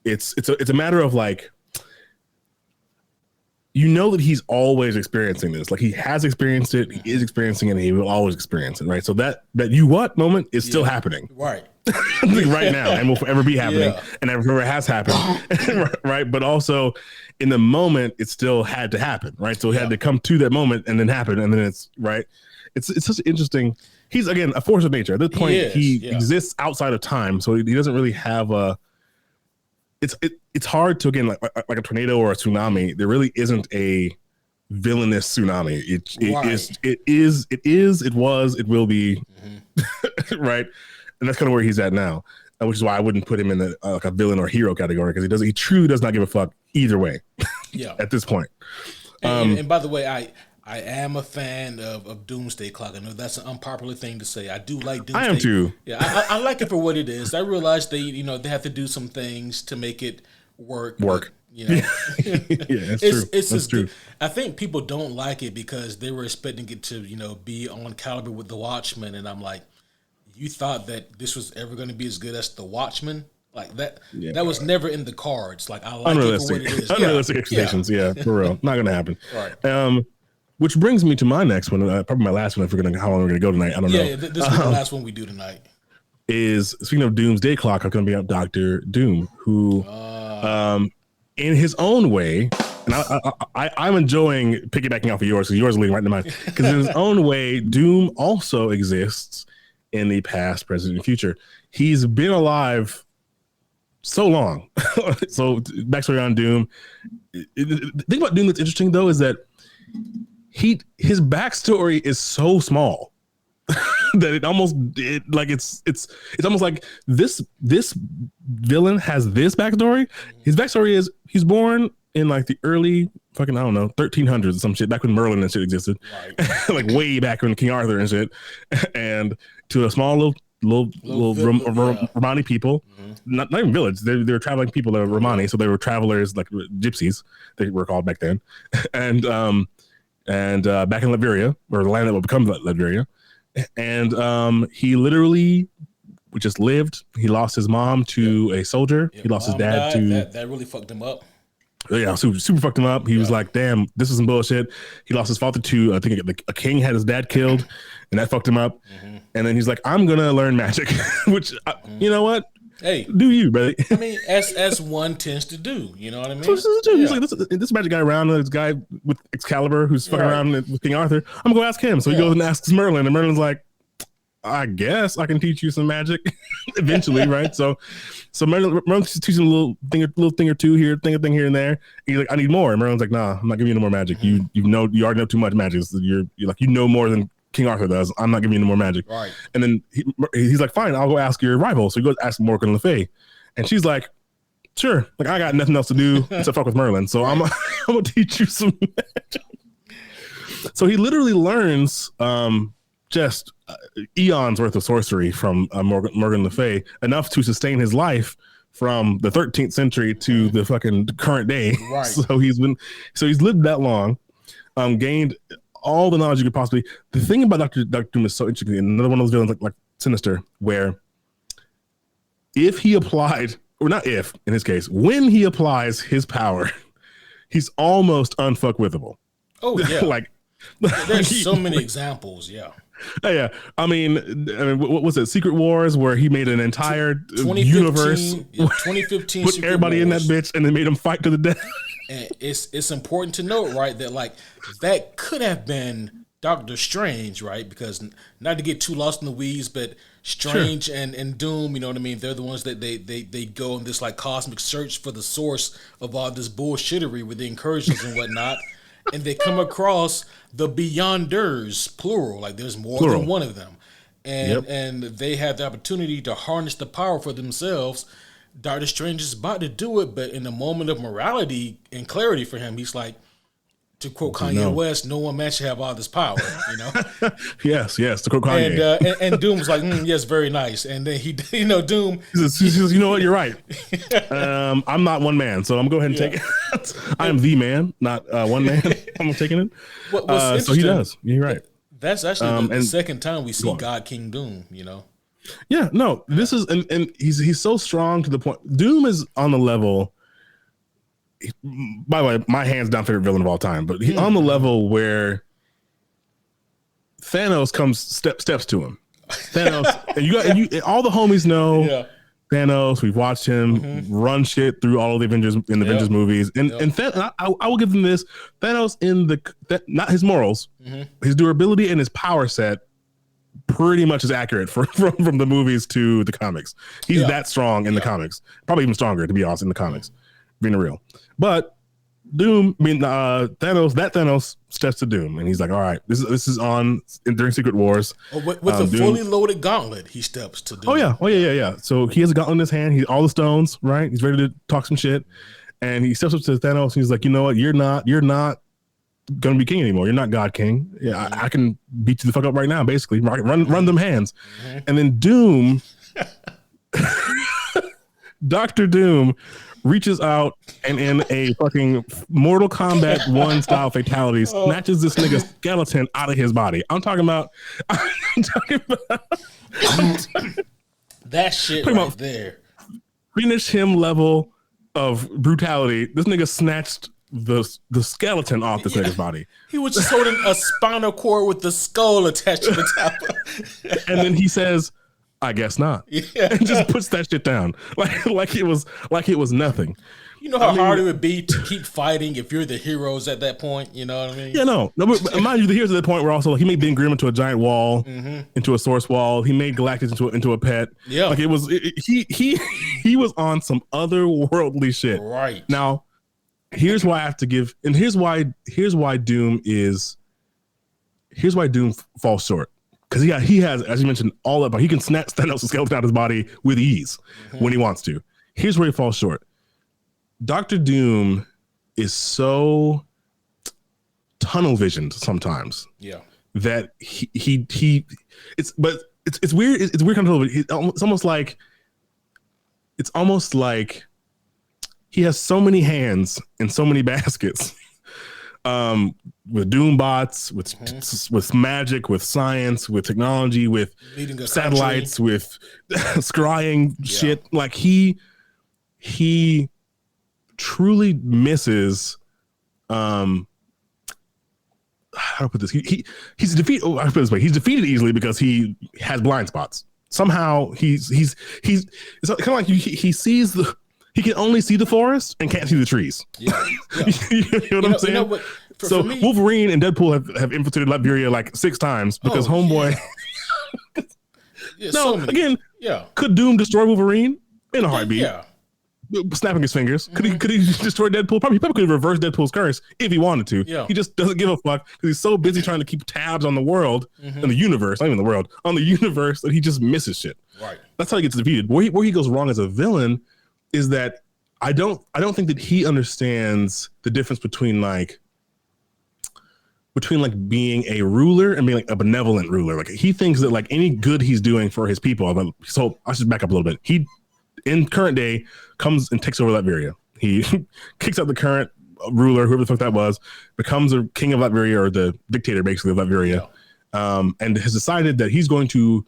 it's a matter of like, you know, that he's always experiencing this. Like, he has experienced it, he is experiencing it, and he will always experience it, right? So that you what moment is still happening. Right. Right now, and will forever be happening, and ever has happened. Right. But also in the moment, it still had to happen, right? So it had to come to that moment and then happen, and then it's right. It's such interesting. He's, again, a force of nature. At this point, he exists outside of time, so he doesn't really have a. It's hard to, again, like a tornado or a tsunami. There really isn't a villainous tsunami. It was, it will be, right? And that's kind of where he's at now, which is why I wouldn't put him in the like a villain or hero category, because he truly does not give a fuck either way. At this point. And by the way, I am a fan of Doomsday Clock. I know that's an unpopular thing to say. I do like Doomsday. I am too. Yeah, I like it for what it is. I realize they have to do some things to make it work. But, you know, that's true. I think people don't like it because they were expecting it to, you know, be on caliber with The Watchmen, and I'm like, you thought that this was ever going to be as good as The Watchmen? Like that. Yeah, that was never in the cards. Like, I like it for what it is. Unrealistic expectations. Yeah, for real. Not going to happen. Right. Which brings me to my next one, probably my last one. If how long we're gonna go tonight, I don't know. Yeah, this is the last one we do tonight. Is, speaking of Doomsday Clock, I'm gonna be up Dr. Doom, who, in his own way, and I'm enjoying piggybacking off of yours because yours is leading right into mine. Because in his own way, Doom also exists in the past, present, and future. He's been alive so long. So backstory on Doom. The thing about Doom that's interesting though is that his backstory is so small that it's almost like this villain has this backstory. His backstory is he's born in like the early fucking, I don't know, 1300s or some shit, back when Merlin and shit existed, right. Like way back when King Arthur and shit, and to a small little Romani people, not even village. They were traveling people that were Romani, so they were travelers, like gypsies they were called back then, and back in Liberia, or the land that would become Liberia, and he literally just lived. He lost his mom to a soldier. He lost his dad to that really fucked him up. Yeah, super fucked him up. He was like, damn, this is some bullshit. He lost his father to, I think, a king had his dad killed, and that fucked him up. And then he's like, I'm going to learn magic, which, you know what? Hey, do you, brother? I mean, as one tends to do. You know what I mean? He's like, this magic guy around, this guy with Excalibur who's fucking around with King Arthur. I'm going to go ask him. So he goes and asks Merlin, and Merlin's like, I guess I can teach you some magic eventually, right? So Merlin teaches him a little thing or two here, thing here and there. And he's like, I need more. And Merlin's like, nah, I'm not giving you no more magic. You already know too much magic. So you're like, you know more than King Arthur does. I'm not giving you no more magic. Right. And then he's like, fine, I'll go ask your rival. So he goes ask Morgan Le Fay, and she's like, sure. Like, I got nothing else to do except fuck with Merlin. So I'm gonna teach you some magic. So he literally learns just eons worth of sorcery from Morgan Le Fay, enough to sustain his life from the 13th century to the fucking current day. Right. So he's lived that long, gained all the knowledge you could possibly. The thing about Dr. Doom is so interesting. Another one of those villains like Sinister, where if he applied, or not if, in his case, when he applies his power, he's almost unfuckwithable. Oh yeah. Like there's so many examples. Yeah. Yeah. I mean, what was it? Secret Wars, where he made an entire universe. 2015. Put Secret everybody Wars. in that bitch and then made them fight to the death. And it's important to note, right, that like that could have been Doctor Strange, right? Because not to get too lost in the weeds, but Strange and Doom, you know what I mean? They're the ones that they go on this like cosmic search for the source of all this bullshittery with the incursions and whatnot. And they come across the Beyonders, plural, like there's more than one of them. And they have the opportunity to harness the power for themselves. Doctor Strange is about to do it, but in a moment of morality and clarity for him, he's like, to quote Kanye West, no one man should have all this power, you know? Yes, to quote Kanye. And Doom's like, yes, very nice. And then he, Doom. He says, you know what, you're right. I'm not one man, so I'm going to go ahead and take it. I am the man, not one man. I'm taking it. So he does. You're right. That's actually the second time we see God King Doom, you know? Yeah, no, this is, and he's so strong to the point. Doom is on the level. By the way, my hands down favorite villain of all time, but he's on the level where Thanos comes steps to him. Thanos, and all the homies know Thanos. We've watched him run shit through all of the Avengers in the Avengers movies, and I will give him this. Thanos not his morals, his durability and his power set pretty much is accurate from the movies to the comics. He's that strong in the comics, probably even stronger to be honest in the comics. Being real, but Doom, Thanos steps to Doom, and he's like, "All right, this is on during Secret Wars with a fully loaded gauntlet." He steps to Doom. Oh yeah. So he has a gauntlet in his hand. He's all the stones, right? He's ready to talk some shit, and he steps up to Thanos. And he's like, "You know what? You're not gonna be king anymore. You're not God King. Yeah, I can beat you the fuck up right now. Basically, run them hands." And then Doom, Dr. Doom, reaches out and in a fucking Mortal Kombat 1 style fatality snatches this nigga's skeleton out of his body. I'm talking about that shit right there. Finish him level of brutality. This nigga snatched the skeleton off this nigga's body. He was just holding a spinal cord with the skull attached to the top. And then he says, "I guess not." And just puts that shit down like it was nothing. You know how hard it would be to keep fighting if you're the heroes at that point. You know what I mean? Yeah, no. But mind you, the heroes at that point were also he made Ben Grimm into a giant wall, into a source wall. He made Galactus into a pet. Yeah, like it was. He was on some otherworldly shit. Right now, here's why I have to give, and here's why Doom falls short. Because he has, as you mentioned, all that, but he can snatch Thanos' skeleton out of his body with ease when he wants to. Here's where he falls short. Dr. Doom is so tunnel visioned sometimes. Yeah. That it's weird. It's weird kind of. It's almost like he has so many hands in so many baskets. With Doom bots, with magic, with science, with technology, with satellites, with scrying shit. Like he truly misses. How do I put this? He's defeated. I put it this way: he's defeated easily because he has blind spots. Somehow he's it's kind of like he sees the. He can only see the forest and can't see the trees. Yeah. You know what I'm saying? For me, Wolverine and Deadpool have infiltrated Liberia like 6 times because Homeboy. Could Doom destroy Wolverine in a heartbeat? Yeah. Snapping his fingers. Could he destroy Deadpool? Probably could reverse Deadpool's curse if he wanted to. Yeah. He just doesn't give a fuck because he's so busy trying to keep tabs on the world and the universe, not even the world, on the universe that he just misses shit. Right. That's how he gets defeated. Where he goes wrong as a villain is that I don't think that he understands the difference between between like being a ruler and being like a benevolent ruler. Like he thinks that like any good he's doing for his people. So I should back up a little bit. He, in current day, comes and takes over Latveria. He kicks out the current ruler, whoever the fuck that was, becomes a king of Latveria, or the dictator basically of Latveria, and has decided that he's going to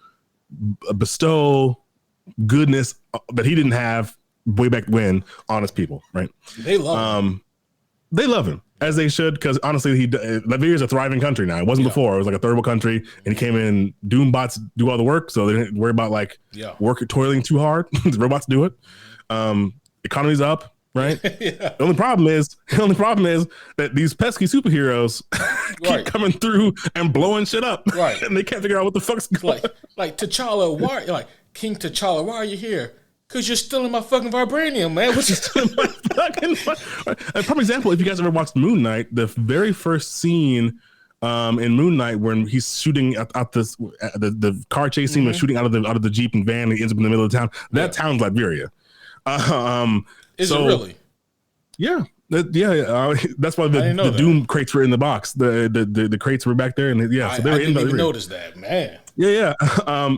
bestow goodness that he didn't have way back when on his people. Right? They love him. They love him, as they should, because honestly, Latveria is a thriving country now. It wasn't before. It was like a third world country, and he came in. Doom bots do all the work, so they didn't worry about like toiling too hard. The robots do it. Economy's up, right? The only problem is that these pesky superheroes keep coming through and blowing shit up, right? And they can't figure out what the fuck's going on. Like T'Challa, why? Like King T'Challa, why are you here? Because you're stealing my fucking vibranium, man. What you stealing my fucking? A prime example, if you guys ever watched Moon Knight, the very first scene in Moon Knight when he's shooting at the car chase scene, shooting out of the Jeep and van, and he ends up in the middle of the town. That town's Latveria. Is it really? Yeah. That's why the Doom crates were in the box. The crates were back there, and so they were. I didn't even notice that, man. Yeah.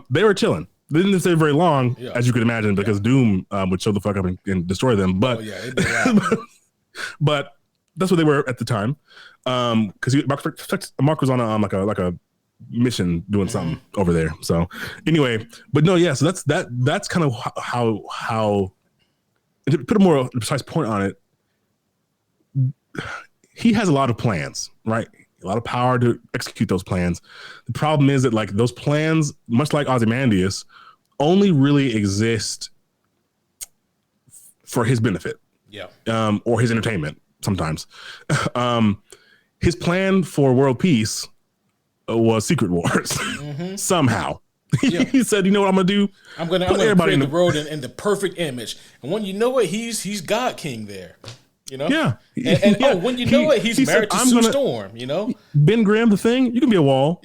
They were chilling. They didn't stay very long, as you could imagine, because Doom would show the fuck up and destroy them. But but that's what they were at the time. Because Mark was on a mission doing something over there. So anyway, but no, so that's kind of how to put a more precise point on it. He has a lot of plans, right? A lot of power to execute those plans. The problem is that like those plans, much like Ozymandias, only really exist for his benefit. Or his entertainment sometimes. His plan for world peace was secret wars. Somehow. He said, you know what I'm gonna do? I'm gonna create the world in the perfect image. And when you know it, he's God King there. You know? And when you know it, he's married to Sue Storm, you know? Ben Grimm, the Thing, you can be a wall.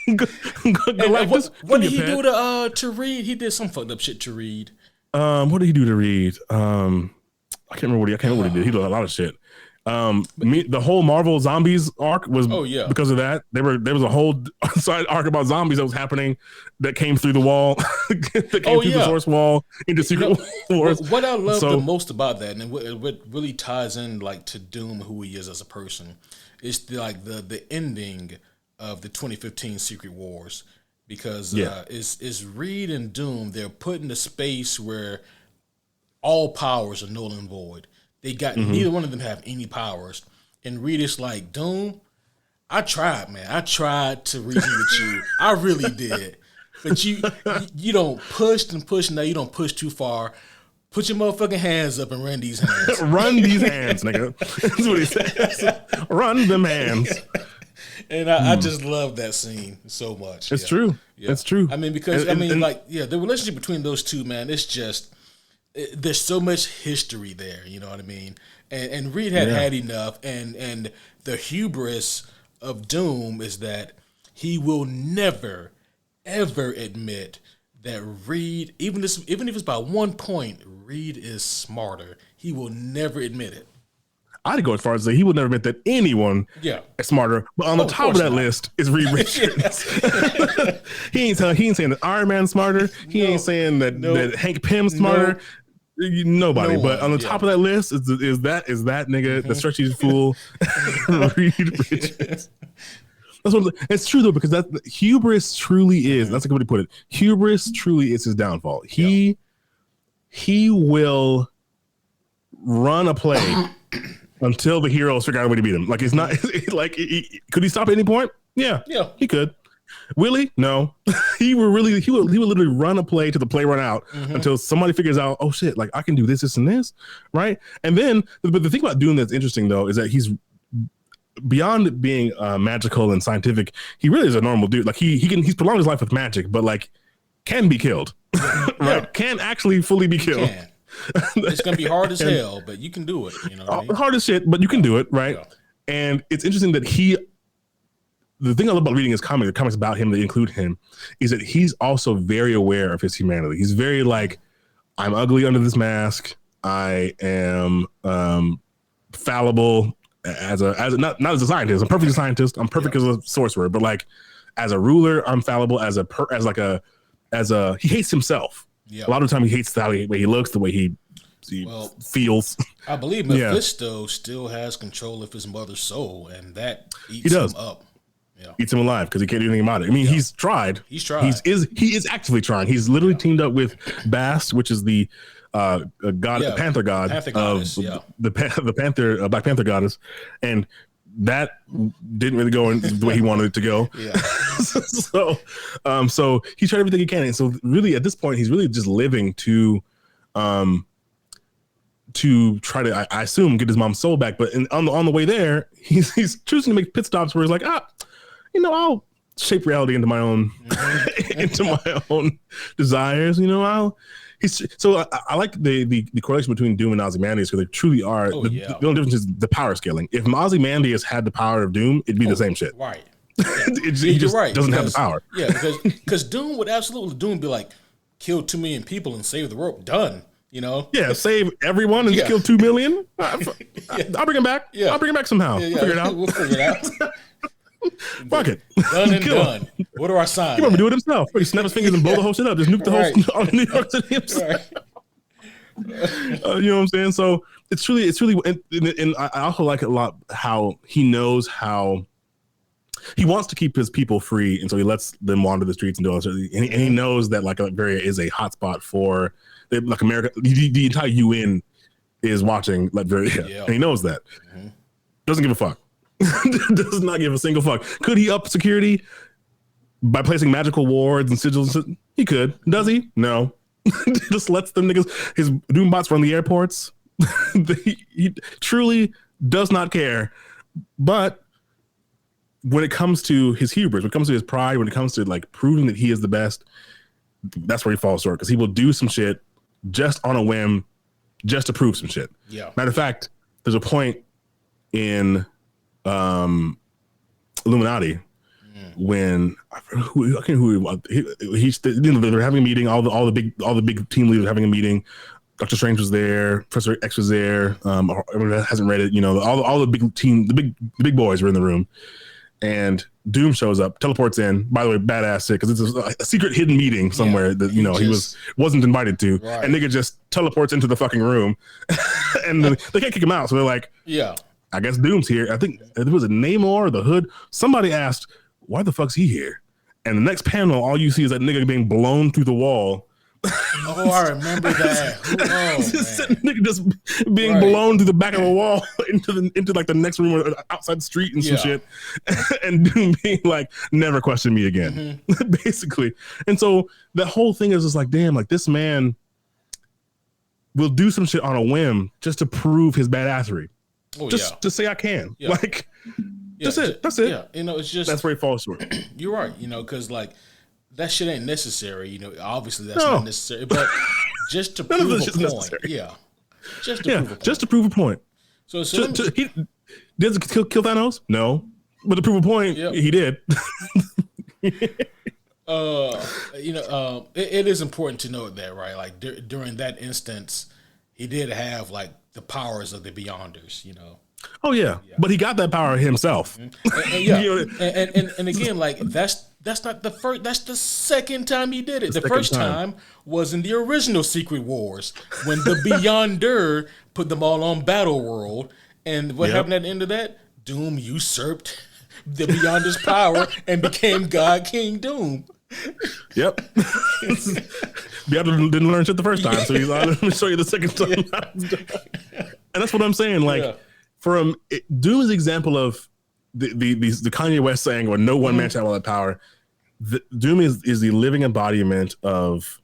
What did he do to Reed? He did some fucked up shit to Reed. What did he do to Reed? I can't remember what he did. He did a lot of shit. The whole Marvel Zombies arc was because of that. There was a whole side arc about zombies that was happening that came through the wall, that came through the Source Wall into Secret Wars. What I love the most about that, and what really ties in like to Doom, who he is as a person, is the ending of the 2015 Secret Wars, because is Reed and Doom, they're put in a space where all powers are null and void. They got neither one of them have any powers. And Reed is like, Doom, I tried, man. I tried to reason with you. I really did. But you don't push and push. Now you don't push too far. Put your motherfucking hands up and run these hands. Run these hands, nigga. That's what he says. Run them hands. And I just love that scene so much. It's true. Yeah. It's true. I mean, because the relationship between those two, man, it's just, there's so much history there, you know what I mean? And Reed had enough, and the hubris of Doom is that he will never, ever admit that Reed, even if it's by 1 point, Reed is smarter. He will never admit it. I'd go as far as to say he would never admit that anyone is smarter. But on the top of that list is Reed Richards. He ain't saying that Iron Man's smarter. He ain't saying that Hank Pym's smarter. Nobody. But on the top of that list is that nigga, the stretchy fool, Reed Richards. It's true though, because that hubris truly is. That's a good way to put it. Hubris truly is his downfall. He will run a play until the heroes figure out a way to beat him. Like, it's not like could he stop at any point? Yeah, he could. Will he? No. He would literally run a play till the play run out until somebody figures out, oh shit, like I can do this and this, right? And then, but the thing about Doom that's interesting though is that he's beyond being magical and scientific. He really is a normal dude. Like he's prolonged his life with magic, but like can be killed, right? Can actually fully be killed. It's gonna be hard as hell, but you can do it. You know, what I mean? Hard as shit, but you can do it, right? Yeah. And it's interesting that the thing I love about reading his comics, the comics about him that include him, is that he's also very aware of his humanity. He's very like, I'm ugly under this mask. I am fallible. as a not as a scientist. I'm perfect as a scientist. I'm perfect as a sorcerer. But like as a ruler, I'm fallible. As he hates himself. A lot of the time, he hates the way he looks, the way he feels. I believe Mephisto still has control of his mother's soul, and that eats him up. Yeah. Eats him alive because he can't do anything about it. I mean, he's tried. He is actively trying. He's literally teamed up with Bast, which is the panther god goddess, the panther Black Panther goddess, and that didn't really go in the way he wanted it to go. Yeah. So he tried everything he can, and so really at this point he's really just living to try to, I assume, get his mom's soul back. But on the way there, he's choosing to make pit stops where he's like, I'll shape reality into my own desires. I like the correlation between Doom and Ozymandias because they truly are. The only difference is the power scaling. If Ozymandias had the power of Doom, it'd be the same shit. Right. He just doesn't have the power. Yeah, because Doom would absolutely be like, kill 2 million people and save the world. Done. Yeah, save everyone and kill 2 million. I'll bring him back. Yeah. I'll bring him back somehow. We'll figure it out. Fuck it. Done and done. What are our signs? He want to do it himself. He snap his fingers and blow the whole shit up. Just nuke the whole New York City himself. You know what I'm saying? So it's really, and I also like it a lot how he knows how he wants to keep his people free, and so he lets them wander the streets and do all this. And he knows that like Latveria is a hotspot for like America. The entire UN is watching Latveria, and he knows that. Mm-hmm. Doesn't give a fuck. Does not give a single fuck. Could he up security by placing magical wards and sigils? He could. Does he? No. Just lets them niggas. His Doom bots run the airports. He truly does not care. But when it comes to his hubris, when it comes to his pride, when it comes to like proving that he is the best, that's where he falls short because he will do some shit just on a whim, just to prove some shit. Yeah. Matter of fact, there's a point in Illuminati when I can't remember who he was. They were having a meeting. All the big team leaders were having a meeting. Doctor Strange was there. Professor X was there. Everyone that hasn't read it, all the big team, the big boys were in the room. And Doom shows up, teleports in. By the way, badass shit because it's a secret hidden meeting somewhere that he wasn't invited to, and nigga just teleports into the fucking room, and they can't kick him out. So they're like, I guess Doom's here. I think it was a Namor or the Hood. Somebody asked, why the fuck's he here? And the next panel, all you see is that nigga being blown through the wall. Oh, I remember that. Nigga just being blown through the back of a wall into like the next room or outside the street and some shit. And Doom being like, never question me again, basically. And so the whole thing is just like, damn, like this man will do some shit on a whim just to prove his badassery. To say I can. Like, that's it. That's it. Yeah, it's just that's where he falls short. You're right. Because like that shit ain't necessary. Obviously that's not necessary, but just to prove a point. Necessary. Yeah, just to prove a point. So he did kill Thanos? No, but to prove a point, he did. It is important to note that, right? Like during that instance, he did have like the powers of the Beyonders, Oh yeah, but he got that power himself. Mm-hmm. And again, like that's not the first. That's the second time he did it. The first time was in the original Secret Wars when the Beyonder put them all on Battle World, and what happened at the end of that? Doom usurped the Beyonder's power and became God King Doom. Yep. Beyonder didn't learn shit the first time, so he's like, let me show you the second time. And that's what I'm saying. Like, Doom is an example of the Kanye West saying, "Or no one man shall have all that power." Doom is the living embodiment of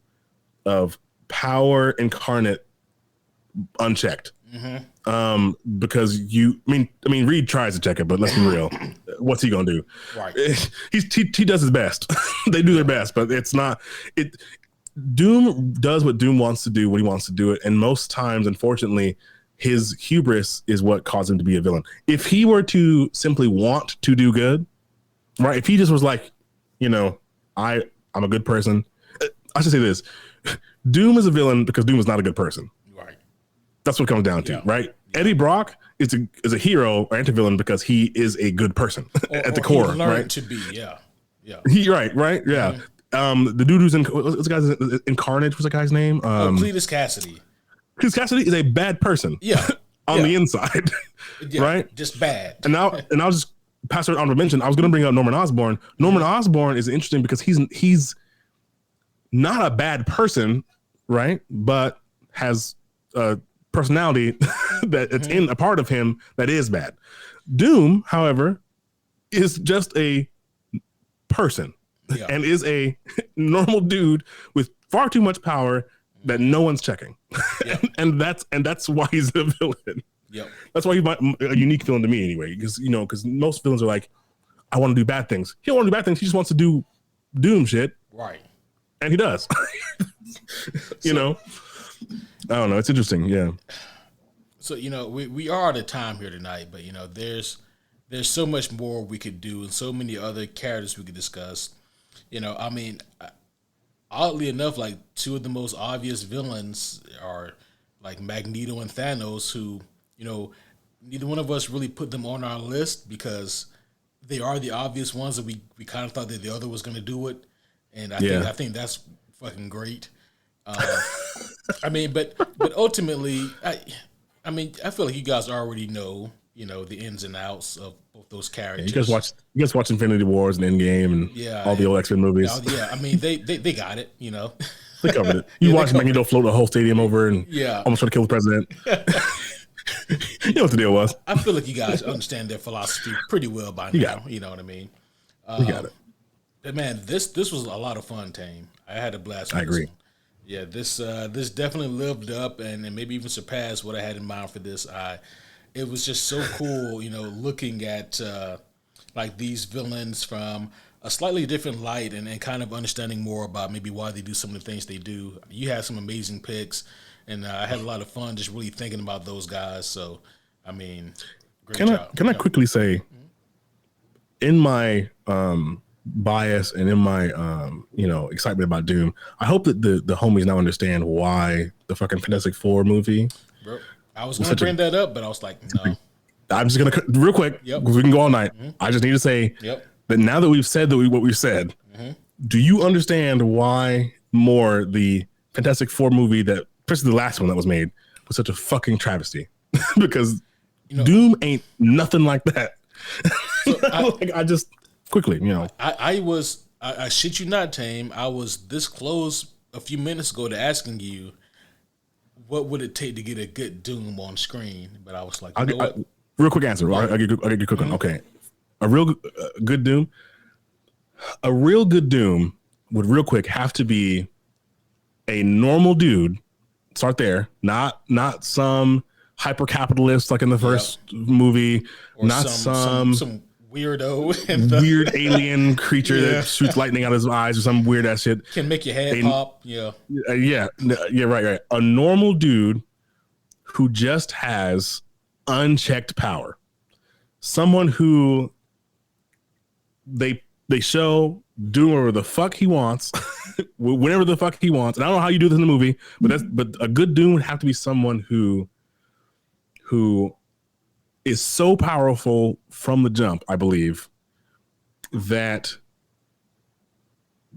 power incarnate, unchecked. Because Reed tries to check it, but let's be real. What's he gonna do? Right. He does his best. They do their best, but it's not it. Doom does what Doom wants to do when he wants to do it, and most times, unfortunately, his hubris is what caused him to be a villain. If he were to simply want to do good, right? If he just was like, I'm a good person. I should say this: Doom is a villain because Doom is not a good person. Right. That's what it comes down to, right? Eddie Brock is a hero or anti-villain because he is a good person at the core, right? To be, yeah. Right, yeah. The dude who's what's the guy's in Carnage? What's the guy's name? Cletus Cassidy. Cletus Cassidy is a bad person. Yeah, on the inside, right? Just bad. And I'll just pass it on to mention. I was going to bring up Norman Osborn. Norman Osborn is interesting because he's not a bad person, right? But has a personality that it's in a part of him that is bad. Doom, however, is just a person and is a normal dude with far too much power that no one's checking. and that's why he's a villain. That's why he's a unique villain to me anyway, because most villains are like, I want to do bad things. He don't want to do bad things. He just wants to do Doom shit. Right. And he does. I don't know. It's interesting. Yeah. So, we are out of time here tonight, but, there's so much more we could do and so many other characters we could discuss. Oddly enough, like two of the most obvious villains are like Magneto and Thanos, who, neither one of us really put them on our list because they are the obvious ones that we kind of thought that the other was going to do it. And I think that's fucking great. But ultimately, I feel like you guys already know, the ins and outs of both those characters. You guys watch Infinity Wars and Endgame and all the old X-Men movies. They got it, They covered it. You watch Magneto float a whole stadium over and almost try to kill the president. You know what the deal was. I feel like you guys understand their philosophy pretty well by now. You know what I mean? We got it. But man, this was a lot of fun, Taim. I had a blast. I agree. Yeah, this definitely lived up and maybe even surpassed what I had in mind for this. It was just so cool, looking at like these villains from a slightly different light and kind of understanding more about maybe why they do some of the things they do. You had some amazing picks, and I had a lot of fun just really thinking about those guys. So, great job. Can I quickly say, in my bias and in my excitement about Doom, I hope that the homies now understand why the fucking Fantastic Four movie. Bro, I was going to bring that up, but I was like, no. I'm just going to real quick because we can go all night. I just need to say that now that we've said what we've said, do you understand why more the Fantastic Four movie, that especially the last one that was made, was such a fucking travesty? Because Doom ain't nothing like that. So I just quickly, I shit you not, Taim. I was this close a few minutes ago to asking you, what would it take to get a good Doom on screen? But I was like, real quick answer. I'll get a quick one. Okay, a real good Doom. A real good Doom would real quick have to be a normal dude. Start there, not some hyper capitalist like in the first movie, or not some weirdo and weird alien creature that shoots lightning out of his eyes or some weird ass shit. Can make your head pop. Right. A normal dude who just has unchecked power. Someone who they show doing whatever the fuck he wants, whenever the fuck he wants. And I don't know how you do this in the movie, but a good Doom would have to be someone who is so powerful from the jump, I believe, that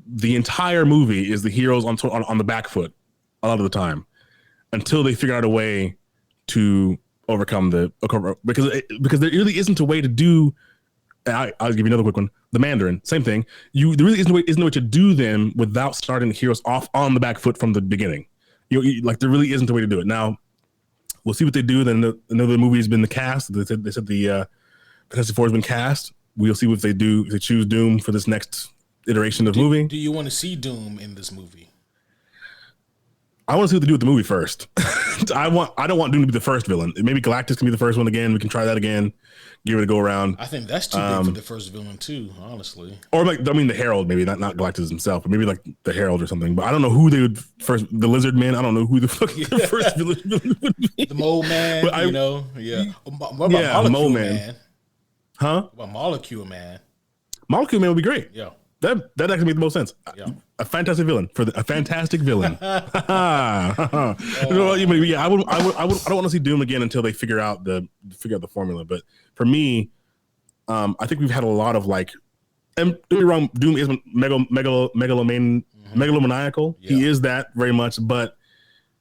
the entire movie is the heroes on the back foot a lot of the time until they figure out a way to overcome because there really isn't a way to do. I'll give you another quick one. The Mandarin, same thing. There really isn't a way to do them without starting the heroes off on the back foot from the beginning. There really isn't a way to do it. Now, we'll see what they do. Then another movie has been the cast. They said the Fantastic Four has been cast. We'll see what they do. If they choose Doom for this next iteration of movie. Do you want to see Doom in this movie? I want to see what they do with the movie first. I don't want Doom to be the first villain. Maybe Galactus can be the first one again. We can try that again. Give it a go around. I think that's too big for the first villain too, honestly. Or the Herald, maybe not Galactus himself, but maybe like the Herald or something. But I don't know who they would first. The Lizard Man. I don't know who the fuck the first villain would be. The Mole Man. What about Mole Man. Huh? What about Molecule Man? Molecule Man would be great. Yeah. That actually makes the most sense. Yeah. A fantastic villain a fantastic villain. Yeah, I don't want to see Doom again until they figure out the formula. But for me, I think we've had a lot of like, and don't get me wrong, Doom is megalomaniacal. Yeah. He is that very much, but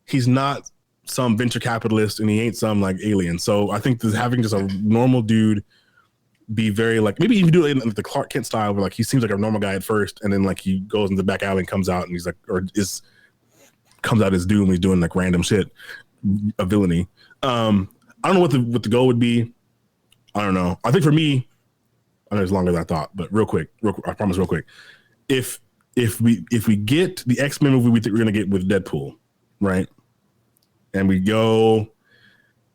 he's not some venture capitalist and he ain't some like alien. So I think that having just a normal dude be very like, maybe even do it in the Clark Kent style where like he seems like a normal guy at first and then like he goes in the back alley and comes out and he's like, comes out as Doom. He's doing like random shit, a villainy. I don't know what the goal would be. I don't know. I think for me, I know it's longer than I thought, but real quick, I promise real quick. If we get the X-Men movie we think we're gonna get with Deadpool, right? And we go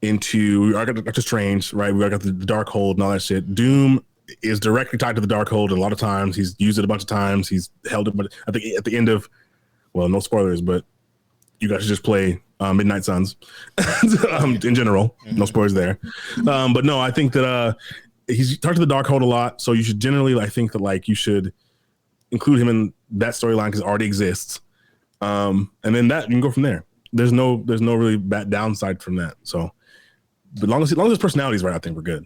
into Doctor Strange, right? We got the Darkhold and all that shit. Doom is directly tied to the Darkhold, and a lot of times he's used it a bunch of times. He's held it, but I think at the end of, well, no spoilers, but you guys should just play Midnight Suns in general. No spoilers there. But no, I think that he's talked to the Darkhold a lot, so you should generally, I think that like you should include him in that storyline because it already exists, and then that you can go from there. There's no really bad downside from that. So, but as long as his personality is right, I think we're good.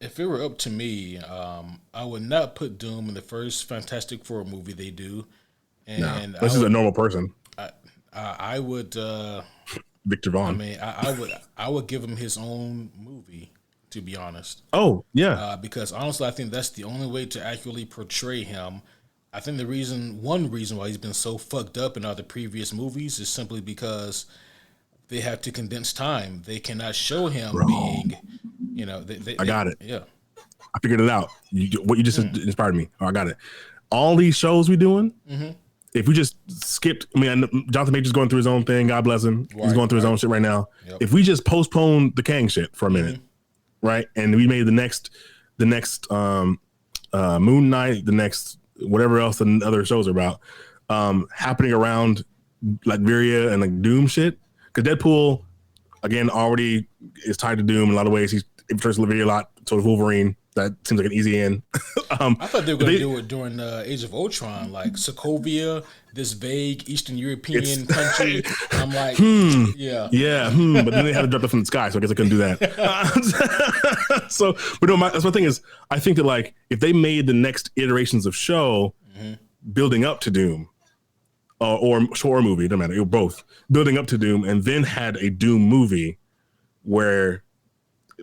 If it were up to me, I would not put Doom in the first Fantastic Four movie they do. And this is a normal person. I would Victor Vaughn. I mean, I would give him his own movie, to be honest. Oh yeah, because honestly, I think that's the only way to accurately portray him. I think one reason why he's been so fucked up in other previous movies is simply because they have to condense time. They cannot show him being, I got it. Yeah, I figured it out. What you just inspired me. Oh, I got it. All these shows we doing. Mm-hmm. If we just skipped, I mean, Jonathan Major's going through his own thing. God bless him. Right, he's going through his own shit right now. Yep. If we just postpone the Kang shit for a minute, right, and we made the next Moon Knight, the next whatever else the other shows are about, happening around like Latveria and like Doom shit, because Deadpool again already is tied to Doom in a lot of ways. He's influenced Latveria a lot. So is Wolverine. That seems like an easy in. I thought they were going to do it during Age of Ultron, like Sokovia, this vague Eastern European country. I'm like, yeah. But then they had to drop it from the sky, so I guess I couldn't do that. But no, that's my thing is, I think that like if they made the next iterations of show building up to Doom, or movie, doesn't matter, both building up to Doom, and then had a Doom movie where.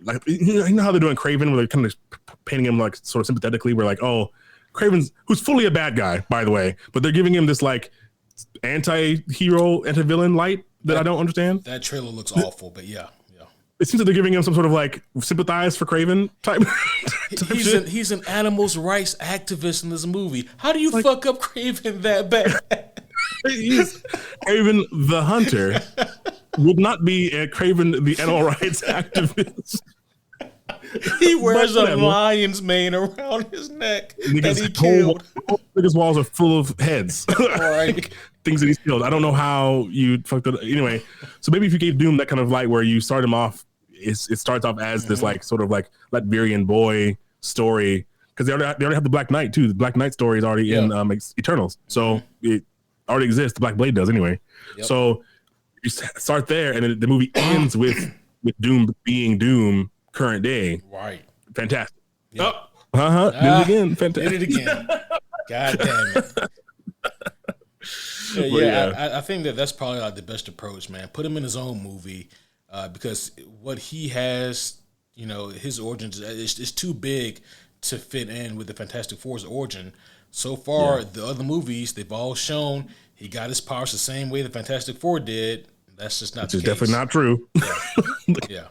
Like you know how they're doing Kraven, where they're kind of painting him like sort of sympathetically. We're like, oh, Kraven's who's fully a bad guy, by the way, but they're giving him this like anti-hero, anti-villain light that I don't understand. That trailer looks awful, but yeah. It seems like they're giving him some sort of like sympathize for Kraven type. He's an animals rights activist in this movie. How do you fuck up Kraven that bad? He's Kraven the Hunter. Would not be a Kraven the animal rights activist. He wears a lion's mane around his neck that he killed. His walls are full of heads. Right. Like, things that he's killed. I don't know how you fucked it. Anyway, so maybe if you gave Doom that kind of light where you start him off, it starts off as this like sort of like Latvian boy story, because they already have the Black Knight too. The Black Knight story is already in Eternals, so it already exists. The Black Blade does anyway. Yep. So you start there, and then the movie ends with Doom being Doom current day. Right. Fantastic. Yep. Did it again. Fantastic. Did it again. God damn it. I think that's probably like the best approach, man. Put him in his own movie, because what he has, his origins is too big to fit in with the Fantastic Four's origin. So far, the other movies, they've all shown he got his powers the same way the Fantastic Four did. That's just not the case. Definitely not true. Yeah.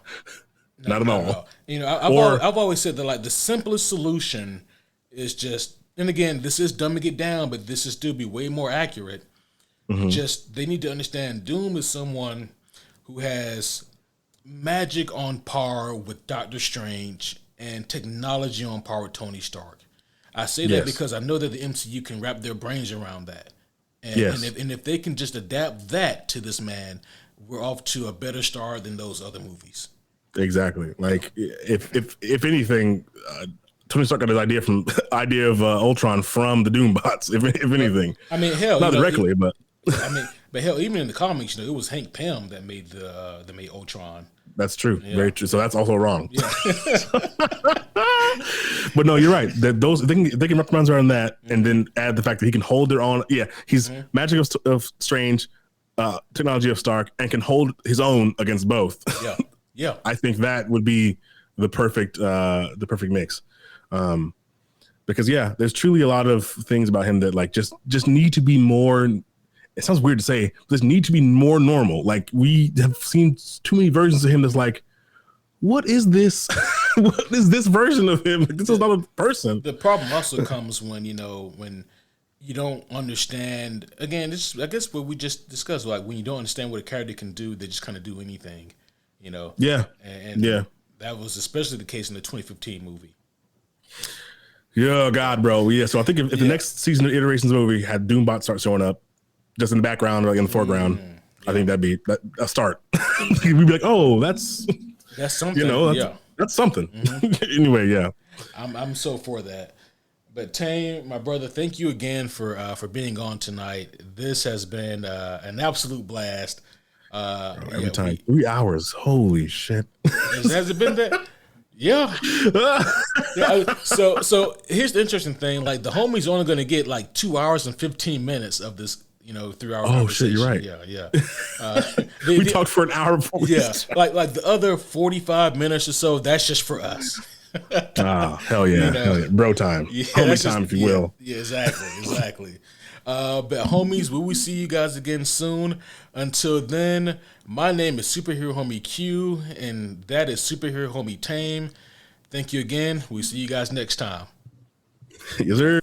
No, not at all. I've always said that like the simplest solution is just, and again, this is dumb to get down, but this is still be way more accurate. Just they need to understand Doom is someone who has magic on par with Doctor Strange and technology on par with Tony Stark. I say that because I know that the MCU can wrap their brains around that. And if they can just adapt that to this man, we're off to a better start than those other movies. Exactly. Like if anything, Tony Stark got his idea of Ultron from the Doombots, if anything. I mean, hell, not directly, but but hell, even in the comics, it was Hank Pym that made Ultron. That's true, very true. So that's also wrong. Yeah. But no, you're right. That they can wrap around that, and then add the fact that he can hold their own. Yeah, he's magic of Strange, technology of Stark, and can hold his own against both. Yeah. I think that would be the perfect mix. Because there's truly a lot of things about him that like just need to be more. It sounds weird to say, but just need to be more normal. Like we have seen too many versions of him that's like, what is this? What is this version of him? Like, this is not a person. The problem also comes when when you don't understand. Again, this I guess what we just discussed. Like when you don't understand what a character can do, they just kind of do anything. Yeah, and that was especially the case in the 2015 movie. Yeah, God, bro. Yeah, so I think if the next season of iterations of the movie had Doombot start showing up, just in the background or like in the foreground, I think that'd be a start. We'd be like, oh, that's something. That's something. Anyway, yeah. I'm so for that. But Taim, my brother, thank you again for being on tonight. This has been an absolute blast. Every time 3 hours. Holy shit. Has it been that? Yeah. So here's the interesting thing. Like the homies only going to get like 2 hours and 15 minutes of this, 3 hour. Oh shit, you're right. Yeah. We talked for an hour before. Like the other 45 minutes or so, that's just for us. Hell yeah. Hell yeah. Bro time. Homie time, if you will. Yeah, exactly. But homies, will we see you guys again soon? Until then, my name is Superhero Homie Q, and that is Superhero Homie Taim. Thank you again. We'll see you guys next time. Yes, sir.